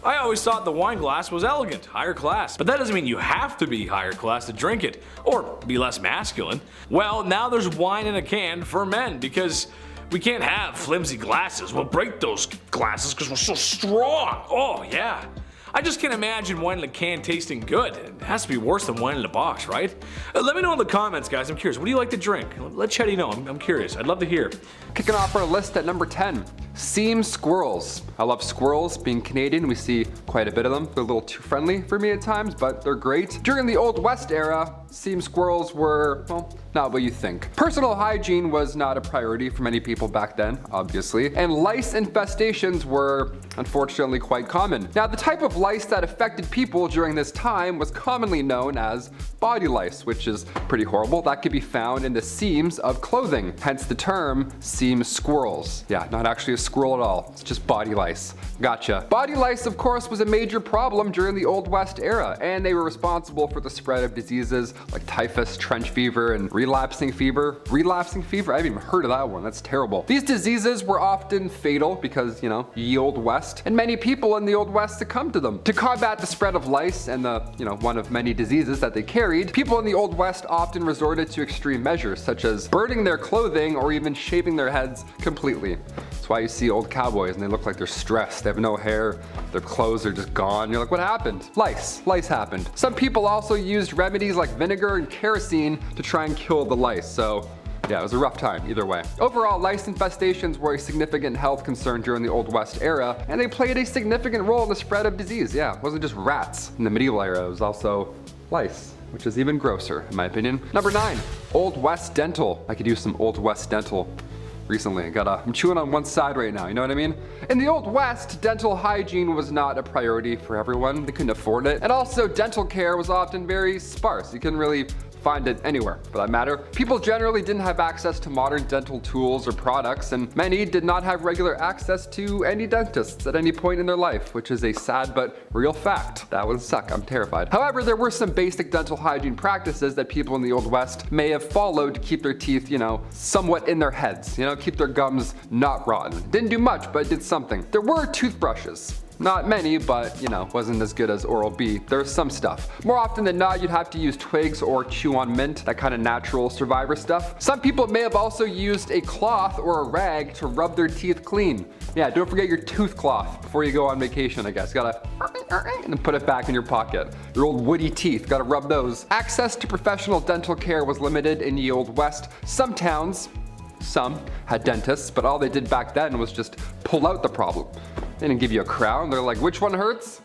I always thought the wine glass was elegant, higher class, but that doesn't mean you have to be higher class to drink it, or be less masculine. Well, now there's wine in a can for men, because we can't have flimsy glasses. We'll break those glasses because we're so strong. Oh yeah. I just can't imagine wine in a can tasting good. It has to be worse than wine in a box, right? Let me know in the comments, guys. I'm curious. What do you like to drink? Let Chetty know. I'm curious. I'd love to hear. Kicking off our list at number 10, seam squirrels. I love squirrels. Being Canadian, we see quite a bit of them. They're a little too friendly for me at times, but they're great. During the Old West era, seam squirrels were, well, not what you think. Personal hygiene was not a priority for many people back then, obviously, and lice infestations were unfortunately quite common. Now, the type of lice that affected people during this time was commonly known as body lice, which is pretty horrible. That could be found in the seams of clothing, hence the term seam squirrels. Yeah, not actually a squirrel at all, it's just body lice. Gotcha. Body lice, of course, was a major problem during the Old West era, and they were responsible for the spread of diseases like typhus, trench fever, and relapsing fever. Relapsing fever? I haven't even heard of that one. That's terrible. These diseases were often fatal because, ye Old West, and many people in the Old West succumbed to them. To combat the spread of lice and the, one of many diseases that they carried, people in the Old West often resorted to extreme measures, such as burning their clothing or even shaving their heads completely. That's why you see old cowboys and they look like they're stressed. They have no hair, their clothes are just gone. You're like, what happened? Lice. Lice happened. Some people also used remedies like vinegar and kerosene to try and kill the lice, so yeah, it was a rough time either way. Overall, lice infestations were a significant health concern during the Old West era, and they played a significant role in the spread of disease. Yeah, it wasn't just rats in the medieval era, it was also lice, which is even grosser in my opinion. Number 9, Old West dental. I could use some Old West dental recently. I'm chewing on one side right now, you know what I mean? In the Old West, dental hygiene was not a priority for everyone. They couldn't afford it. And also, dental care was often very sparse. You couldn't really find it anywhere for that matter. People generally didn't have access to modern dental tools or products, and many did not have regular access to any dentists at any point in their life, which is a sad but real fact. That would suck, I'm terrified. However, there were some basic dental hygiene practices that people in the Old West may have followed to keep their teeth, somewhat in their heads, keep their gums not rotten. Didn't do much, but did something. There were toothbrushes. Not many, but wasn't as good as Oral-B. There's some stuff. More often than not, you'd have to use twigs or chew on mint, that kind of natural survivor stuff. Some people may have also used a cloth or a rag to rub their teeth clean. Yeah, don't forget your tooth cloth before you go on vacation, I guess. Gotta and then put it back in your pocket. Your old woody teeth, gotta rub those. Access to professional dental care was limited in the Old West. Some towns, had dentists, but all they did back then was just pull out the problem. They didn't give you a crown. They're like, which one hurts?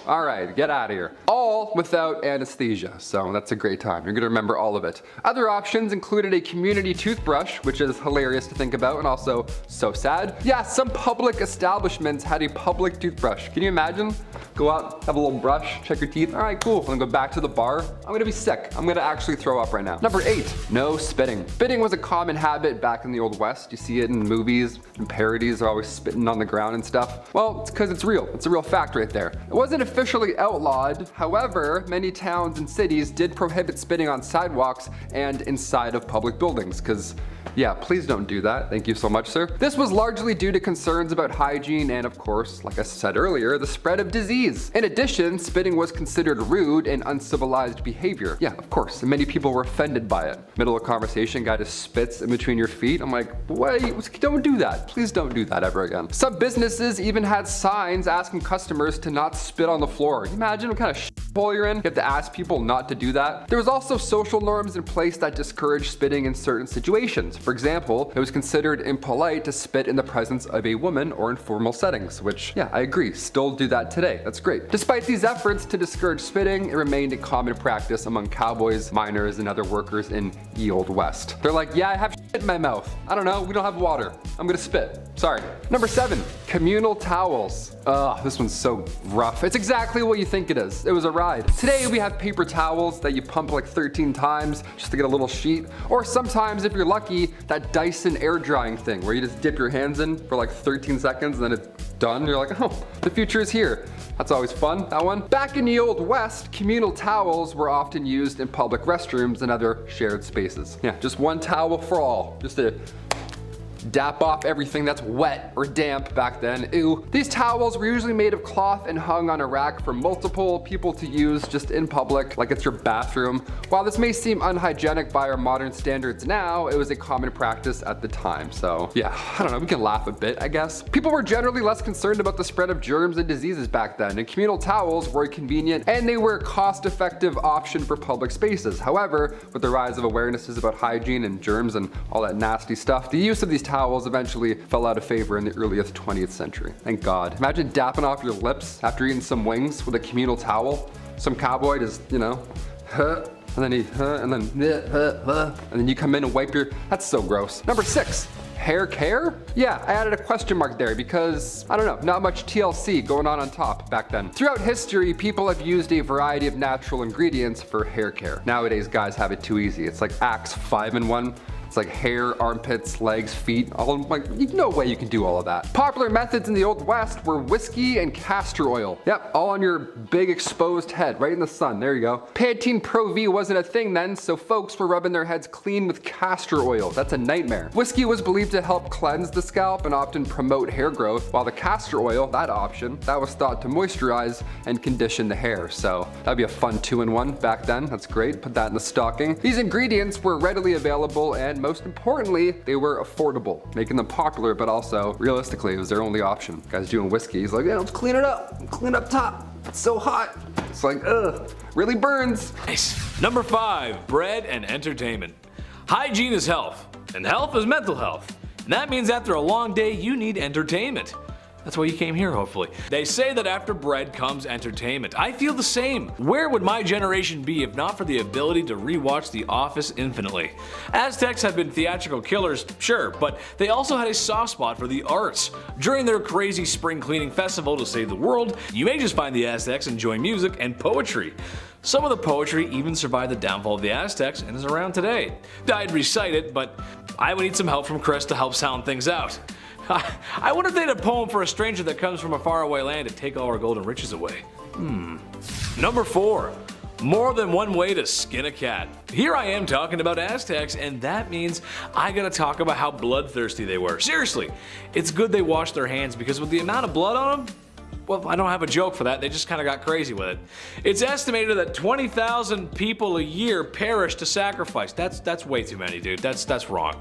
All right, get out of here. All without anesthesia, so that's a great time. You're gonna remember all of it. Other options included a community toothbrush, which is hilarious to think about and also so sad. Yeah, some public establishments had a public toothbrush. Can you imagine? Go out, have a little brush, check your teeth. All right, cool. I'm gonna go back to the bar. I'm gonna be sick. I'm gonna actually throw up right now. Number 8, no spitting. Spitting was a common habit back in the Old West. You see it in movies and parodies. They're always spitting on the ground and stuff. Well, it's because it's real. It's a real fact right there. It wasn't a officially outlawed. However, many towns and cities did prohibit spitting on sidewalks and inside of public buildings, because yeah, please don't do that. Thank you so much, sir. This was largely due to concerns about hygiene and, of course, like I said earlier, the spread of disease. In addition, spitting was considered rude and uncivilized behavior. Yeah, of course, and many people were offended by it. Middle of conversation, guy just spits in between your feet. I'm like, wait, don't do that. Please don't do that ever again. Some businesses even had signs asking customers to not spit on the floor. Can you imagine what kind of shithole you're in? You have to ask people not to do that. There was also social norms in place that discouraged spitting in certain situations. For example, it was considered impolite to spit in the presence of a woman or in formal settings, which, yeah, I agree, still do that today. That's great. Despite these efforts to discourage spitting, it remained a common practice among cowboys, miners, and other workers in ye old west. They're like, yeah, I have shit in my mouth. I don't know, we don't have water. I'm gonna spit. Sorry. Number 7, communal towels. Ugh, this one's so rough. It's exactly what you think it is. It was a ride. Today we have paper towels that you pump like 13 times just to get a little sheet. Or sometimes, if you're lucky, that Dyson air drying thing where you just dip your hands in for like 13 seconds and then it's done. You're like, oh, the future is here. That's always fun, that one. Back in the old west, communal towels were often used in public restrooms and other shared spaces. Yeah, just one towel for all. Just to dap off everything that's wet or damp back then. Ew. These towels were usually made of cloth and hung on a rack for multiple people to use just in public, like it's your bathroom. While this may seem unhygienic by our modern standards now, it was a common practice at the time. So yeah, I don't know, we can laugh a bit, I guess. People were generally less concerned about the spread of germs and diseases back then, and communal towels were convenient and they were a cost-effective option for public spaces. However, with the rise of awarenesses about hygiene and germs and all that nasty stuff, the use of these towels eventually fell out of favor in the earliest 20th century. Thank God. Imagine dapping off your lips after eating some wings with a communal towel. Some cowboy just, you know, and then and then you come in and wipe your, that's so gross. Number 6. Hair care? Yeah, I added a question mark there because, I don't know, not much TLC going on top back then. Throughout history, people have used a variety of natural ingredients for hair care. Nowadays, guys have it too easy. It's like Axe 5-in-1. It's like hair, armpits, legs, feet, all like, no way you can do all of that. Popular methods in the Old West were whiskey and castor oil. Yep, all on your big exposed head, right in the sun, there you go. Pantene Pro V wasn't a thing then, so folks were rubbing their heads clean with castor oil. That's a nightmare. Whiskey was believed to help cleanse the scalp and often promote hair growth, while the castor oil, that option, that was thought to moisturize and condition the hair. So that'd be a fun 2-in-1 back then, that's great, put that in the stocking. These ingredients were readily available and most importantly, they were affordable, making them popular, but also, realistically, it was their only option. Guy's doing whiskey, he's like, yeah, let's clean it up, clean up top. It's so hot. It's like, ugh, really burns. Nice. Number 5, bread and entertainment. Hygiene is health, and health is mental health. And that means after a long day, you need entertainment. That's why you came here, hopefully. They say that after bread comes entertainment. I feel the same. Where would my generation be if not for the ability to rewatch The Office infinitely? Aztecs have been theatrical killers, sure, but they also had a soft spot for the arts. During their crazy spring cleaning festival to save the world, you may just find the Aztecs enjoying music and poetry. Some of the poetry even survived the downfall of the Aztecs and is around today. I'd recite it, but I would need some help from Chris to help sound things out. I wonder if they had a poem for a stranger that comes from a faraway land to take all our golden riches away. Number 4. More than one way to skin a cat. Here I am talking about Aztecs, and that means I gotta talk about how bloodthirsty they were. Seriously, it's good they washed their hands because with the amount of blood on them, well, I don't have a joke for that, they just kinda got crazy with it. It's estimated that 20,000 people a year perish to sacrifice. That's way too many, dude. That's wrong.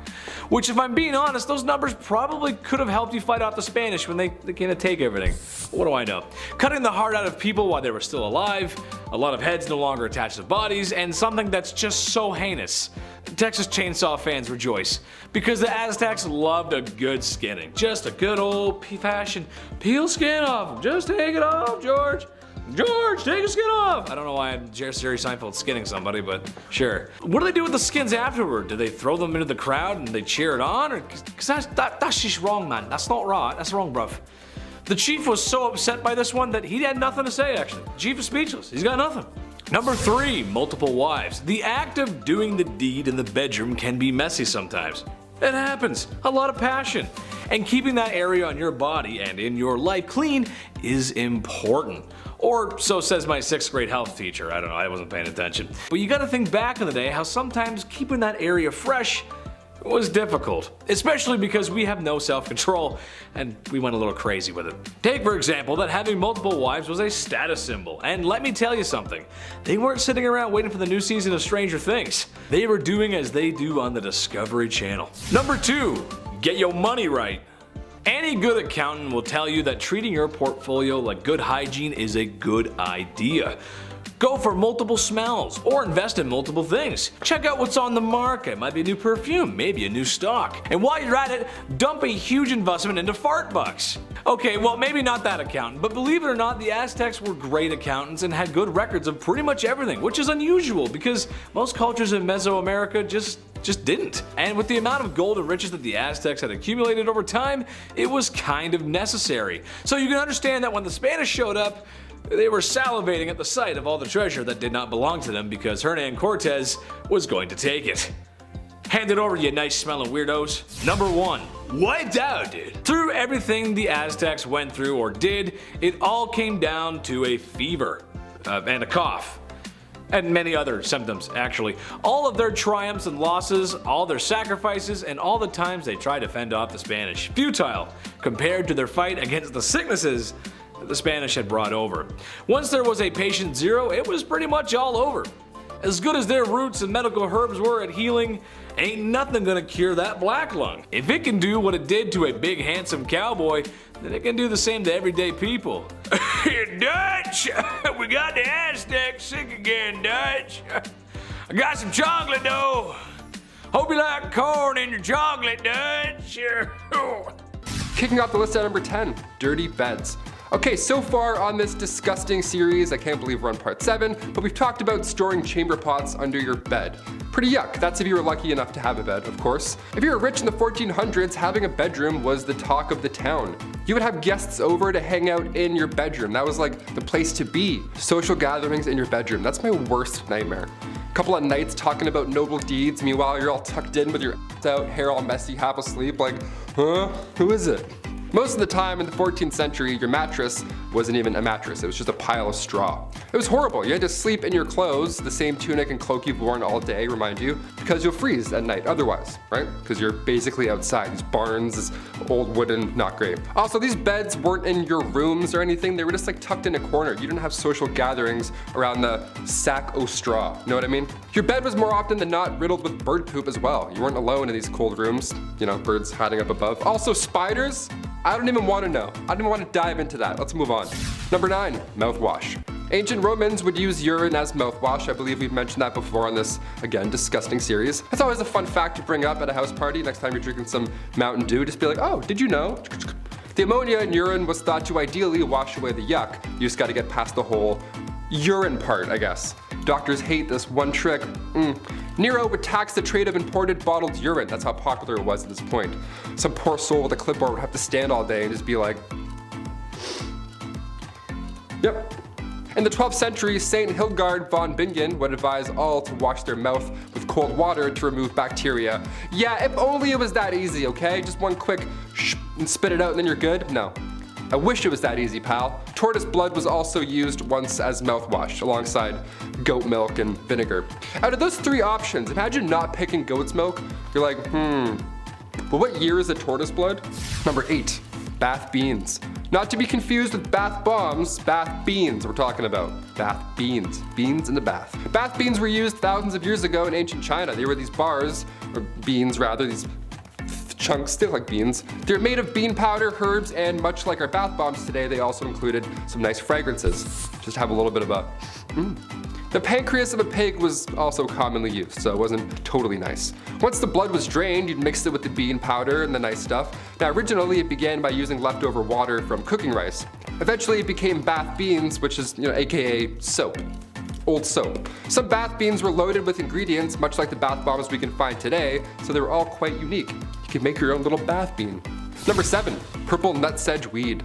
Which, if I'm being honest, those numbers probably could have helped you fight off the Spanish when they came to take everything. What do I know? Cutting the heart out of people while they were still alive, a lot of heads no longer attached to bodies, and something that's just so heinous. Texas Chainsaw fans rejoice, because the Aztecs loved a good skinning. Just a good old fashioned peel skin off them. Just take it off, George. George, take your skin off! I don't know why I'm Jerry Seinfeld skinning somebody, but sure. What do they do with the skins afterward? Do they throw them into the crowd and they cheer it on? Or, cause that's just wrong, man. That's not right. That's wrong, bruv. The chief was so upset by this one that he had nothing to say, actually. The chief is speechless. He's got nothing. Number 3, multiple wives. The act of doing the deed in the bedroom can be messy sometimes. It happens. A lot of passion. And keeping that area on your body and in your life clean is important. Or so says my 6th grade health teacher. I don't know, I wasn't paying attention. But you gotta think back in the day how sometimes keeping that area fresh was difficult, especially because we have no self-control and we went a little crazy with it. Take for example that having multiple wives was a status symbol, and let me tell you something, they weren't sitting around waiting for the new season of Stranger Things. They were doing as they do on the Discovery Channel. Number 2, get your money right. Any good accountant will tell you that treating your portfolio like good hygiene is a good idea. Go for multiple smells or invest in multiple things. Check out what's on the market. Might be a new perfume, maybe a new stock. And while you're at it, dump a huge investment into fart bucks. Okay, well maybe not that accountant, but believe it or not, the Aztecs were great accountants and had good records of pretty much everything, which is unusual because most cultures in Mesoamerica just didn't. And with the amount of gold and riches that the Aztecs had accumulated over time, it was kind of necessary. So you can understand that when the Spanish showed up, they were salivating at the sight of all the treasure that did not belong to them because Hernan Cortez was going to take it. Hand it over, you nice smelling weirdos. Number 1, wiped out, dude. Through everything the Aztecs went through or did, it all came down to a fever and a cough. And many other symptoms, actually. All of their triumphs and losses, all their sacrifices, and all the times they tried to fend off the Spanish. Futile, compared to their fight against the sicknesses the Spanish had brought over. Once there was a patient zero, it was pretty much all over. As good as their roots and medical herbs were at healing, ain't nothing gonna cure that black lung. If it can do what it did to a big handsome cowboy, then it can do the same to everyday people. Dutch! We got the Aztecs sick again, Dutch. I got some chocolate though. Hope you like corn in your chocolate, Dutch. Kicking off the list at number 10, dirty beds. Okay, so far on this disgusting series, I can't believe we're on part 7, but we've talked about storing chamber pots under your bed. Pretty yuck. That's if you were lucky enough to have a bed, of course. If you were rich in the 1400s, having a bedroom was the talk of the town. You would have guests over to hang out in your bedroom. That was like the place to be. Social gatherings in your bedroom. That's my worst nightmare. A couple of nights talking about noble deeds, meanwhile you're all tucked in with your ass out, hair all messy, half asleep, like, huh? Who is it? Most of the time in the 14th century, your mattress wasn't even a mattress, it was just a pile of straw. It was horrible. You had to sleep in your clothes, the same tunic and cloak you've worn all day, remind you, because you'll freeze at night otherwise, right? Because you're basically outside. These barns, this old wooden, not great. Also, these beds weren't in your rooms or anything, they were just like tucked in a corner. You didn't have social gatherings around the sack o' straw, you know what I mean? Your bed was more often than not riddled with bird poop as well. You weren't alone in these cold rooms, you know, birds hiding up above. Also, spiders, I don't even want to know. I don't even want to dive into that. Let's move on. Number 9, mouthwash. Ancient Romans would use urine as mouthwash. I believe we've mentioned that before on this, again, disgusting series. That's always a fun fact to bring up at a house party. Next time you're drinking some Mountain Dew, just be like, oh, did you know? The ammonia in urine was thought to ideally wash away the yuck. You just gotta get past the whole urine part, I guess. Doctors hate this one trick. Nero would tax the trade of imported bottled urine. That's how popular it was at this point. Some poor soul with a clipboard would have to stand all day and just be like, yep. In the 12th century, Saint Hildegard von Bingen would advise all to wash their mouth with cold water to remove bacteria. Yeah, if only it was that easy, okay? Just one quick shh and spit it out and then you're good? No. I wish it was that easy, pal. Tortoise blood was also used once as mouthwash, alongside goat milk and vinegar. Out of those 3 options, imagine not picking goat's milk. You're like, but what year is the tortoise blood? Number 8, bath beans. Not to be confused with bath bombs, bath beans we're talking about. Bath beans, beans in the bath. Bath beans were used thousands of years ago in ancient China. They were these bars, or beans rather, these chunks, they look like beans. They're made of bean powder, herbs, and much like our bath bombs today, they also included some nice fragrances. Just have a little bit of a The pancreas of a pig was also commonly used, so it wasn't totally nice. Once the blood was drained, you'd mix it with the bean powder and the nice stuff. Now originally it began by using leftover water from cooking rice. Eventually it became bath beans, which is, AKA soap. Old soap. Some bath beans were loaded with ingredients much like the bath bombs we can find today, so they were all quite unique. You could make your own little bath bean. Number 7, purple nutsedge weed.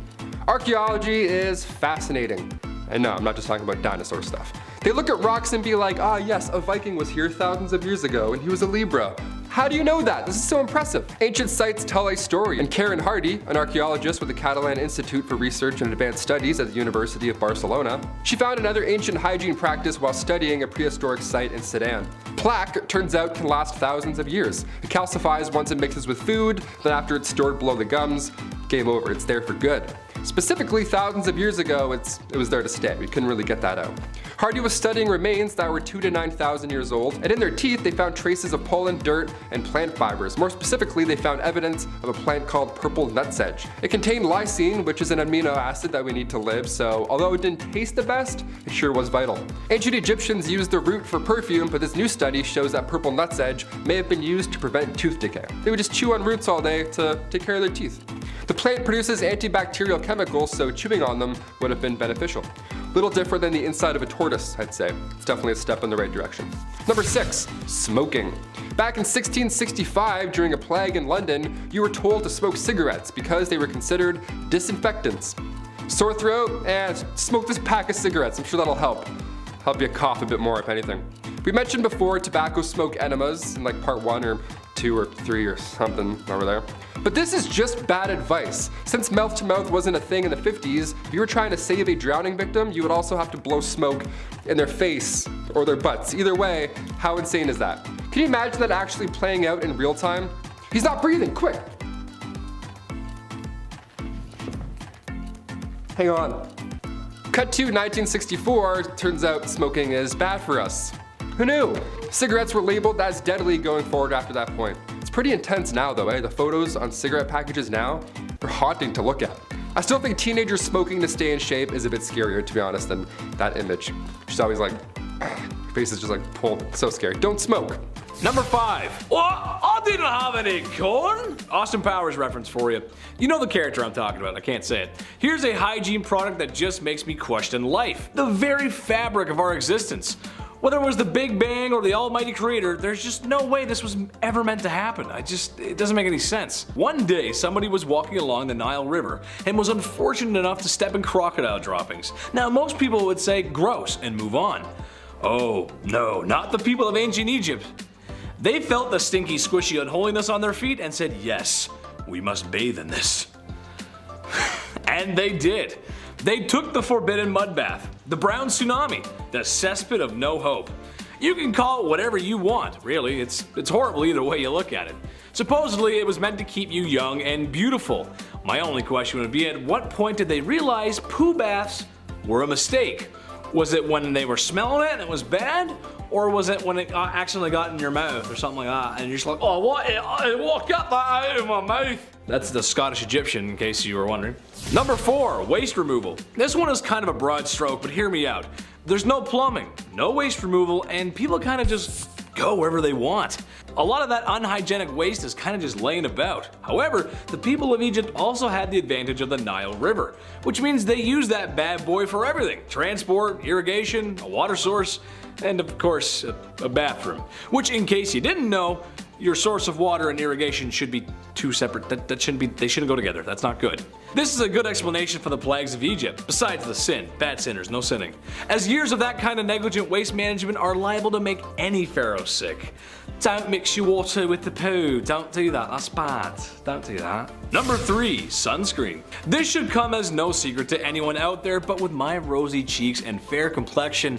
Archaeology is fascinating. And no, I'm not just talking about dinosaur stuff. They look at rocks and be like, ah yes, a Viking was here thousands of years ago and he was a Libra. How do you know that? This is so impressive. Ancient sites tell a story, and Karen Hardy, an archaeologist with the Catalan Institute for Research and Advanced Studies at the University of Barcelona, she found another ancient hygiene practice while studying a prehistoric site in Sudan. Plaque, it turns out, can last thousands of years. It calcifies once it mixes with food, then after it's stored below the gums, game over, it's there for good. Specifically, thousands of years ago, it was there to stay. We couldn't really get that out. Hardy was studying remains that were 2,000 to 9,000 years old, and in their teeth they found traces of pollen, dirt, and plant fibers. More specifically, they found evidence of a plant called purple nutsedge. It contained lysine, which is an amino acid that we need to live, so although it didn't taste the best, it sure was vital. Ancient Egyptians used the root for perfume, but this new study shows that purple nutsedge may have been used to prevent tooth decay. They would just chew on roots all day to take care of their teeth. The plant produces antibacterial chemicals, so chewing on them would have been beneficial. Little different than the inside of a tortoise, I'd say. It's definitely a step in the right direction. Number 6, smoking. Back in 1665, during a plague in London, you were told to smoke cigarettes because they were considered disinfectants. Sore throat? Smoke this pack of cigarettes, I'm sure that'll help. Help you cough a bit more, if anything. We mentioned before tobacco smoke enemas in like part 1 or 2 or 3 or something over there. But this is just bad advice. Since mouth-to-mouth wasn't a thing in the 50s, if you were trying to save a drowning victim, you would also have to blow smoke in their face or their butts. Either way, how insane is that? Can you imagine that actually playing out in real time? He's not breathing, quick! Hang on. Cut to 1964, turns out smoking is bad for us. Who knew? Cigarettes were labeled as deadly going forward after that point. It's pretty intense now though, eh? The photos on cigarette packages now are haunting to look at. I still think teenagers smoking to stay in shape is a bit scarier, to be honest, than that image. She's always like, her face is just like pulled. It's so scary. Don't smoke. Number 5. What? I didn't have any corn. Austin Powers reference for you. You know the character I'm talking about, I can't say it. Here's a hygiene product that just makes me question life. The very fabric of our existence. Whether it was the Big Bang or the almighty creator, there's just no way this was ever meant to happen. It doesn't make any sense. One day, somebody was walking along the Nile River and was unfortunate enough to step in crocodile droppings. Now, most people would say gross and move on. Oh, no, not the people of ancient Egypt. They felt the stinky, squishy unholiness on their feet and said, yes, we must bathe in this. And they did. They took the forbidden mud bath, the brown tsunami, the cesspit of no hope. You can call it whatever you want, really. It's horrible either way you look at it. Supposedly it was meant to keep you young and beautiful. My only question would be, at what point did they realize poo baths were a mistake? Was it when they were smelling it and it was bad? Or was it when it accidentally got in your mouth or something like that and you're just like, oh what got that out of my mouth? That's the Scottish Egyptian, in case you were wondering. Number 4, waste removal. This one is kind of a broad stroke, but hear me out. There's no plumbing, no waste removal, and people kind of just go wherever they want. A lot of that unhygienic waste is kind of just laying about. However, the people of Egypt also had the advantage of the Nile River, which means they use that bad boy for everything. Transport, irrigation, a water source, and of course, a bathroom. Which, in case you didn't know, your source of water and irrigation should be two separate, they shouldn't go together, that's not good. This is a good explanation for the plagues of Egypt, besides the sin, bad sinners, no sinning. As years of that kind of negligent waste management are liable to make any pharaoh sick. Don't mix your water with the poo, don't do that, that's bad, don't do that. Number 3, sunscreen. This should come as no secret to anyone out there, but with my rosy cheeks and fair complexion,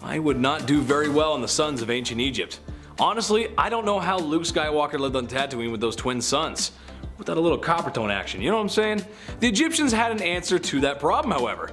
I would not do very well in the suns of ancient Egypt. Honestly, I don't know how Luke Skywalker lived on Tatooine with those twin suns. Without a little copper tone action, you know what I'm saying? The Egyptians had an answer to that problem, however.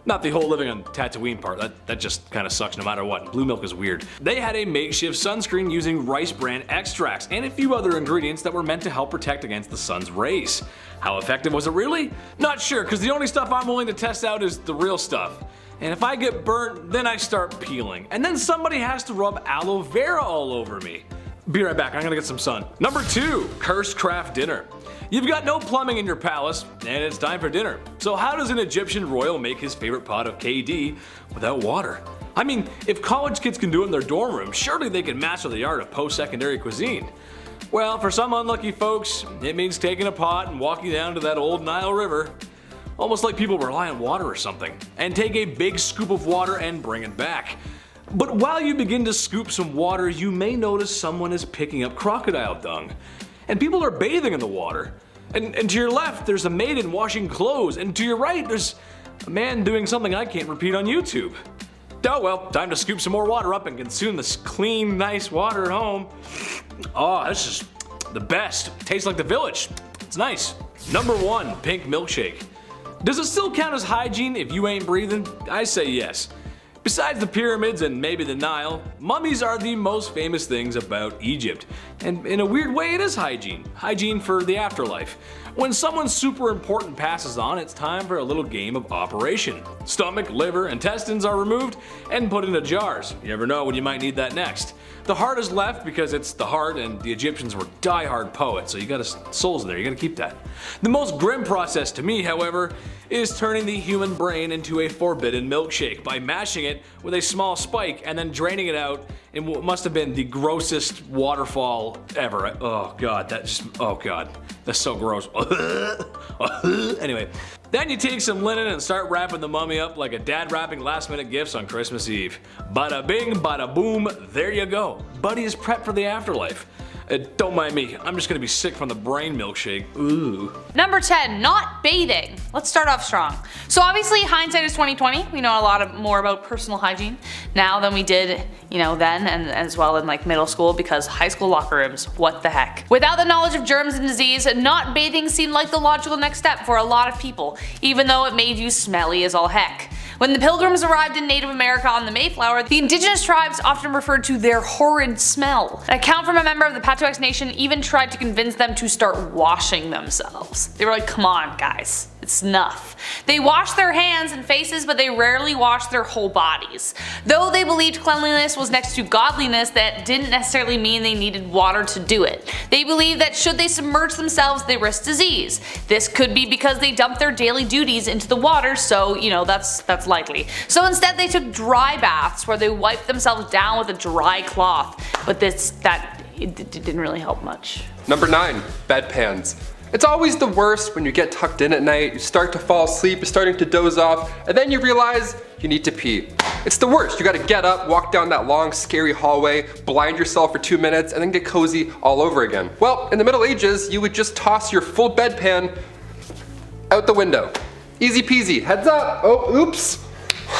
Not the whole living on Tatooine part, that just kinda sucks no matter what. Blue milk is weird. They had a makeshift sunscreen using rice bran extracts and a few other ingredients that were meant to help protect against the sun's rays. How effective was it really? Not sure, cause the only stuff I'm willing to test out is the real stuff. And if I get burnt, then I start peeling. And then somebody has to rub aloe vera all over me. Be right back, I'm gonna get some sun. Number 2, cursed craft dinner. You've got no plumbing in your palace, and it's time for dinner. So how does an Egyptian royal make his favorite pot of KD without water? I mean, if college kids can do it in their dorm room, surely they can master the art of post-secondary cuisine. Well, for some unlucky folks, it means taking a pot and walking down to that old Nile River. Almost like people rely on water or something, and take a big scoop of water and bring it back. But while you begin to scoop some water, you may notice someone is picking up crocodile dung. And people are bathing in the water. And to your left, there's a maiden washing clothes. And to your right, there's a man doing something I can't repeat on YouTube. Oh well, time to scoop some more water up and consume this clean, nice water at home. Oh, this is the best. Tastes like the village. It's nice. Number 1, pink milkshake. Does it still count as hygiene if you ain't breathing? I say yes. Besides the pyramids and maybe the Nile, mummies are the most famous things about Egypt. And in a weird way, it is hygiene. Hygiene for the afterlife. When someone super important passes on, it's time for a little game of operation. Stomach, liver, intestines are removed and put into jars. You never know when you might need that next. The heart is left because it's the heart, and the Egyptians were die-hard poets, so you got souls in there, you gotta keep that. The most grim process to me, however, is turning the human brain into a forbidden milkshake by mashing it with a small spike and then draining it out in what must have been the grossest waterfall ever. Oh god, oh god, that's so gross. Anyway, then you take some linen and start wrapping the mummy up like a dad wrapping last minute gifts on Christmas Eve. Bada bing, bada boom, there you go. Buddy is prepped for the afterlife. Don't mind me, I'm just gonna be sick from the brain milkshake. Ooh. Number 10, not bathing. Let's start off strong. So obviously hindsight is 2020. We know a lot more about personal hygiene now than we did, then and as well in like middle school, because high school locker rooms, what the heck. Without the knowledge of germs and disease, not bathing seemed like the logical next step for a lot of people, even though it made you smelly as all heck. When the Pilgrims arrived in Native America on the Mayflower, the indigenous tribes often referred to their horrid smell. An account from a member of the Patuxet Nation even tried to convince them to start washing themselves. They were like, come on guys, it's enough. They washed their hands and faces, but they rarely washed their whole bodies. Though they believed cleanliness was next to godliness, that didn't necessarily mean they needed water to do it. They believed that should they submerge themselves, they risked disease. This could be because they dumped their daily duties into the water, so that's likely. So instead they took dry baths where they wiped themselves down with a dry cloth, but it didn't really help much. Number 9, bedpans. It's always the worst when you get tucked in at night, you start to fall asleep, you're starting to doze off, and then you realize you need to pee. It's the worst. You gotta get up, walk down that long, scary hallway, blind yourself for 2 minutes, and then get cozy all over again. Well, in the Middle Ages, you would just toss your full bedpan out the window. Easy peasy, heads up. Oh, oops.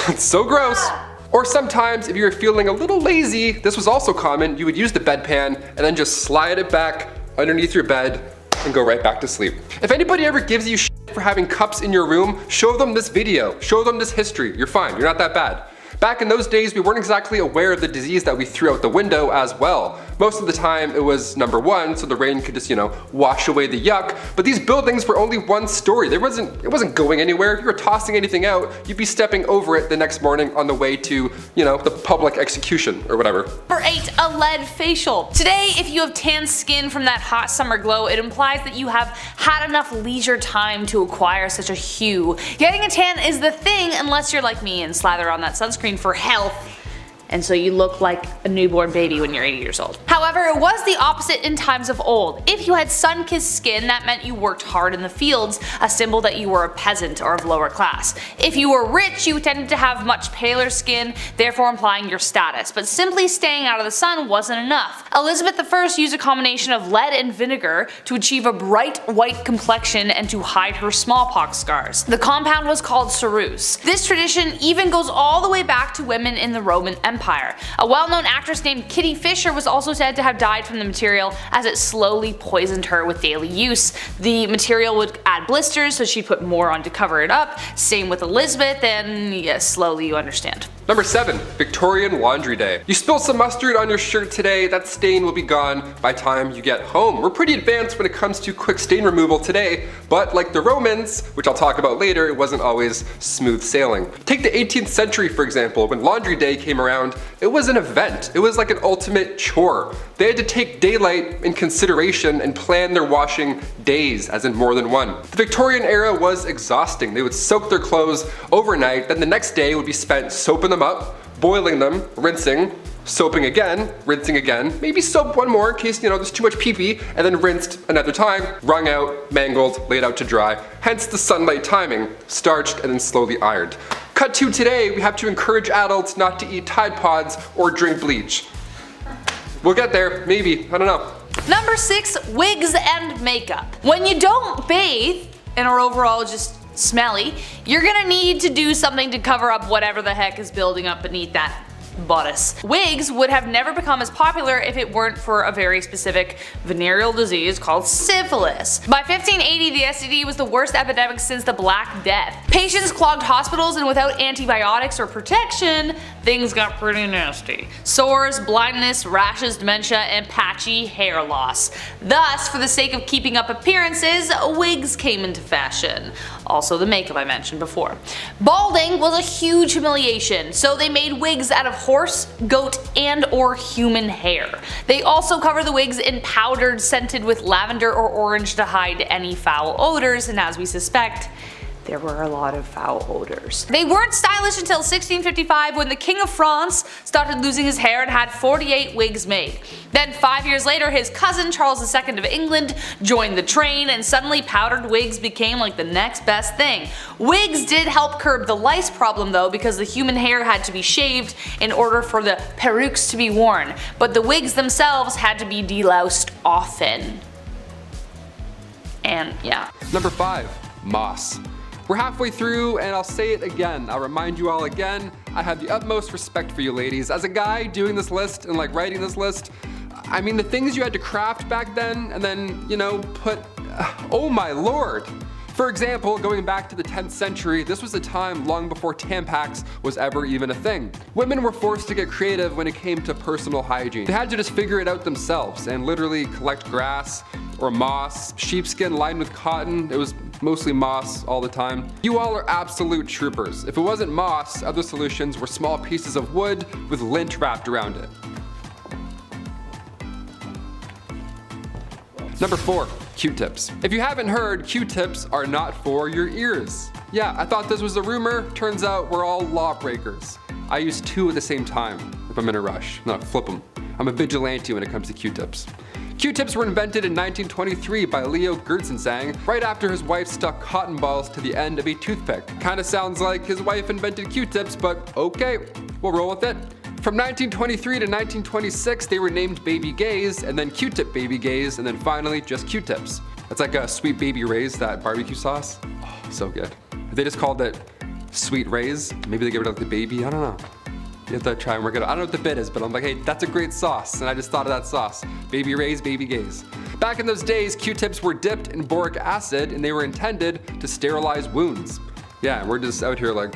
It's so gross. Or sometimes, if you were feeling a little lazy, this was also common, you would use the bedpan and then just slide it back underneath your bed and go right back to sleep. If anybody ever gives you shit for having cups in your room, show them this video, show them this history. You're fine, you're not that bad. Back in those days, we weren't exactly aware of the disease that we threw out the window as well. Most of the time it was number 1, so the rain could just, wash away the yuck, but these buildings were only one story. It wasn't going anywhere. If you were tossing anything out, you'd be stepping over it the next morning on the way to, the public execution or whatever. Number 8, a lead facial. Today, if you have tan skin from that hot summer glow, it implies that you have had enough leisure time to acquire such a hue. Getting a tan is the thing unless you're like me and slather on that sunscreen for health, and so you look like a newborn baby when you're 80 years old. However, it was the opposite in times of old. If you had sun-kissed skin, that meant you worked hard in the fields, a symbol that you were a peasant or of lower class. If you were rich, you tended to have much paler skin, therefore implying your status, but simply staying out of the sun wasn't enough. Elizabeth I used a combination of lead and vinegar to achieve a bright white complexion and to hide her smallpox scars. The compound was called ceruse. This tradition even goes all the way back to women in the Roman Empire. A well-known actress named Kitty Fisher was also said to have died from the material as it slowly poisoned her with daily use. The material would add blisters, so she put more on to cover it up. Same with Elizabeth, and yes, slowly you understand. Number 7, Victorian Laundry Day. You spill some mustard on your shirt today, that stain will be gone by the time you get home. We're pretty advanced when it comes to quick stain removal today, but like the Romans, which I'll talk about later, it wasn't always smooth sailing. Take the 18th century for example. When Laundry Day came around, it was an event. It was like an ultimate chore. They had to take daylight in consideration and plan their washing days, as in more than one. The Victorian era was exhausting. They would soak their clothes overnight, then the next day would be spent soaping them up, boiling them, rinsing, soaping again, rinsing again, maybe soap one more in case there's too much pee-pee, and then rinsed another time, wrung out, mangled, laid out to dry. Hence the sunlight timing, starched and then slowly ironed. Cut to today, we have to encourage adults not to eat Tide Pods or drink bleach. We'll get there, maybe, I don't know. Number 6, wigs and makeup. When you don't bathe and are overall just smelly, you're gonna need to do something to cover up whatever the heck is building up beneath that bodice. Wigs would have never become as popular if it weren't for a very specific venereal disease called syphilis. By 1580, the STD was the worst epidemic since the Black Death. Patients clogged hospitals, and without antibiotics or protection, things got pretty nasty. Sores, blindness, rashes, dementia, and patchy hair loss. Thus, for the sake of keeping up appearances, wigs came into fashion. Also the makeup I mentioned before. Balding was a huge humiliation, so they made wigs out of horse, goat, and or human hair. They also cover the wigs in powdered scented with lavender or orange to hide any foul odors, and as we suspect, there were a lot of foul odors. They weren't stylish until 1655 when the King of France started losing his hair and had 48 wigs made. Then 5 years later, his cousin Charles II of England joined the train, and suddenly powdered wigs became like the next best thing. Wigs did help curb the lice problem though, because the human hair had to be shaved in order for the perukes to be worn, but the wigs themselves had to be deloused often. And yeah. Number 5, moss. We're halfway through, and I'll say it again. I'll remind you all again, I have the utmost respect for you ladies. As a guy doing this list and like writing this list, I mean the things you had to craft back then and then, you know, put, oh my lord. For example, going back to the 10th century, this was a time long before Tampax was ever even a thing. Women were forced to get creative when it came to personal hygiene. They had to just figure it out themselves and literally collect grass or moss, sheepskin lined with cotton. It was mostly moss all the time. You all are absolute troopers. If it wasn't moss, other solutions were small pieces of wood with lint wrapped around it. Number 4, Q-tips. If you haven't heard, Q-tips are not for your ears. Yeah, I thought this was a rumor. Turns out we're all lawbreakers. I use 2 at the same time if I'm in a rush. No, flip them. I'm a vigilante when it comes to Q-tips. Q-tips were invented in 1923 by Leo Gertzensang right after his wife stuck cotton balls to the end of a toothpick. Kinda sounds like his wife invented Q-tips, but okay, we'll roll with it. From 1923 to 1926, they were named Baby Gays, and then Q-tip Baby Gays, and then finally just Q-tips. It's like a Sweet Baby Ray's, that barbecue sauce. Oh, so good. If they just called it Sweet Ray's, maybe they get rid of the baby, I don't know. You have to try and work it out. I don't know what the bit is, but I'm like, hey, that's a great sauce, and I just thought of that sauce. Baby Ray's, Baby Gays. Back in those days, Q-tips were dipped in boric acid, and they were intended to sterilize wounds. Yeah, we're just out here like,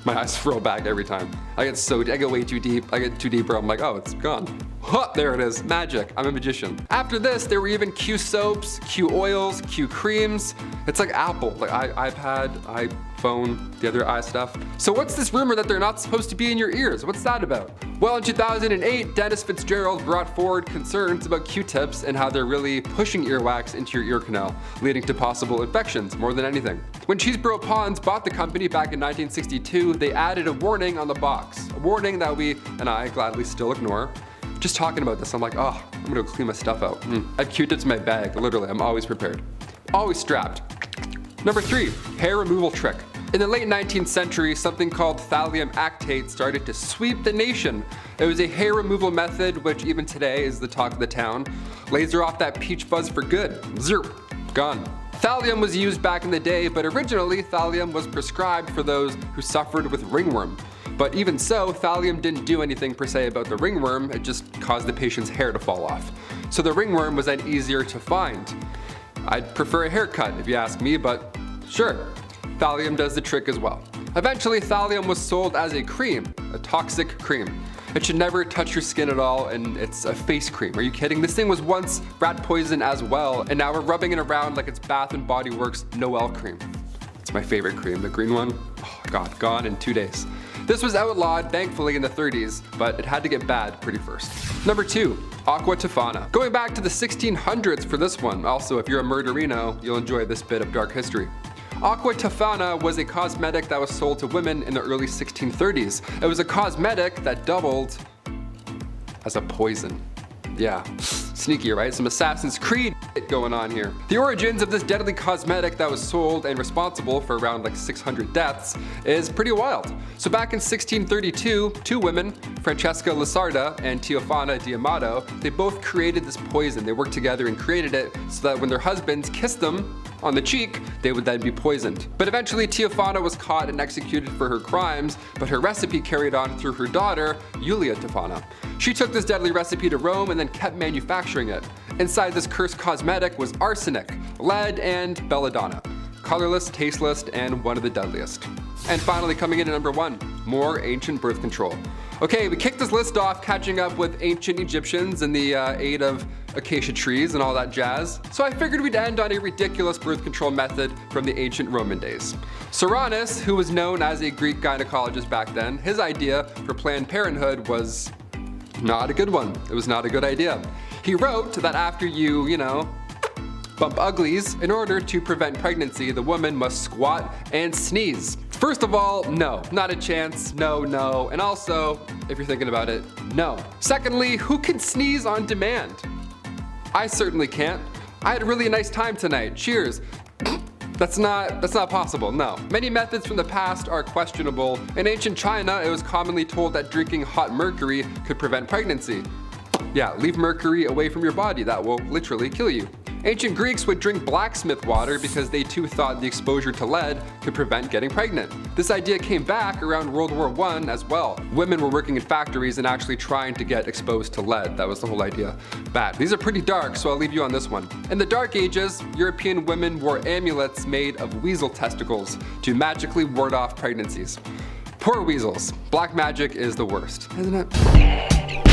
my eyes roll back every time. I get way too deep. I get too deep where I'm like, oh, it's gone. Huh, there it is, magic, I'm a magician. After this, there were even Q soaps, Q oils, Q creams. It's like Apple, like iPad, iPhone, the other stuff. So what's this rumor that they're not supposed to be in your ears? What's that about? Well, in 2008, Dennis Fitzgerald brought forward concerns about Q-tips and how they're really pushing earwax into your ear canal, leading to possible infections more than anything. When Cheeseboro Ponds bought the company back in 1962, they added a warning on the box. A warning that we, and I, gladly still ignore. Just talking about this, I'm like, oh, I'm gonna go clean my stuff out. I have Q-tips in my bag, literally, I'm always prepared. Always strapped. Number 3, hair removal trick. In the late 19th century, something called thallium actate started to sweep the nation. It was a hair removal method which even today is the talk of the town. Laser off that peach fuzz for good. Zero. Gone. Thallium was used back in the day, but originally thallium was prescribed for those who suffered with ringworm. But even so, thallium didn't do anything per se about the ringworm, it just caused the patient's hair to fall off. So the ringworm was then easier to find. I'd prefer a haircut if you ask me, but sure, thallium does the trick as well. Eventually, thallium was sold as a cream, a toxic cream. It should never touch your skin at all, and it's a face cream. Are you kidding? This thing was once rat poison as well, and now we're rubbing it around like it's Bath & Body Works Noel cream. It's my favorite cream, the green one. Oh God, gone in 2 days. This was outlawed, thankfully, in the 30s, but it had to get bad pretty first. Number 2, Aqua Tofana. Going back to the 1600s for this one. Also, if you're a murderino, you'll enjoy this bit of dark history. Aqua Tofana was a cosmetic that was sold to women in the early 1630s. It was a cosmetic that doubled as a poison. Yeah, Sneaky, right? Some Assassin's Creed going on here. The origins of this deadly cosmetic that was sold and responsible for around like 600 deaths is pretty wild. So back in 1632, two women, Francesca Lasarda and Teofana D'Amato, they both created this poison. They worked together and created it so that when their husbands kissed them on the cheek, they would then be poisoned. But eventually Teofana was caught and executed for her crimes, but her recipe carried on through her daughter, Julia Tofana. She took this deadly recipe to Rome and then kept manufacturing it. Inside this cursed cosmetic was arsenic, lead, and belladonna. Colorless, tasteless, and one of the deadliest. And finally coming in at number 1, more ancient birth control. Okay, we kicked this list off catching up with ancient Egyptians in the aid of acacia trees and all that jazz. So I figured we'd end on a ridiculous birth control method from the ancient Roman days. Cyrannus, who was known as a Greek gynecologist back then, his idea for Planned Parenthood was not a good one. It was not a good idea. He wrote that after you bump uglies, in order to prevent pregnancy, the woman must squat and sneeze. First of all, no, not a chance, no, and also, if you're thinking about it, no. Secondly, who can sneeze on demand? I certainly can't. I had a really nice time tonight, cheers. That's not possible, no. Many methods from the past are questionable. In ancient China, it was commonly told that drinking hot mercury could prevent pregnancy. Yeah, leave mercury away from your body, that will literally kill you. Ancient Greeks would drink blacksmith water because they too thought the exposure to lead could prevent getting pregnant. This idea came back around World War I as well. Women were working in factories and actually trying to get exposed to lead. That was the whole idea. Bad. These are pretty dark, so I'll leave you on this one. In the Dark Ages, European women wore amulets made of weasel testicles to magically ward off pregnancies. Poor weasels. Black magic is the worst, isn't it?